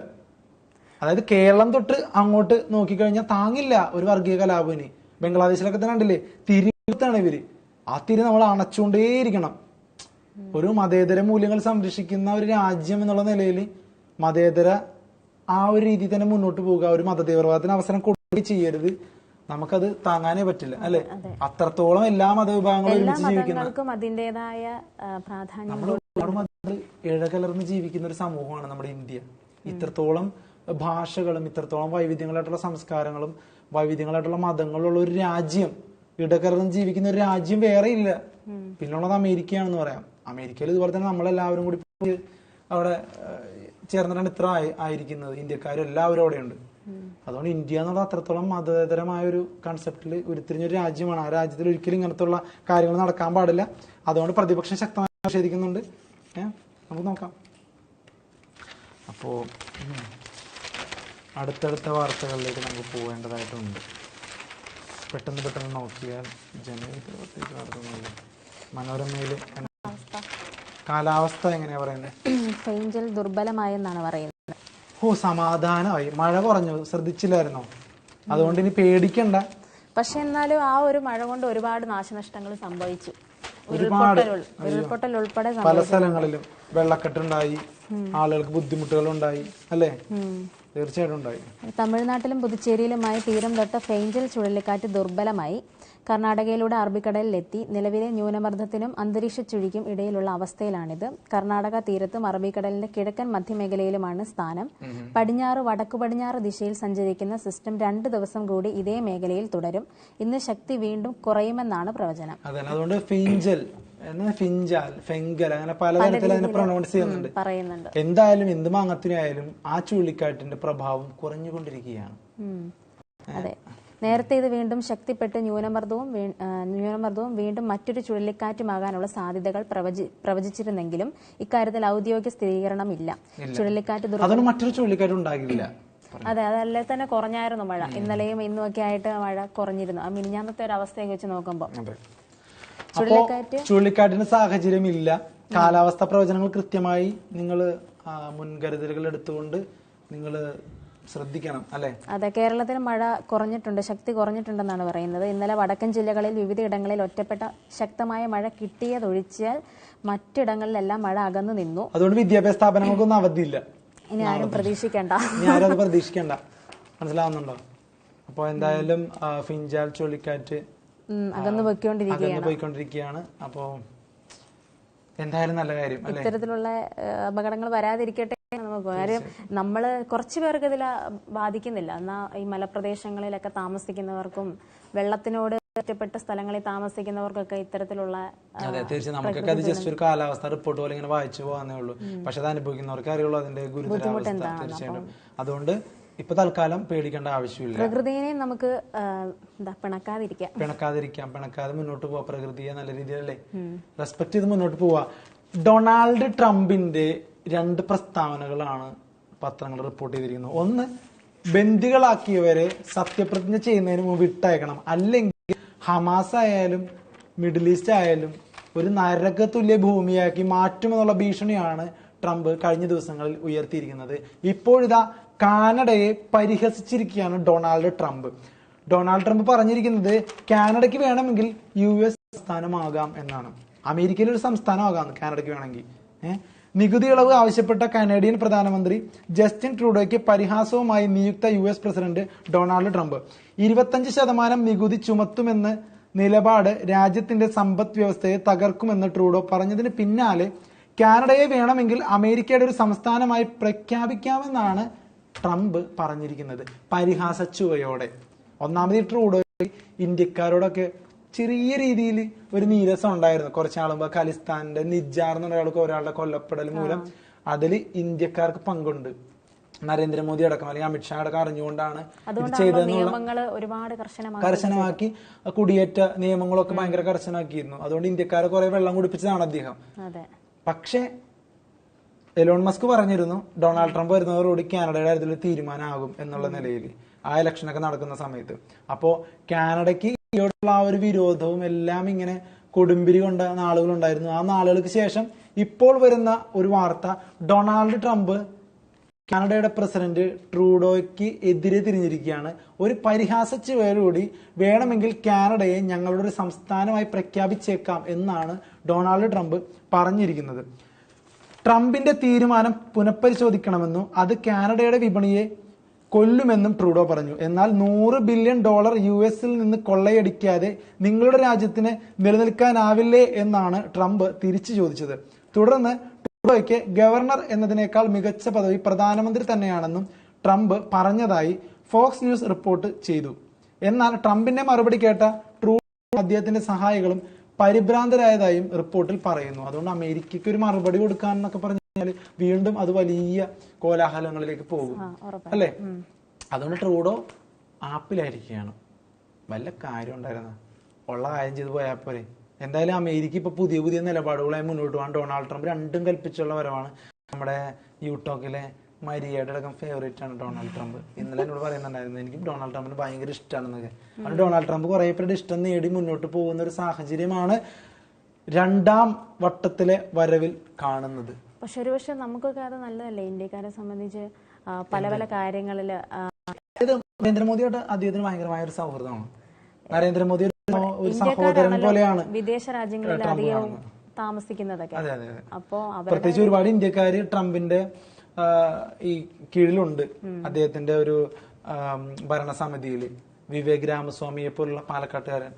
അതായത് കേരളം തൊട്ട് അങ്ങോട്ട് നോക്കിക്കഴിഞ്ഞാൽ താങ്ങില്ല ഒരു വർഗീയ കലാപം. ഇനി ബംഗ്ലാദേശിലൊക്കെ തന്നെ കണ്ടില്ലേ, തിരിത്താണ് ഇവര്. ആ തിരി നമ്മൾ അണച്ചുകൊണ്ടേയിരിക്കണം. ഒരു മതേതര മൂല്യങ്ങൾ സംരക്ഷിക്കുന്ന ഒരു രാജ്യം എന്നുള്ള നിലയിൽ മതേതര ആ ഒരു രീതി തന്നെ മുന്നോട്ട് പോവുക. ഒരു മതതീവ്രവാദത്തിന് അവസരം കൊടുക്കുകയും ചെയ്യരുത്. നമുക്കത് താങ്ങാനേ പറ്റില്ല, അല്ലെ? അത്രത്തോളം എല്ലാ മതവിഭാഗങ്ങളും ഒരുമിച്ച് ജീവിക്കുന്ന നമ്മൾ ഇഴകലർന്ന് ജീവിക്കുന്ന ഒരു സമൂഹമാണ് നമ്മുടെ ഇന്ത്യ. ഇത്രത്തോളം ഭാഷകളും ഇത്രത്തോളം വൈവിധ്യങ്ങളായിട്ടുള്ള സംസ്കാരങ്ങളും വൈവിധ്യങ്ങളായിട്ടുള്ള മതങ്ങളുള്ള ഒരു രാജ്യം, ഇടകലർന്ന് ജീവിക്കുന്ന ഒരു രാജ്യം വേറെ ഇല്ല. പിന്നുള്ളത് അമേരിക്കയാണെന്ന് പറയാം. അമേരിക്കയിൽ ഇതുപോലെ തന്നെ നമ്മളെല്ലാവരും കൂടി അവിടെ ചേർന്നിട്ടാണ് ഇത്ര ആയിരിക്കുന്നത്. ഇന്ത്യക്കാരും എല്ലാവരും അവിടെയുണ്ട്. അതുകൊണ്ട് ഇന്ത്യ എന്നുള്ളത് അത്രത്തോളം മതേതരമായ ഒരു കൺസെപ്റ്റിൽ ഉരുത്തിരിഞ്ഞൊരു രാജ്യമാണ്. ആ രാജ്യത്തിൽ ഒരിക്കലും ഇങ്ങനത്തുള്ള കാര്യങ്ങൾ നടക്കാൻ പാടില്ല. അതുകൊണ്ട് പ്രതിപക്ഷം ശക്തമായി നിഷേധിക്കുന്നുണ്ട്. നമുക്ക് നോക്കാം. അപ്പോ അടുത്തടുത്ത വാർത്തകളിലേക്ക് നമുക്ക് പോവേണ്ടതായിട്ടുണ്ട്. പെട്ടെന്ന് നോക്കിയാൽ ജനുവരി 27 നടത്തുന്നില്ല. മനോരമയില് കാലാവസ്ഥ എങ്ങനെയാ പറയുന്നത്? ഫെയ്ഞ്ചൽ ദുർബലമായെന്നാണ് പറയുന്നത്. സമാധാനമായി. മഴ കുറഞ്ഞു, ശ്രദ്ധിച്ചില്ലായിരുന്നോ? അതുകൊണ്ട് ഇനി പേടിക്കണ്ട. പക്ഷെ എന്നാലും ആ ഒരു മഴ കൊണ്ട് ഒരുപാട് നാശനഷ്ടങ്ങൾ സംഭവിച്ചു. ഉരുൾപൊട്ടൽ ഉൾപ്പെടെ പല സ്ഥലങ്ങളിലും വെള്ളക്കെട്ടുണ്ടായി, ആളുകൾക്ക് ബുദ്ധിമുട്ടുകൾ ഉണ്ടായി, അല്ലേ? തീർച്ചയായിട്ടും ഉണ്ടായി. തമിഴ്നാട്ടിലും പുതുച്ചേരിയിലുമായി തീരം തൊട്ട ഫെയ്ഞ്ചൽ ചുഴലിക്കാറ്റ് ദുർബലമായി. കർണാടകയിലൂടെ അറബിക്കടലിലെത്തി. നിലവിലെ ന്യൂനമർദ്ദത്തിനും അന്തരീക്ഷ ചുഴിക്കും ഇടയിലുള്ള അവസ്ഥയിലാണിത്. കർണാടക തീരത്തും അറബിക്കടലിന്റെ കിഴക്കൻ മധ്യമേഖലയിലുമാണ് സ്ഥാനം. പടിഞ്ഞാറ് വടക്കു പടിഞ്ഞാറ് ദിശയിൽ സഞ്ചരിക്കുന്ന സിസ്റ്റം 2 ദിവസം കൂടി ഇതേ മേഖലയിൽ തുടരും. ഇന്ന് ശക്തി വീണ്ടും കുറയുമെന്നാണ് പ്രവചനം. അതുകൊണ്ട് ഫെങ്കൽ അങ്ങനെ പലതരത്തിൽ അതിനെ പ്രൊനൗൺസ് ചെയ്യുന്നുണ്ട്. എന്തായാലും എന്ത് മാങ്ങത്തിനായാലും ആ ചുഴലിക്കാറ്റിന്റെ പ്രഭാവം കുറഞ്ഞുകൊണ്ടിരിക്കുകയാണ്. അതെ, നേരത്തെ ഇത് വീണ്ടും ശക്തിപ്പെട്ട് ന്യൂനമർദ്ദവും വീണ്ടും മറ്റൊരു ചുഴലിക്കാറ്റുമാകാനുള്ള സാധ്യതകൾ പ്രവചിച്ചിരുന്നെങ്കിലും ഇക്കാര്യത്തിൽ ഔദ്യോഗിക സ്ഥിരീകരണമില്ല. ചുഴലിക്കാറ്റ് മറ്റൊരു ചുഴലിക്കാറ്റ് ഉണ്ടാകില്ല. അതെ, അതല്ലേ തന്നെ കുറഞ്ഞായിരുന്നു മഴ. ഇന്നലെയും ഇന്നും ഒക്കെ ആയിട്ട് മഴ കുറഞ്ഞിരുന്നു. ആ മിനിഞ്ഞാന്നത്തെ ഒരു അവസ്ഥയൊക്കെ വെച്ച് നോക്കുമ്പോൾ ചുഴലിക്കാറ്റിന് സാഹചര്യമില്ല. കാലാവസ്ഥാ പ്രവചനങ്ങൾ കൃത്യമായി നിങ്ങൾ മുൻകരുതലുകൾ എടുത്തുകൊണ്ട് നിങ്ങൾ ശ്രദ്ധിക്കണം, അല്ലെ? അതെ, കേരളത്തിൽ മഴ കുറഞ്ഞിട്ടുണ്ട്, ശക്തി കുറഞ്ഞിട്ടുണ്ടെന്നാണ് പറയുന്നത്. ഇന്നലെ വടക്കൻ ജില്ലകളിൽ വിവിധയിടങ്ങളിൽ ഒറ്റപ്പെട്ട ശക്തമായ മഴ കിട്ടിയതൊഴിച്ചാൽ മറ്റിടങ്ങളിലെല്ലാം മഴ അകന്നു നിന്നു. അതുകൊണ്ട് വിദ്യാഭ്യാസ സ്ഥാപനങ്ങൾക്കൊന്നും അവധിയില്ല. ഇനി ആരും പ്രതീക്ഷിക്കേണ്ട. മനസ്സിലാവുന്നുണ്ടോ? അപ്പോൾ എന്തായാലും ഫിഞ്ചാൽ ചുഴലിക്കാറ്റ് അകന്നു പോയിക്കൊണ്ടിരിക്കുകയാണ്. അപ്പോ എന്തായാലും നല്ല കാര്യം. ഇത്തരത്തിലുള്ള അപകടങ്ങൾ വരാതിരിക്കട്ടെ. കാര്യം നമ്മള് കുറച്ചു പേർക്ക് ഇതിൽ ബാധിക്കുന്നില്ല. എന്നാൽ ഈ മലപ്രദേശങ്ങളിലൊക്കെ താമസിക്കുന്നവർക്കും വെള്ളത്തിനോട് ഒറ്റപ്പെട്ട സ്ഥലങ്ങളിൽ താമസിക്കുന്നവർക്കൊക്കെ ഇത്തരത്തിലുള്ള അതെ തീർച്ചയായും നമുക്കൊക്കെ അത് ജസ്റ്റ് ഒരു കാലാവസ്ഥ റിപ്പോർട്ട് പോലെ ഇങ്ങനെ വായിച്ചു പോകാന്നേ ഉള്ളൂ. പക്ഷെ അത് അനുഭവിക്കുന്നവർക്ക് അറിയുള്ളൂ അതിന്റെ ഗുരുതരാവസ്ഥ. തീർച്ചയായിട്ടും അതുകൊണ്ട് ഇപ്പൊ തൽക്കാലം പേടിക്കേണ്ട ആവശ്യമില്ല. പ്രകൃതിയെ നമുക്ക് പിണക്കാതെ മുന്നോട്ട് പോവാ. പ്രകൃതിയെ നല്ല രീതിയിലല്ലേ റെസ്പെക്ട് ചെയ്ത് മുന്നോട്ട് പോവാ. ഡൊണാൾഡ് ട്രംപിന്റെ 2 പ്രസ്താവനകളാണ് പത്രങ്ങൾ റിപ്പോർട്ട് ചെയ്തിരിക്കുന്നത്. ഒന്ന്, ബന്ദികളാക്കിയവരെ സത്യപ്രതിജ്ഞ ചെയ്യുന്നതിന് മുമ്പ് വിട്ടയക്കണം, അല്ലെങ്കിൽ ഹമാസ് ആയാലും മിഡിൽ ഈസ്റ്റ് ആയാലും ഒരു നരക തുല്യ ഭൂമിയാക്കി മാറ്റുമെന്നുള്ള ഭീഷണിയാണ് ട്രംപ് കഴിഞ്ഞ ദിവസങ്ങളിൽ ഉയർത്തിയിരിക്കുന്നത്. ഇപ്പോഴിതാ കാനഡയെ പരിഹസിച്ചിരിക്കുകയാണ് ഡൊണാൾഡ് ട്രംപ് പറഞ്ഞിരിക്കുന്നത് കാനഡയ്ക്ക് വേണമെങ്കിൽ US സംസ്ഥാനമാകാം എന്നാണ്. അമേരിക്കയിലെ ഒരു സംസ്ഥാനമാകാം കാനഡയ്ക്ക് വേണമെങ്കിൽ. നികുതി ഇളവ് ആവശ്യപ്പെട്ട കനേഡിയൻ പ്രധാനമന്ത്രി ജസ്റ്റിൻ ട്രൂഡോയ്ക്ക് പരിഹാസവുമായി നിയുക്ത US പ്രസിഡന്റ് ഡൊണാൾഡ് ട്രംപ് 25% നികുതി ചുമത്തുമെന്ന് നിലപാട് രാജ്യത്തിന്റെ സമ്പദ് വ്യവസ്ഥയെ തകർക്കുമെന്ന് ട്രൂഡോ പറഞ്ഞതിന് പിന്നാലെ കാനഡയെ വേണമെങ്കിൽ അമേരിക്കയുടെ ഒരു സംസ്ഥാനമായി പ്രഖ്യാപിക്കാമെന്നാണ് ട്രംപ് പറഞ്ഞിരിക്കുന്നത് പരിഹാസ ചുവയോടെ. ഒന്നാമത് ട്രൂഡോ ഇന്ത്യക്കാരോടൊക്കെ ചെറിയ രീതിയിൽ ഒരു നീരസം ഉണ്ടായിരുന്നു കുറച്ചാൾ മുമ്പ്. ഖലിസ്ഥാന്റെ നിജാർ എന്ന ഒരാളുടെ കൊല്ലപ്പെടൽ മൂലം അതിൽ ഇന്ത്യക്കാർക്ക് പങ്കുണ്ട്. നരേന്ദ്രമോദി അടക്കം അല്ലെങ്കിൽ അമിത്ഷാ അടക്കം അറിഞ്ഞുകൊണ്ടാണ് ഇത് ചെയ്തതെന്നുള്ള കർശനമാക്കി. കുടിയേറ്റ നിയമങ്ങളൊക്കെ ഭയങ്കര കർശനമാക്കിയിരുന്നു. അതുകൊണ്ട് ഇന്ത്യക്കാരെ കുറെ വെള്ളം കുടിപ്പിച്ചതാണ് അദ്ദേഹം. പക്ഷെ എലോൺ മസ്ക് പറഞ്ഞിരുന്നു ഡൊണാൾഡ് ട്രംപ് വരുന്നതോടുകൂടി കാനഡയുടെ കാര്യത്തിൽ തീരുമാനമാകും എന്നുള്ള നിലയിൽ ആ ഇലക്ഷനൊക്കെ നടക്കുന്ന സമയത്ത്. അപ്പോ കാനഡയ്ക്ക് ോടുള്ള ആ ഒരു വിരോധവും എല്ലാം ഇങ്ങനെ കൊടുമ്പിരി കൊണ്ട നാളുകളുണ്ടായിരുന്നു. ആ നാളുകൾക്ക് ശേഷം ഇപ്പോൾ വരുന്ന ഒരു വാർത്ത, ഡൊണാൾഡ് ട്രംപ് കാനഡയുടെ പ്രസിഡന്റ് ട്രൂഡോയ്ക്ക് എതിരെ തിരിഞ്ഞിരിക്കുകയാണ്. ഒരു പരിഹാസച്ചുവയോടുകൂടി വേണമെങ്കിൽ കാനഡയെ ഞങ്ങളുടെ ഒരു സംസ്ഥാനമായി പ്രഖ്യാപിച്ചേക്കാം എന്നാണ് ഡൊണാൾഡ് ട്രംപ് പറഞ്ഞിരിക്കുന്നത്. ട്രംപിന്റെ തീരുമാനം പുനഃപരിശോധിക്കണമെന്നും അത് കാനഡയുടെ വിപണിയെ കൊല്ലുമെന്നും ട്രൂഡോ പറഞ്ഞു. എന്നാൽ $100 ബില്യൺ US-ൽ നിന്ന് കൊള്ളയടിക്കാതെ നിങ്ങളുടെ രാജ്യത്തിന് നിലനിൽക്കാനാവില്ലേ എന്നാണ് ട്രംപ് തിരിച്ചു ചോദിച്ചത്. തുടർന്ന് ട്രൂഡോയ്ക്ക് ഗവർണർ എന്നതിനേക്കാൾ മികച്ച പദവി പ്രധാനമന്ത്രി തന്നെയാണെന്നും ട്രംപ് പറഞ്ഞതായി ഫോക്സ് ന്യൂസ് റിപ്പോർട്ട് ചെയ്തു. എന്നാൽ ട്രംപിന്റെ മറുപടി കേട്ട ട്രൂഡോ അദ്ദേഹത്തിന്റെ സഹായികളും പരിഭ്രാന്തരായതായും റിപ്പോർട്ടിൽ പറയുന്നു. അതുകൊണ്ട് അമേരിക്കയ്ക്ക് ഒരു മറുപടി കൊടുക്കാന്നൊക്കെ പറഞ്ഞാൽ വീണ്ടും അത് വലിയ കോലാഹലങ്ങളിലേക്ക് പോകും അല്ലേ. അതുകൊണ്ട് ട്രൂഡോ ആപ്പിലായിരിക്കുകയാണ്. വല്ല കാര്യം ഉണ്ടായിരുന്ന ഉള്ള കാര്യം ചെയ്ത് പോയാൽ പോരെ. എന്തായാലും അമേരിക്ക ഇപ്പൊ പുതിയ നിലപാടുകളായി മുന്നോട്ട് പോകാൻ ഡൊണാൾഡ് ട്രംപ് 2ഉം കൽപ്പിച്ചുള്ള വരവാണ്. നമ്മുടെ യൂടോക്കിലെ മരിയയുടെ അടക്കം ഫേവറേറ്റ് ആണ് ഡൊണാൾഡ് ട്രംപ്. ഇന്നലെ എന്നോട് പറയുന്നുണ്ടായിരുന്നു എനിക്ക് ഡൊണാൾഡ് ട്രംപിന് ഭയങ്കര ഇഷ്ടമാണെന്നൊക്കെ. അത് ഡൊണാൾഡ് ട്രംപ് കുറെ പേരുടെ ഇഷ്ടം നേടി മുന്നോട്ട് പോകുന്ന ഒരു സാഹചര്യമാണ് 2ാം വട്ടത്തിലെ വരവിൽ കാണുന്നത്. പക്ഷെ ഒരുപക്ഷെ നമുക്കൊക്കെ അത് നല്ലതല്ലേ ഇന്ത്യക്കാരെ സംബന്ധിച്ച് പല കാര്യങ്ങളില്. നരേന്ദ്രമോദിയോട് അദ്ദേഹത്തിന് ഭയങ്കരമായ ഒരു സൗഹൃദമാണ്. നരേന്ദ്രമോദി ഒരു സഹോദരൻ പോലെയാണ് വിദേശ രാജ്യങ്ങളിൽ അധികം താമസിക്കുന്നതൊക്കെ. അപ്പോ പ്രത്യേകിച്ച് ഒരുപാട് ഇന്ത്യക്കാര് ട്രംപിന്റെ ഈ കീഴിലുണ്ട്. അദ്ദേഹത്തിന്റെ ഒരു ഭരണസമിതിയിൽ വിവേക് രാമസ്വാമിയെ പോലുള്ള പാലക്കാട്ടുകാരൻ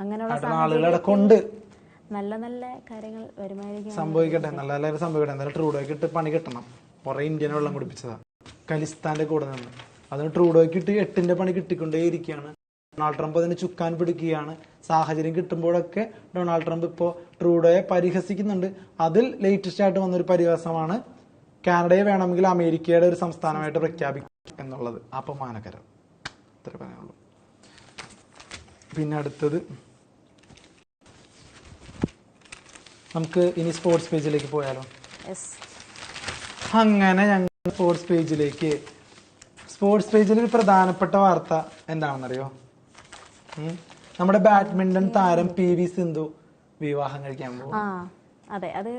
അങ്ങനെയുള്ള ആളുകളടക്കം ഉണ്ട്. നല്ല കാര്യങ്ങൾ വരുമായിരിക്കും. സംഭവിക്കട്ടെ, നല്ല സംഭവിക്കട്ടെ. എന്തായാലും ട്രൂഡോയ്ക്ക് ഇട്ട് പണി കിട്ടണം. കുറെ ഇന്ത്യനെ വെള്ളം കുടിപ്പിച്ചതാ ഖലിസ്ഥാന്റെ കൂടെ നിന്ന്. അതിന് ട്രൂഡോയ്ക്ക് ഇട്ട് 8ന്റെ പണി കിട്ടിക്കൊണ്ടേയിരിക്കുകയാണ്. ഡൊണാൾഡ് ട്രംപ് അതിന് ചുക്കാൻ പിടിക്കുകയാണ്. സാഹചര്യം കിട്ടുമ്പോഴൊക്കെ ഡൊണാൾഡ് ട്രംപ് ഇപ്പോൾ ട്രൂഡോയെ പരിഹസിക്കുന്നുണ്ട്. അതിൽ ലേറ്റസ്റ്റ് ആയിട്ട് വന്നൊരു പരിഹാസമാണ് കാനഡയെ വേണമെങ്കിൽ അമേരിക്കയുടെ ഒരു സംസ്ഥാനമായിട്ട് പ്രഖ്യാപിക്കും എന്നുള്ളത്. അപമാനകരം. ഇത്ര പറയാനുള്ളൂ. പിന്നെ അടുത്തത് നമുക്ക് ഇനി സ്പോർട്സ് പേജിലേക്ക് പോയാലോ? അങ്ങനെ ഞങ്ങൾ സ്പോർട്സ് പേജിൽ ഒരു പ്രധാനപ്പെട്ട വാർത്ത എന്താണെന്നറിയോ? നമ്മുടെ ബാഡ്മിന്റൺ താരം PV സിന്ധു വിവാഹം കഴിക്കാൻ പോകും. അതെ, അത്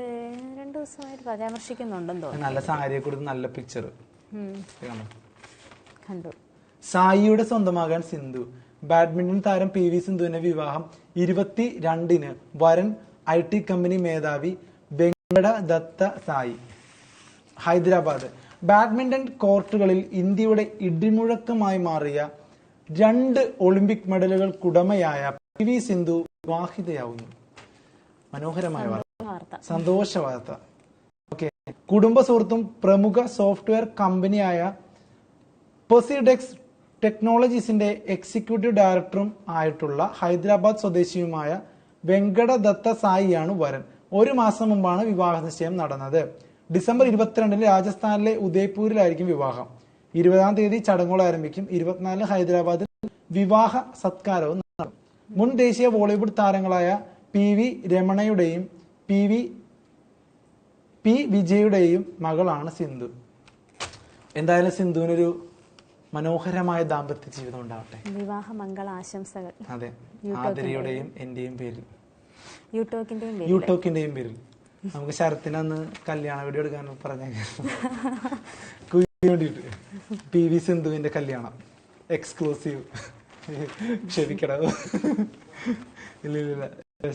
2 ദിവസമായിട്ട് പരാമർശിക്കുന്നുണ്ടെന്ന് തോന്നുന്നു. നല്ല സാരിയെ കൊടുത്ത് നല്ല പിക്ചർ കണ്ടു. സായിയുടെ സ്വന്തമാകാൻ സിന്ധു. ബാഡ്മിന്റൺ താരം PV സിന്ധുവിന്റെ വിവാഹം 22-ന് വരൻ IT കമ്പനി മേധാവി വെങ്കട ദത്ത സായി. ഹൈദരാബാദ്. ബാഡ്മിന്റൺ കോർട്ടുകളിൽ ഇന്ത്യയുടെ ഇടിമുഴക്കമായി മാറിയ 2 ഒളിമ്പിക് മെഡലുകൾക്കുടമയായ PV സിന്ധു വിവാഹിതയാവുന്നു. മനോഹരമായ വാർത്ത, സന്തോഷ വാർത്ത. ഓക്കെ. കുടുംബ സുഹൃത്തും പ്രമുഖ സോഫ്റ്റ്വെയർ കമ്പനിയായ പെർസിഡെക്സ് ടെക്നോളജീസിന്റെ എക്സിക്യൂട്ടീവ് ഡയറക്ടറും ആയിട്ടുള്ള ഹൈദരാബാദ് സ്വദേശിയുമായ വെങ്കടദത്ത സായിയാണ് വരൻ. 1 മാസം മുമ്പാണ് വിവാഹ നിശ്ചയം നടന്നത്. ഡിസംബർ 22 രാജസ്ഥാനിലെ ഉദയ്പൂരിലായിരിക്കും വിവാഹം. 20-ാം തീയതി ചടങ്ങുകൾ ആരംഭിക്കും. 24 ഹൈദരാബാദിൽ വിവാഹ സത്കാരവും നടക്കും. മുൻ ദേശീയ ബോളിവുഡ് താരങ്ങളായ PV രമണയുടെയും പി വിജയുടെയും മകളാണ് സിന്ധു. എന്തായാലും സിന്ധുവിനൊരു മനോഹരമായ ദാമ്പത്യ ജീവിതം ഉണ്ടാവട്ടെ. വിവാഹ മംഗള ആശംസകൾ. അതെ, ആതിരയുടെയും എന്റെയും പേരിൽ, യൂട്ടോക്കിന്റെയും പേരിൽ. നമുക്ക് ശരത്തിന് അന്ന് കല്യാണ വീഡിയോ എടുക്കാൻ പറഞ്ഞേക്കാം. വേണ്ടിട്ട് PV സിന്ധുവിന്റെ കല്യാണം എക്സ്ക്ലൂസീവ്. ക്ഷമിക്കണം, ഇല്ല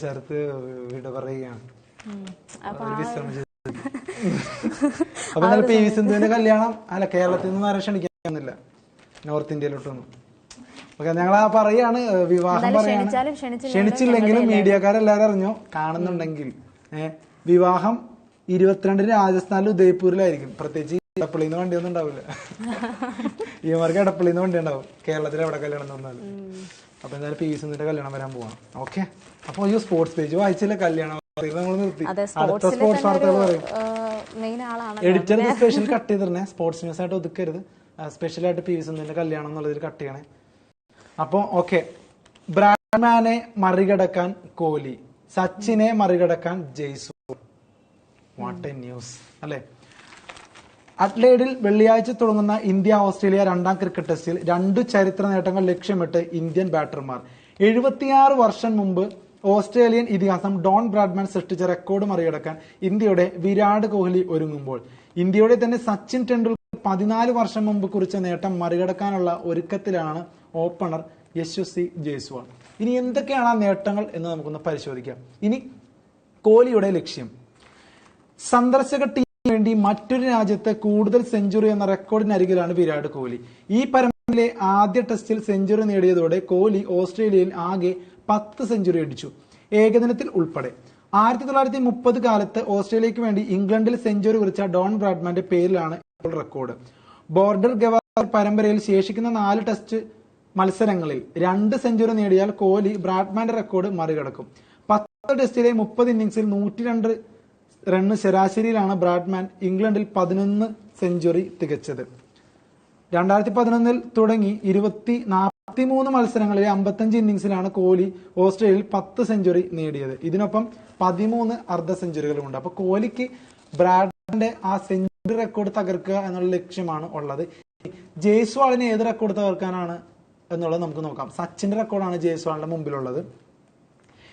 ശരത്ത് വീട് പറയുകയാണ്. അപ്പൊ എന്നാലും PV സിന്ധുവിന്റെ കല്യാണം അല്ല, കേരളത്തിൽ നിന്ന് ആരും ക്ഷണിക്കാന്നില്ല, നോർത്ത് ഇന്ത്യയിലോട്ടൊന്നും. ഓക്കെ, ഞങ്ങൾ ആ പറയാണ്, വിവാഹം പറയാണ്. ക്ഷണിച്ചില്ലെങ്കിലും മീഡിയക്കാരെല്ലാരും അറിഞ്ഞോ, കാണുന്നുണ്ടെങ്കിൽ വിവാഹം 22 രാജസ്ഥാനിൽ ഉദയ്പൂരിലായിരിക്കും. പ്രത്യേകിച്ച് എടപ്പള്ളിന്ന് വണ്ടിയൊന്നും ഉണ്ടാവില്ല. ഇവർക്ക് എടപ്പള്ളിന്ന് വണ്ടി ഉണ്ടാവും, കേരളത്തിൽ എവിടെ കല്യാണം തന്നാലും. അപ്പൊ എന്തായാലും PV സിന്ധുവിന്റെ കല്യാണം വരാൻ പോവാണ്. ഓക്കെ, അപ്പൊ ഈ സ്പോർട്സ് പേജ് വായിച്ചില്ല, കല്യാണം നമ്മൾ നിർത്തി. അടുത്ത സ്പോർട്സ് വാർത്തകൾ പറയും. എഡിറ്റർ സ്പെഷ്യൽ കട്ട് ചെയ്തിരുന്നേ, സ്പോർട്സ് ന്യൂസ് ആയിട്ട് ഒതുക്കരുത്. സ്പെഷ്യലായിട്ട് PV സിന്ധുവിന്റെ കല്യാണം എന്നുള്ളതിൽ കട്ട് ചെയ്യണേ. അപ്പൊ ഓക്കെ, ബ്രാഡ്മാനെ മറികടക്കാൻ കോഹ്ലി, സച്ചിനെ മറികടക്കാൻ ജയ്സ്വാൾ. വാട്ട് എ ന്യൂസ് അല്ലെ. അഡ്ലേഡിൽ വെള്ളിയാഴ്ച തുടങ്ങുന്ന ഇന്ത്യ ഓസ്ട്രേലിയ 2ാം ക്രിക്കറ്റ് ടെസ്റ്റിൽ 2 ചരിത്ര നേട്ടങ്ങൾ ലക്ഷ്യമിട്ട് ഇന്ത്യൻ ബാറ്റർമാർ. 76 വർഷം മുമ്പ് ഓസ്ട്രേലിയൻ ഇതിഹാസം ഡോൺ ബ്രാഡ്മാൻ സൃഷ്ടിച്ച റെക്കോർഡ് മറികടക്കാൻ ഇന്ത്യയുടെ വിരാട് കോഹ്ലി ഒരുങ്ങുമ്പോൾ ഇന്ത്യയുടെ തന്നെ സച്ചിൻ ടെണ്ടുൽക്കർ 14 വർഷം മുമ്പ് കുറിച്ച നേട്ടം മറികടക്കാനുള്ള ഒരുക്കത്തിലാണ് ഓപ്പണർ യശസ്വി ജയ്സ്വാൾ. ഇനി എന്തൊക്കെയാണ് ആ നേട്ടങ്ങൾ എന്ന് നമുക്കൊന്ന് പരിശോധിക്കാം. ഇനി കോഹ്ലിയുടെ ലക്ഷ്യം, സന്ദർശക ടീമിന് വേണ്ടി മറ്റൊരു രാജ്യത്ത് കൂടുതൽ സെഞ്ചുറി എന്ന റെക്കോർഡിനരികിലാണ് വിരാട് കോഹ്ലി. ഈ പരമ്പരയിലെ ആദ്യ ടെസ്റ്റിൽ സെഞ്ചുറി നേടിയതോടെ കോഹ്ലി ഓസ്ട്രേലിയയിൽ ആകെ 10 സെഞ്ചുറി അടിച്ചു, ഏകദിനത്തിൽ ഉൾപ്പെടെ. 1930 കാലത്ത് ഓസ്ട്രേലിയക്ക് വേണ്ടി ഇംഗ്ലണ്ടിൽ സെഞ്ചുറി കുറിച്ച ഡോൺ ബ്രാഡ്മാന്റെ പേരിലാണ് ഇപ്പോൾ റെക്കോർഡ്. ബോർഡർ ഗവാസ്കർ പരമ്പരയിൽ ശേഷിക്കുന്ന 4 ടെസ്റ്റ് മത്സരങ്ങളിൽ 2 സെഞ്ചുറി നേടിയാൽ കോഹ്ലി ബ്രാഡ്മാന്റെ റെക്കോർഡ് മറികടക്കും. 10 ടെസ്റ്റിലെ 30 ഇന്നിംഗ്സിൽ 102 റണ്ണ് ശരാശരിയിലാണ് ബ്രാഡ്മാൻ ഇംഗ്ലണ്ടിൽ 11 സെഞ്ചുറി തികച്ചത്. 2011 തുടങ്ങി 43 മത്സരങ്ങളിലെ 55 ഇന്നിംഗ്സിലാണ് കോഹ്ലി ഓസ്ട്രേലിയയിൽ 10 സെഞ്ചുറി നേടിയത്. ഇതിനൊപ്പം 13 അർദ്ധ സെഞ്ചുറികളുമുണ്ട്. അപ്പൊ കോഹ്ലിക്ക് ബ്രാഡ്മാന്റെ ആ സെഞ്ചുറി റെക്കോർഡ് തകർക്കുക എന്നുള്ള ലക്ഷ്യമാണ് ഉള്ളത്. ജയ്സ്വാളിന് ഏത് റെക്കോർഡ് തകർക്കാനാണ് എന്നുള്ളത് നമുക്ക് നോക്കാം. സച്ചിന്റെ റെക്കോർഡാണ് ജയ്സ്വാളിന്റെ മുമ്പിലുള്ളത്.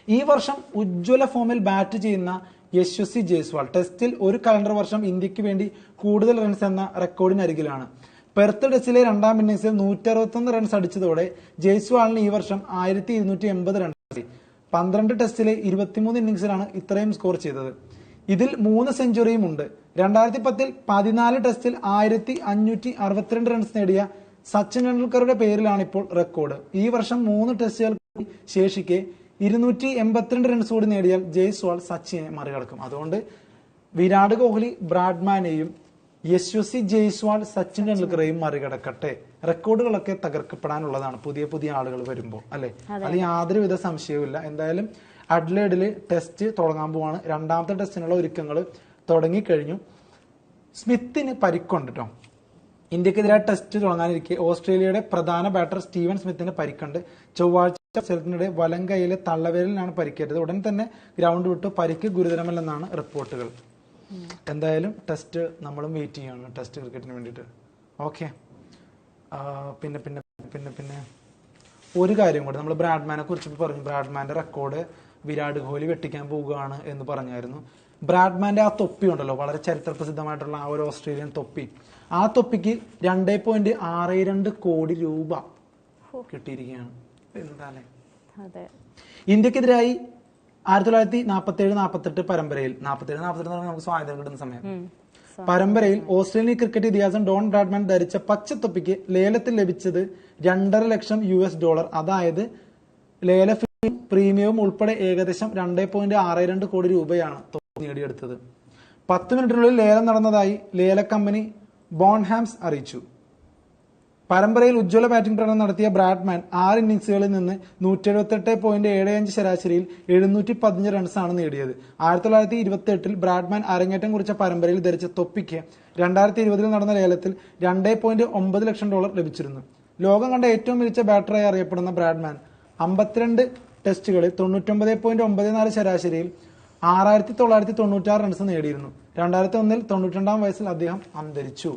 ഈ വർഷം ഉജ്ജ്വല ഫോമിൽ ബാറ്റ് ചെയ്യുന്ന യശസ്വി ജയ്സ്വാൾ ടെസ്റ്റിൽ ഒരു കലണ്ടർ വർഷം ഇന്ത്യക്ക് വേണ്ടി കൂടുതൽ റൺസ് എന്ന റെക്കോർഡിനരികിലാണ്. പെർത്ത് ടെസ്റ്റിലെ 2ാം ഇന്നിംഗ്സിൽ 161 റൺസ് അടിച്ചതോടെ ജയ്സ്വാളിന് ഈ വർഷം 1280 റൺസായി. 12 ടെസ്റ്റിലെ 23 ഇന്നിംഗ്സിലാണ് ഇത്രയും സ്കോർ ചെയ്തത്. ഇതിൽ 3 സെഞ്ചുറിയും ഉണ്ട്. 2010 14 ടെസ്റ്റിൽ 1562 റൺസ് നേടിയ സച്ചിൻ ടെണ്ടുൽക്കറുടെ പേരിലാണ് ഇപ്പോൾ റെക്കോർഡ്. ഈ വർഷം 3 ടെസ്റ്റുകൾ ശേഷിക്കെ 282 റൺസ് കൂടി നേടിയാൽ ജയ്സ്വാൾ സച്ചിനെ മറികടക്കും. അതുകൊണ്ട് വിരാട് കോഹ്ലി ബ്രാഡ്മാനെയും യശസ്വി ജയ്സ്വാൾ സച്ചിൻ ടെണ്ടുൽക്കറെയും മറികടക്കട്ടെ. റെക്കോർഡുകളൊക്കെ തകർക്കപ്പെടാനുള്ളതാണ് പുതിയ ആളുകൾ വരുമ്പോൾ, അല്ലെ? അതിൽ യാതൊരുവിധ സംശയവുമില്ല. എന്തായാലും അഡ്ലേഡില് ടെസ്റ്റ് തുടങ്ങാൻ പോവാണ്. 2ാമത്തെ ടെസ്റ്റിനുള്ള ഒരുക്കങ്ങൾ തുടങ്ങിക്കഴിഞ്ഞു. സ്മിത്തിന് പരിക്കുണ്ട് കേട്ടോ. ഇന്ത്യക്കെതിരായ ടെസ്റ്റ് തുടങ്ങാനിരിക്കെ ഓസ്ട്രേലിയയുടെ പ്രധാന ബാറ്റർ സ്റ്റീവൻ സ്മിത്തിന് പരിക്കുണ്ട്. ചൊവ്വാഴ്ച മത്സരത്തിനിടെ വലം കൈയിലെ തള്ളവിരലിനാണ് പരിക്കേറ്റത്. ഉടൻ തന്നെ ഗ്രൗണ്ട് വിട്ടു. പരിക്ക് ഗുരുതരമല്ലെന്നാണ് റിപ്പോർട്ടുകൾ. എന്തായാലും ടെസ്റ്റ് നമ്മളും വെയിറ്റ് ചെയ്യാണ്, ടെസ്റ്റ് ക്രിക്കറ്റിന് വേണ്ടിയിട്ട്. ഓക്കെ, പിന്നെ പിന്നെ പിന്നെ പിന്നെ ഒരു കാര്യം കൂടെ, നമ്മൾ ബ്രാഡ്മാനെ കുറിച്ച് പറഞ്ഞു. ബ്രാഡ്മാന്റെ റെക്കോർഡ് വിരാട് കോഹ്ലി വെട്ടിക്കാൻ പോവുകയാണ് എന്ന് പറഞ്ഞായിരുന്നു. ബ്രാഡ്മാന്റെ ആ തൊപ്പി ഉണ്ടല്ലോ, വളരെ ചരിത്ര പ്രസിദ്ധമായിട്ടുള്ള ആ ഒരു ഓസ്ട്രേലിയൻ തൊപ്പി, ആ തൊപ്പിക്ക് 2.62 കോടി രൂപ കിട്ടിയിരിക്കുകയാണ്. എന്താല്ലേ. ഇന്ത്യക്കെതിരായി 1947-48 പരമ്പരയിൽ, 47-48 നമുക്ക് സ്വാതന്ത്ര്യം കിട്ടുന്ന സമയം, പരമ്പരയിൽ ഓസ്ട്രേലിയൻ ക്രിക്കറ്റ് ഇതിഹാസം ഡോൺ ബ്രാഡ്മാൻ ധരിച്ച പച്ചത്തൊപ്പിക്ക് ലേലത്തിൽ ലഭിച്ചത് $2.5 ലക്ഷം. അതായത് ലേല പ്രീമിയവും ഉൾപ്പെടെ ഏകദേശം 2.62 കോടി രൂപയാണ് തൊപ്പി നേടിയെടുത്തത്. 10 മിനിറ്റിനുള്ളിൽ ലേലം നടന്നതായി ലേല കമ്പനി ബോൺഹാംസ് അറിയിച്ചു. പരമ്പരയിൽ ഉജ്ജ്വല ബാറ്റിംഗ് പ്രകടനം നടത്തിയ ബ്രാഡ്മാൻ 6 ഇന്നിംഗ്സുകളിൽ നിന്ന് 178.75 ശരാശരിയിൽ 715 റൺസാണ് നേടിയത്. 1928 ബ്രാഡ്മാൻ അരങ്ങേറ്റം കുറിച്ച പരമ്പരയിൽ ധരിച്ച തൊപ്പിക്ക് 2020 നടന്ന ലേലത്തിൽ $2.9 ലക്ഷം ലഭിച്ചിരുന്നു. ലോകം കണ്ട ഏറ്റവും മികച്ച ബാറ്ററായി അറിയപ്പെടുന്ന ബ്രാഡ്മാൻ 52 ടെസ്റ്റുകളിൽ 99.94 ശരാശരിയിൽ 6,996 റൺസ് നേടിയിരുന്നു. 2001 92-ാം വയസ്സിൽ അദ്ദേഹം അന്തരിച്ചു.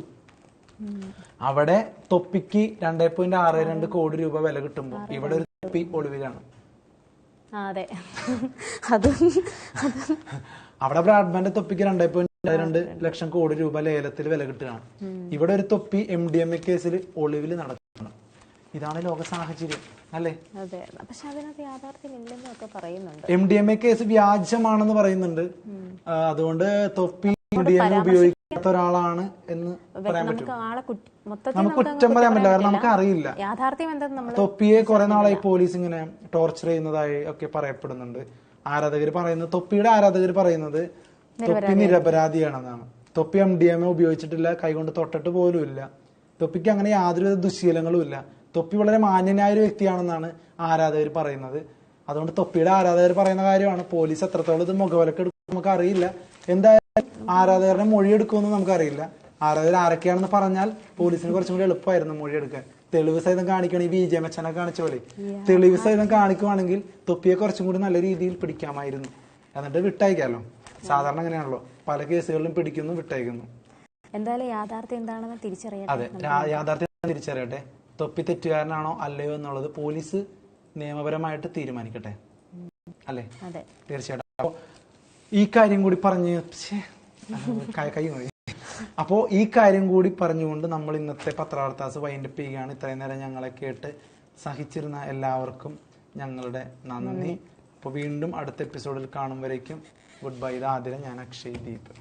അവിടെ തൊപ്പിക്ക് 2.62 കോടി രൂപ വില കിട്ടുമ്പോൾ ഇവിടെ ഒരു തൊപ്പി ഒളിവിലാണ്. അവിടെ ബ്രാഡ്മാന്റെ തൊപ്പിക്ക് 2.2 ലക്ഷം കോടി രൂപ ലേലത്തിൽ വില കിട്ടുകയാണ്. ഇവിടെ ഒരു തൊപ്പി MDMA കേസിൽ ഒളിവിൽ നടക്കണം. ഇതാണ് ലോക സാഹചര്യം അല്ലേ? MDMA കേസ് വ്യാജമാണെന്ന് പറയുന്നുണ്ട്. അതുകൊണ്ട് തൊപ്പി MDMA ഉപയോഗിക്കാത്ത ഒരാളാണ് എന്ന് പറയാൻ പറ്റും. നമുക്ക് കുറ്റം പറയാൻ പറ്റില്ല, കാരണം നമുക്ക് അറിയില്ല. തൊപ്പിയെ കുറെ നാളായി പോലീസ് ഇങ്ങനെ ടോർച്ചർ ചെയ്യുന്നതായി ഒക്കെ പറയപ്പെടുന്നുണ്ട്. തൊപ്പിയുടെ ആരാധകർ പറയുന്നത് തൊപ്പി നിരപരാധിയാണെന്നാണ്. തൊപ്പി MDMA ഉപയോഗിച്ചിട്ടില്ല, കൈകൊണ്ട് തൊട്ടിട്ട് പോലും ഇല്ല. തൊപ്പിക്ക് അങ്ങനെ യാതൊരുവിധ ദുശ്ശീലങ്ങളും ഇല്ല. തൊപ്പി വളരെ മാന്യനായ ഒരു വ്യക്തിയാണെന്നാണ് ആരാധകർ പറയുന്നത്. അതുകൊണ്ട് തൊപ്പിയുടെ ആരാധകർ പറയുന്ന കാര്യമാണ്. പോലീസ് എത്രത്തോളം ഇത് മുഖവിലക്കെടുക്കും നമുക്ക് അറിയില്ല. എന്തായാലും ആരാധകരുടെ മൊഴിയെടുക്കുമെന്ന് നമുക്കറിയില്ല. ആരാധകർ ആരൊക്കെയാണെന്ന് പറഞ്ഞാൽ പോലീസിന് കുറച്ചും കൂടി എളുപ്പമായിരുന്നു മൊഴിയെടുക്കാൻ. തെളിവ് സഹിതം കാണിക്കുകയാണ്. ഈ VJ മച്ചനെ കാണിച്ച പോലെ തെളിവ് സഹിതം കാണിക്കുവാണെങ്കിൽ തൊപ്പിയെ കുറച്ചും കൂടി നല്ല രീതിയിൽ പിടിക്കാമായിരുന്നു. എന്നിട്ട് വിട്ടയക്കാമല്ലോ. സാധാരണ അങ്ങനെയാണല്ലോ, പല കേസുകളിലും പിടിക്കുന്നു, വിട്ടയക്കുന്നു. എന്തായാലും യാഥാർത്ഥ്യം എന്താണെന്ന് തിരിച്ചറിയാം. അതെ, യാഥാർത്ഥ്യം തിരിച്ചറിയട്ടെ. തൊപ്പി തെറ്റുകാരനാണോ അല്ലയോ എന്നുള്ളത് പോലീസ് നിയമപരമായിട്ട് തീരുമാനിക്കട്ടെ, അല്ലേ? തീർച്ചയായിട്ടും. അപ്പോ ഈ കാര്യം കൂടി പറഞ്ഞ് അപ്പോ ഈ കാര്യം കൂടി പറഞ്ഞുകൊണ്ട് നമ്മൾ ഇന്നത്തെ പത്രവാർത്താസ് വൈൻഡപ്പ് ചെയ്യുകയാണ്. ഇത്രയും നേരം ഞങ്ങളെ കേട്ട് സഹിച്ചിരുന്ന എല്ലാവർക്കും ഞങ്ങളുടെ നന്ദി. അപ്പോൾ വീണ്ടും അടുത്ത എപ്പിസോഡിൽ കാണും വരേക്കും ഗുഡ് ബൈ. ഇത് ആതിര, ഞാൻ അക്ഷയ് ദീപ്.